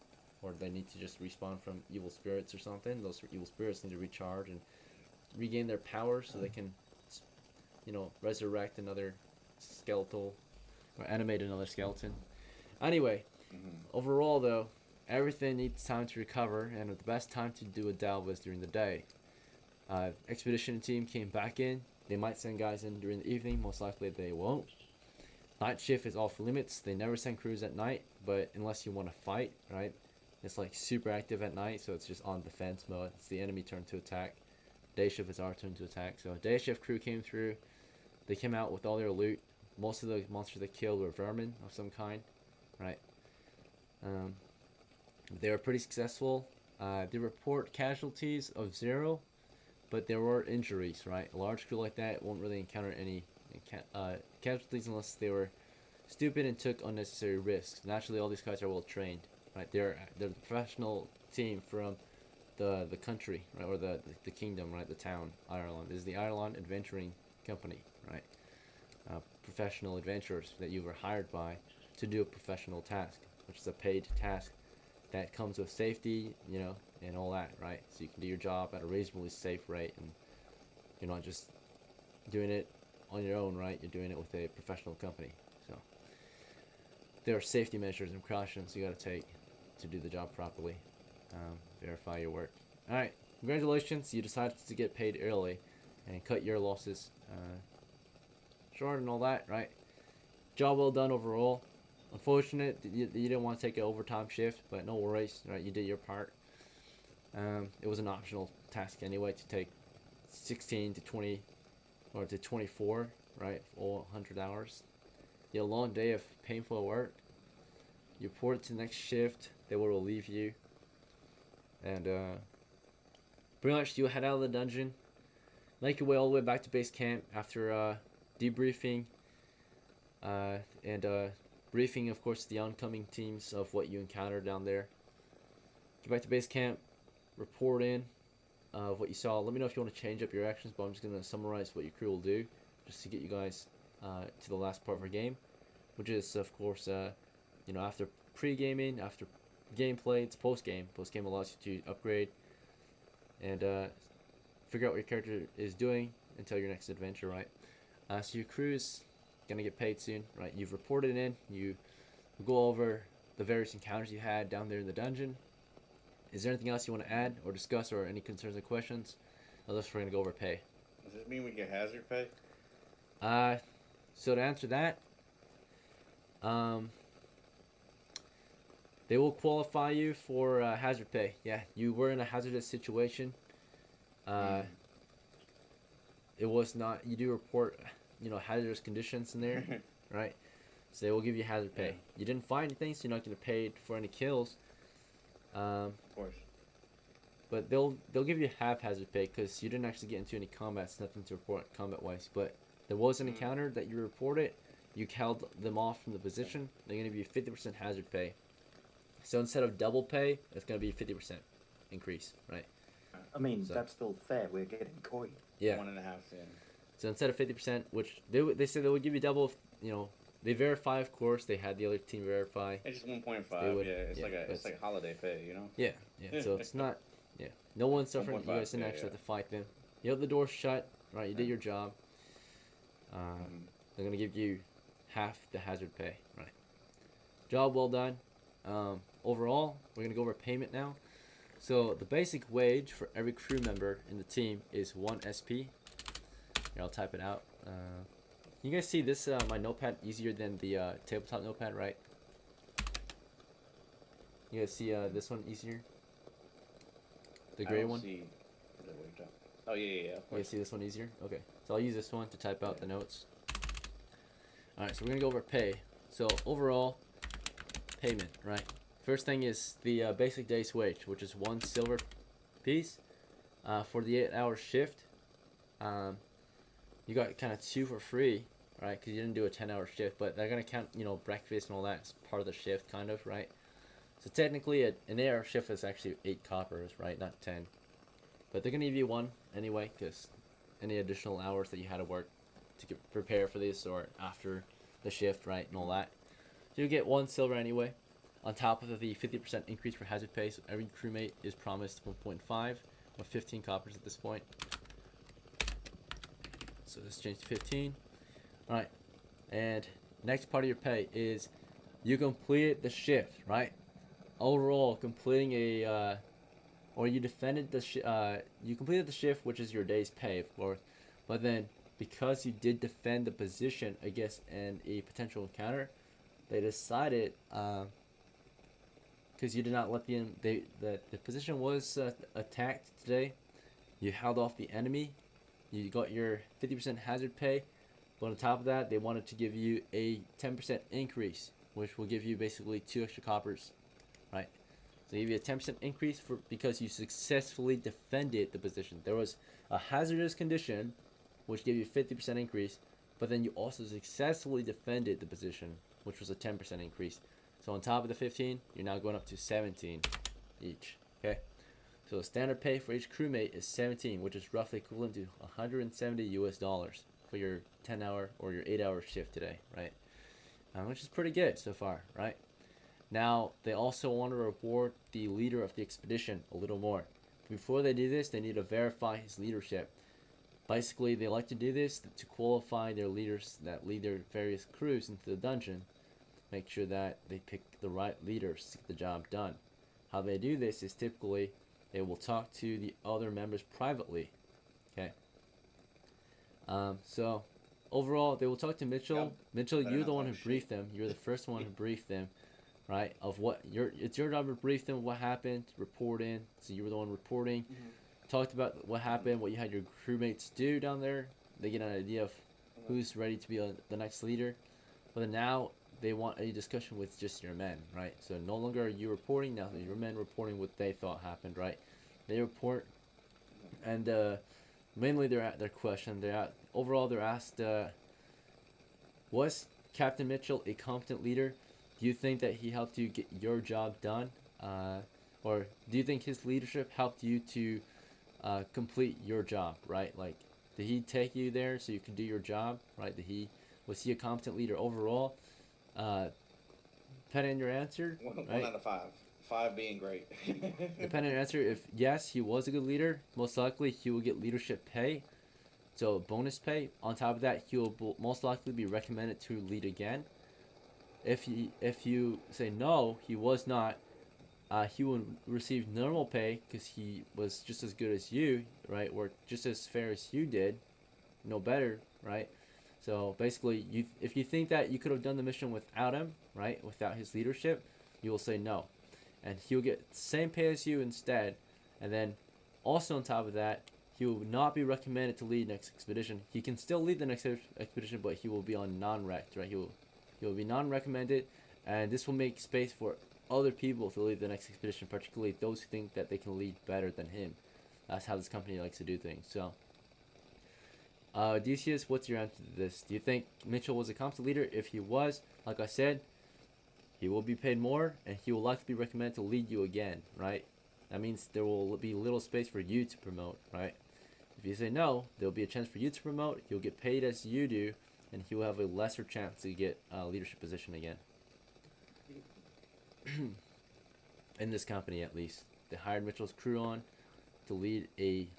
Or they need to just respawn from evil spirits or something. Those evil spirits need to recharge and regain their power so they can, resurrect another skeletal or animate another skeleton. Anyway, overall though, everything needs time to recover, and the best time to do a delve was during the day. Expedition team came back in. They might send guys in during the evening. Most likely they won't. Night shift is off limits. They never send crews at night, but unless you want to fight, right? It's like super active at night, so it's just on defense mode. It's the enemy turn to attack. Day shift is our turn to attack. So day shift crew came through. They came out with all their loot. Most of the monsters they killed were vermin of some kind, right? They were pretty successful. They report casualties of 0, but there were injuries, right? A large crew like that won't really encounter any casualties unless they were stupid and took unnecessary risks. Naturally, all these guys are well trained, right? They're the professional team from the country, right, or the kingdom, right, the town, Ireland. This is the Ireland Adventuring Company, right? Professional adventurers that you were hired by to do a professional task, which is a paid task that comes with safety, and all that, right? So you can do your job at a reasonably safe rate, and you're not just doing it on your own, right? You're doing it with a professional company. So there are safety measures and precautions you got to take to do the job properly. verify your work. All right, congratulations, you decided to get paid early and cut your losses short and all that, right? Job well done overall. Unfortunate that you didn't want to take an overtime shift, but no worries, right? You did your part. It was an optional task anyway to take 16 to 20 or to 24, right? All 100 hours. You had a long day of painful work. You report to the next shift, they will relieve you. And pretty much you head out of the dungeon, make your way all the way back to base camp after debriefing and briefing, of course, the oncoming teams of what you encountered down there. Get back to base camp, report in what you saw. Let me know if you want to change up your actions, but I'm just going to summarize what your crew will do just to get you guys to the last part of our game, which is, of course, after pre-gaming, after gameplay, it's post-game. Post-game allows you to upgrade and figure out what your character is doing until your next adventure, right? So your crew is gonna get paid soon, right? You've reported in. You go over the various encounters you had down there in the dungeon. Is there anything else you want to add or discuss, or any concerns or questions? Otherwise, we're gonna go over pay. Does this mean we get hazard pay? So to answer that, they will qualify you for hazard pay. Yeah, you were in a hazardous situation. It was not. You do report, hazardous conditions in there, right? So they will give you hazard pay. Yeah. You didn't find anything, so you're not getting paid for any kills. Of course. But they'll give you half hazard pay because you didn't actually get into any combat. It's nothing to report combat wise. But there was an encounter that you reported. You held them off from the position. They're gonna give you 50% hazard pay. So instead of double pay, it's gonna be 50% increase, right? I mean, So- that's still fair. We're getting coin. Yeah. 1.5. Yeah. So instead of 50%, which they said they would give you double, they verify, of course. They had the other team verify. It's just 1.5. They would- Yeah. It's yeah, like that's- it's like holiday pay. Yeah. So it's not, no one's suffering. You 1.5, guys didn't yeah, actually yeah. have to fight them. You held the door shut, right? You did your job. They're gonna give you half the hazard pay, right? Job well done. Overall, we're gonna go over payment now. So the basic wage for every crew member in the team is 1 SP. Here, I'll type it out. You guys see this my notepad easier than the tabletop notepad, right? You guys see this one easier? The gray one? See. Is that what you're talking- Oh yeah. Of You guys course. see this one easier? Okay. So I'll use this one to type out the notes. Alright, so we're gonna go over pay. So overall payment, right? First thing is the basic day's wage, which is 1 silver piece. For the 8-hour shift, you got kind of 2 for free, right? Because you didn't do a 10-hour shift, but they're gonna count, breakfast and all that as part of the shift, kind of, right? So technically, an 8-hour shift is actually 8 coppers, right? Not 10. But they're gonna give you 1 anyway, because any additional hours that you had to work to prepare for this or after the shift, right, and all that. So you get 1 silver anyway. On top of the 50% increase for hazard pay, so every crewmate is promised 1.5 or 15 coppers at this point. So this changed to 15. Alright, and next part of your pay is you completed the shift, right? Overall, completing or you defended the you completed the shift, which is your day's pay, of course. But then, because you did defend the position against a potential encounter, they decided, because you did not let the position was attacked today, you held off the enemy, you got your 50% hazard pay, but on top of that, they wanted to give you a 10% increase, which will give you basically 2 extra coppers, right? So they give you a 10% increase because you successfully defended the position. There was a hazardous condition, which gave you 50% increase, but then you also successfully defended the position, which was a 10% increase. So on top of the 15, you're now going up to 17 each, okay? So the standard pay for each crewmate is 17, which is roughly equivalent to $170 for your 10-hour or your 8-hour shift today, right? Which is pretty good so far, right? Now, they also want to reward the leader of the expedition a little more. Before they do this, they need to verify his leadership. Basically, they like to do this to qualify their leaders that lead their various crews into the dungeon. Make sure that they pick the right leaders to get the job done. How they do this is typically They will talk to the other members privately. Okay. So overall, they will talk to Mitchell. Yep. Mitchell, Better you're the not one who talk briefed shit. them. You're the first one who briefed them, right? Of what it's your job to brief them what happened, report in. So you were the one reporting. Talked about what happened, what you had your crewmates do down there. They get an idea of who's ready to be the next leader. But then now they want a discussion with just your men, right? So no longer are you reporting, now your men reporting what they thought happened, right? They report, and mainly they're at their question. Overall they're asked, was Captain Mitchell a competent leader? Do you think that he helped you get your job done, or do you think his leadership helped you to complete your job, right? Like, did he take you there so you could do your job, right? Was he a competent leader overall? Depending on your answer, One right? out of 5. 5 being great. Depending on your answer, if yes, he was a good leader, most likely he will get leadership pay, so bonus pay. On top of that, he will most likely be recommended to lead again. If you say no, he was not, he will receive normal pay because he was just as good as you, right? Worked just as fair as you did, no better, right? So basically, if you think that you could have done the mission without him, right, without his leadership, you will say no, and he'll get the same pay as you instead. And then also on top of that, he will not be recommended to lead next expedition. He can still lead the next expedition, but he will be on non-rect, right? He will be non-recommended, and this will make space for other people to lead the next expedition, particularly those who think that they can lead better than him. That's how this company likes to do things. So, Odysseus, what's your answer to this? Do you think Mitchell was a competent leader? If he was, like I said, he will be paid more, and he will likely be recommended to lead you again, right? That means there will be little space for you to promote, right? If you say no, there will be a chance for you to promote. He'll get paid as you do, and he will have a lesser chance to get a leadership position again. In this company, at least, they hired Mitchell's crew on to lead a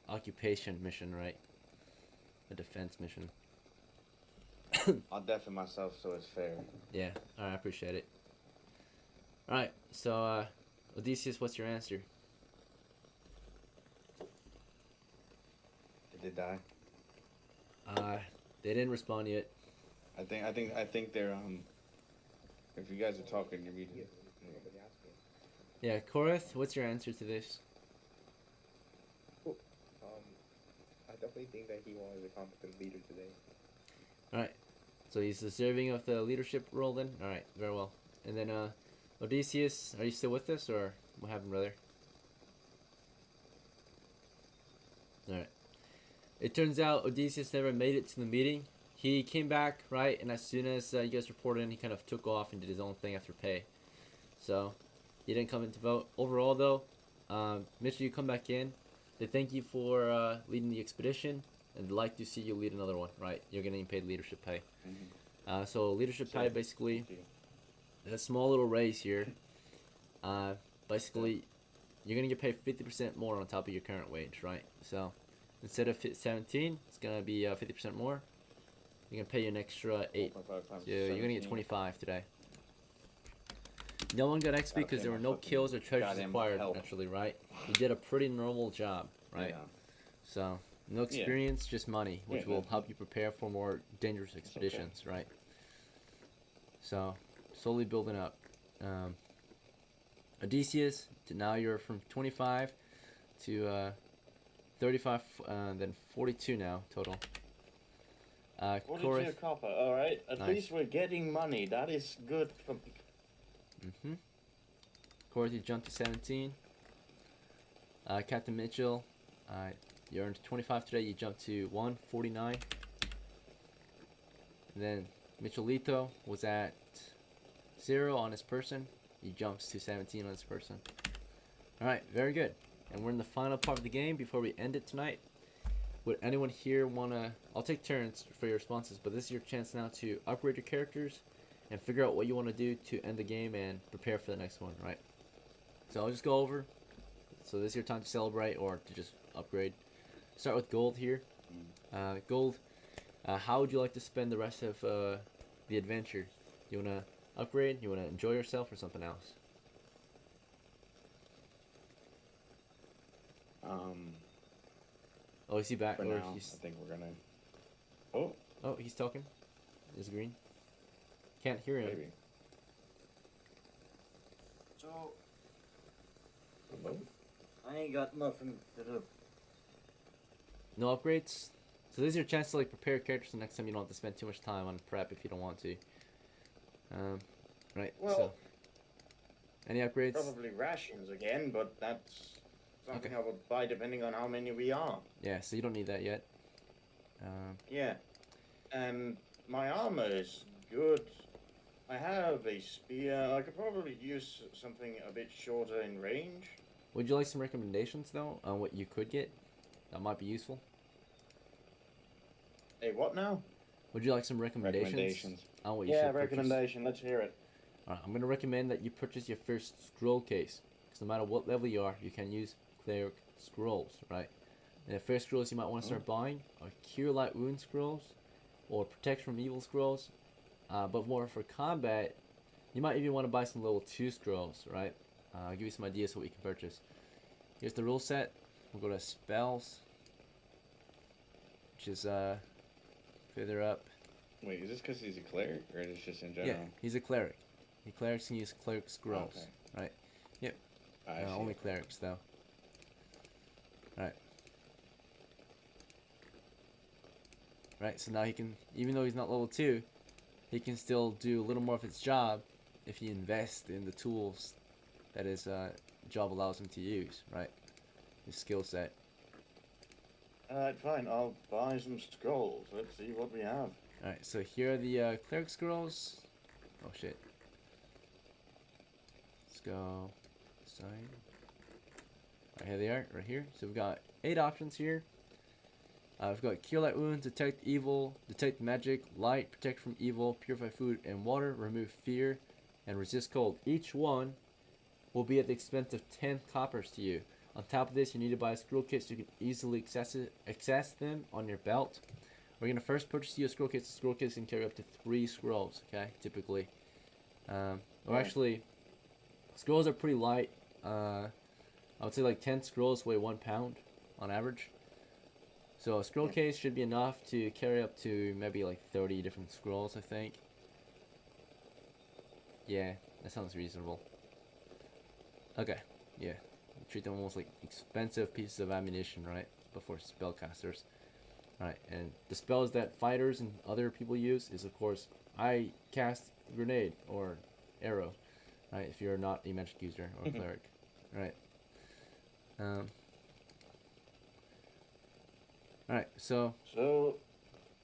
occupation mission, right? A defense mission. I'll deafen myself so it's fair. Yeah, alright, I appreciate it. Alright, so Odysseus, what's your answer? Did they die? They didn't respond yet. I think they're If you guys are talking, you're muted. Yeah, Korath, what's your answer to this? I definitely think that he was a competent leader today. Alright, so he's deserving of the leadership role then? Alright, very well. And then, Odysseus, are you still with us, or what happened, brother? Alright. It turns out Odysseus never made it to the meeting. He came back, right, and as soon as you guys reported in, he kind of took off and did his own thing after pay. So, he didn't come in to vote. Overall, though, Mitchell, you come back in. They thank you for leading the expedition, and they'd like to see you lead another one, right? You're getting paid leadership pay. So leadership pay, basically, a small little raise here. Basically, you're going to get paid 50% more on top of your current wage, right? So instead of 17, it's going to be 50% more. You're going to pay you an extra 8. So you're going to get 25 today. No one got XP because there were no kills or treasures acquired, naturally, right? You did a pretty normal job, right? Yeah. So, no experience, just money, which will help you prepare for more dangerous expeditions, right? So, slowly building up. Odysseus, now you're from 25 to 35, then 42 now, total. 42 copper, alright. At Nice. least we're getting money. That is good for... Korath, you jumped to 17. Captain Mitchell, you earned 25 today. You jumped to 149. And then Michelito was at 0 on his person. He jumps to 17 on his person. Alright, very good. And we're in the final part of the game before we end it tonight. Would anyone here want to... I'll take turns for your responses, but this is your chance now to upgrade your characters and figure out what you want to do to end the game and prepare for the next one, right? So I'll just go over. So this is your time to celebrate or to just upgrade. Start with gold here. Gold, how would you like to spend the rest of the adventure? You want to upgrade? You want to enjoy yourself or something else? Oh, is he back? For Or now, he's... I think we're gonna. Oh, Oh, he's talking. Is green? Can't hear him. maybe. So Oh. I ain't got nothing to do. No upgrades. So this is your chance to like prepare characters the next time you don't have to spend too much time on prep if you don't want to. Right. Well, so any upgrades? probably rations again, but that's something Okay. I would buy depending on how many we are. Yeah. So you don't need that yet. Yeah. And my armor is good. I have a spear. I could probably use something a bit shorter in range. Would you like some recommendations though on what you could get? That might be useful. Hey, what now? Would you like some recommendations on what you Yeah, should purchase? recommendation. Let's hear it. Alright, I'm gonna recommend that you purchase your first scroll case, because no matter what level you are, you can use cleric scrolls, right? And the first scrolls you might want to start buying are Cure Light Wound scrolls, or Protect from Evil scrolls. But more for combat, you might even want to buy some level 2 scrolls, right? I'll give you some ideas what you can purchase. Here's the rule set. We'll go to spells, which is further up. Wait, is this because he's a cleric, or is it just in Yeah, general? he's a cleric. Clerics can use cleric scrolls, Okay. right? Yep. I see. Only clerics though. Right. Right, so now he can, even though he's not level 2, he can still do a little more of his job if he invests in the tools that his job allows him to use, right? His skill set. Alright, fine. I'll buy some scrolls. Let's see what we have. Alright, so here are the cleric scrolls. Oh shit. Let's go. Side. Alright, here they are, right here. So we've got 8 options here. We've got Cure Light Wounds, Detect Evil, Detect Magic, Light, Protect from Evil, Purify Food and Water, Remove Fear, and Resist Cold. Each one will be at the expense of 10 coppers to you. On top of this, you need to buy a scroll kit so you can easily access them on your belt. We're going to first purchase you a scroll kit. The scroll kits can carry up to 3 scrolls, okay, typically. Actually, scrolls are pretty light. I would say like 10 scrolls weigh 1 pound on average. So a scroll case should be enough to carry up to maybe like 30 different scrolls, I think. Yeah, that sounds reasonable. Okay, yeah. Treat them almost like expensive pieces of ammunition, right? Before spellcasters. Right, and the spells that fighters and other people use is, of course, I cast grenade or arrow, right? If you're not a magic user or a cleric, right? Alright, so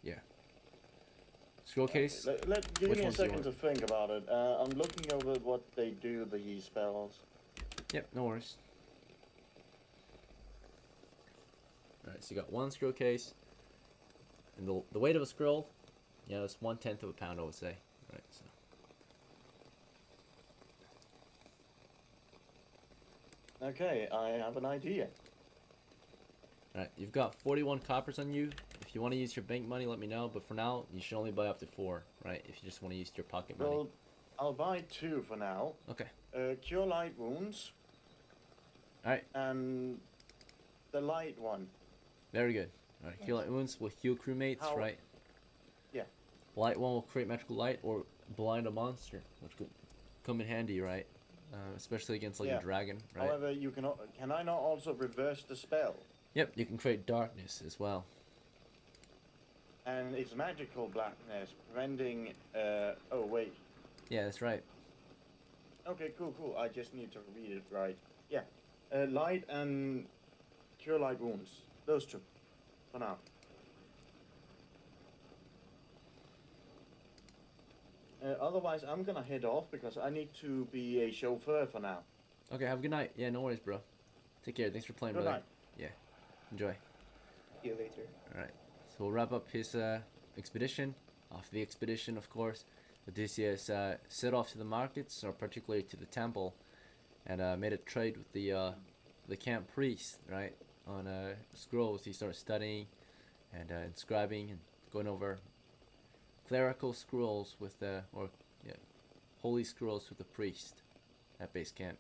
yeah. Scroll case. Give Which me a ones do you second to want? think about it. I'm looking over what they do, the spells. Yep, no worries. Alright, so you got 1 scroll case. And the weight of a scroll, yeah, it's 1/10 of a pound, I would say. Right, so. Okay, I have an idea. Alright, you've got 41 coppers on you. If you want to use your bank money, let me know. But for now, you should only buy up to 4, right? If you just want to use your pocket money. Well, I'll buy 2 for now. Okay. Cure Light Wounds. Alright, And the light one. very good. Alright, Cure Light Wounds will heal crewmates, How- right? Yeah. Light one will create magical light or blind a monster, which could come in handy, right? Especially against like Yeah. a dragon, right? However, you can I not also reverse the spell? Yep, you can create darkness as well. And it's magical blackness, preventing. Oh wait. Yeah, that's right. Okay, cool. I just need to read it right. Yeah. Light and Cure Light Wounds. Those 2. For now. Otherwise, I'm gonna head off because I need to be a chauffeur for now. Okay, have a good night. Yeah, no worries, bro. Take care. Thanks for playing, Good brother. night. Yeah. Enjoy. See you later. Alright. So we'll wrap up his expedition. Off the expedition, of course, Odysseus set off to the markets, or particularly to the temple, and made a trade with the camp priest, right? On scrolls. He started studying and inscribing and going over clerical scrolls with holy scrolls with the priest at base camp.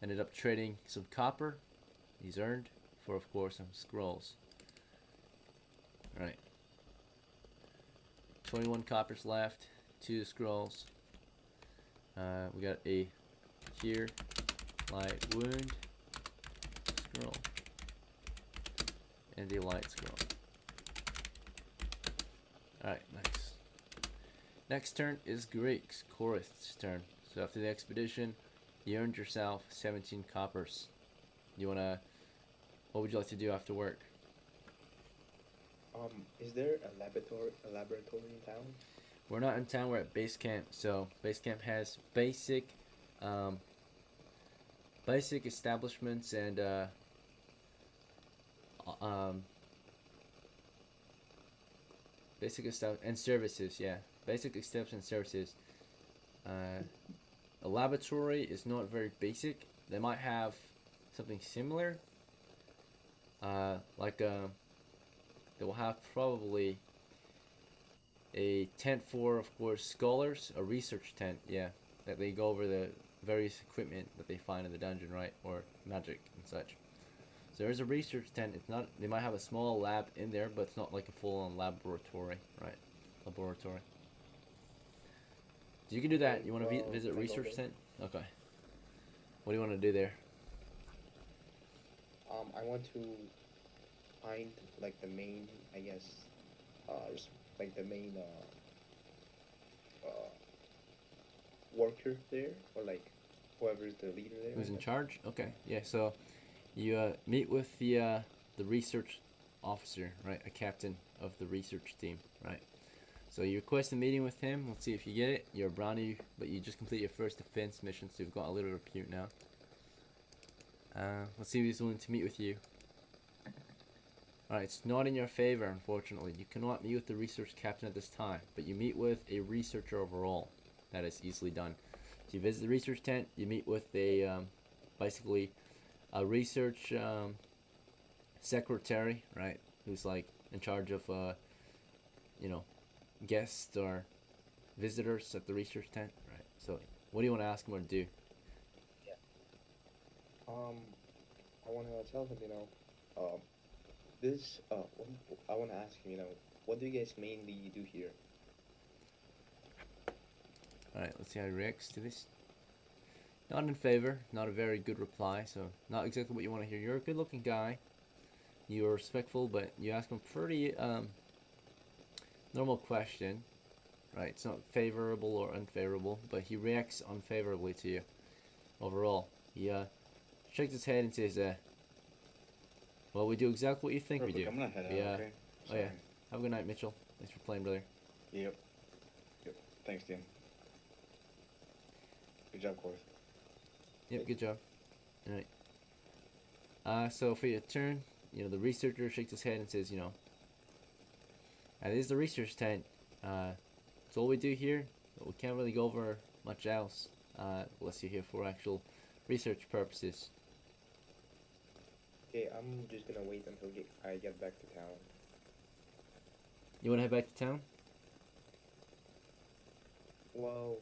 Ended up trading some copper he's earned for, of course, some scrolls. Alright. 21 coppers left, 2 scrolls. We got a cure, light wound, scroll, and a light scroll. Alright, next. Next turn is Greek's, Korith's turn. So after the expedition, you earned yourself 17 coppers. You wanna, what would you like to do after work? Is there a laboratory in town? We're not in town, we're at base camp. So base camp has basic establishments and services, yeah. Basic establishment services. A laboratory is not very basic. They might have something similar. They will have probably a tent for, of course, scholars, a research tent, yeah, that they go over the various equipment that they find in the dungeon, right, or magic and such. So there's a research tent. It's not. They might have a small lab in there, but it's not like a full-on laboratory, right? Laboratory. So you can do that. You want to visit can I go research there? tent? Okay. What do you want to do there? I want to find like the main, I guess, like the main worker there, or like whoever's the leader there. Who's in charge? Okay. Yeah. So you meet with the research officer, right? A captain of the research team, right? So you request a meeting with him. Let's see if you get it. You're a brownie, but you just complete your first defense mission, so you've got a little repute now. Let's see if he's willing to meet with you. Alright, it's not in your favor, unfortunately. You cannot meet with the research captain at this time, but you meet with a researcher overall. That is easily done. So you visit the research tent, you meet with a, basically, a research secretary, right? Who's like in charge of, you know, guests or visitors at the research tent, right? So what do you want to ask him or do? I want to tell him, this, I want to ask him, what do you guys mainly do here? Alright, let's see how he reacts to this. Not in favor, not a very good reply, so not exactly what you want to hear. You're a good looking guy. You're respectful, but you ask him a pretty normal question. Right, it's not favorable or unfavorable, but he reacts unfavorably to you overall. He shakes his head and says, well, we do exactly what you think Real we quick, do. I'm gonna head out, Yeah. okay? Oh yeah. Sorry. Have a good night, Mitchell. Thanks for playing, brother. Yep. Thanks, Dan. Good job, Corey. Yep, good job. Alright. So for your turn, the researcher shakes his head and says, this is the research tent. It's all we do here, but we can't really go over much else, unless you're here for actual research purposes. Okay, I'm just gonna wait until I get back to town. You want to head back to town? Well,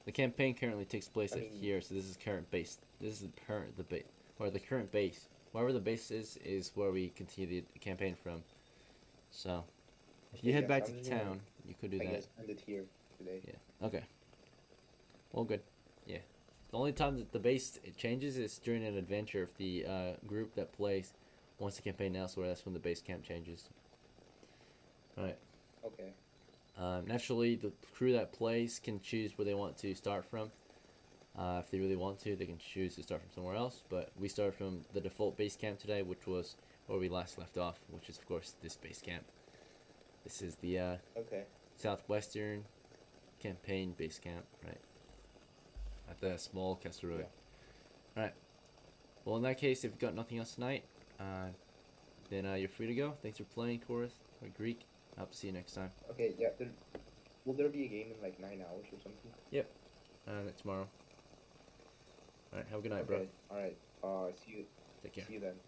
The campaign currently takes place I at mean- here, so this is current base. This is the base, or the current base. Wherever the base is where we continue the campaign from. So, if you Okay, head yes, back I'm to just gonna, town, you could do I that. guess, end it here today. Yeah. Okay. Well, good. Yeah. The only time that the base changes is during an adventure. If the group that plays wants to campaign elsewhere, that's when the base camp changes. Alright. Okay. Naturally, the crew that plays can choose where they want to start from. If they really want to, they can choose to start from somewhere else. But we start from the default base camp today, which was where we last left off, which is, of course, this base camp. This is the Okay. southwestern campaign base camp, right? At the small castle road. Yeah. Alright. Well, in that case, if you've got nothing else tonight, then you're free to go. Thanks for playing, Korith, or Greek. I hope to see you next time. Okay, yeah, will there be a game in like 9 hours or something? Tomorrow. Alright, have a good night, bro. Okay, alright. See you Take care. then.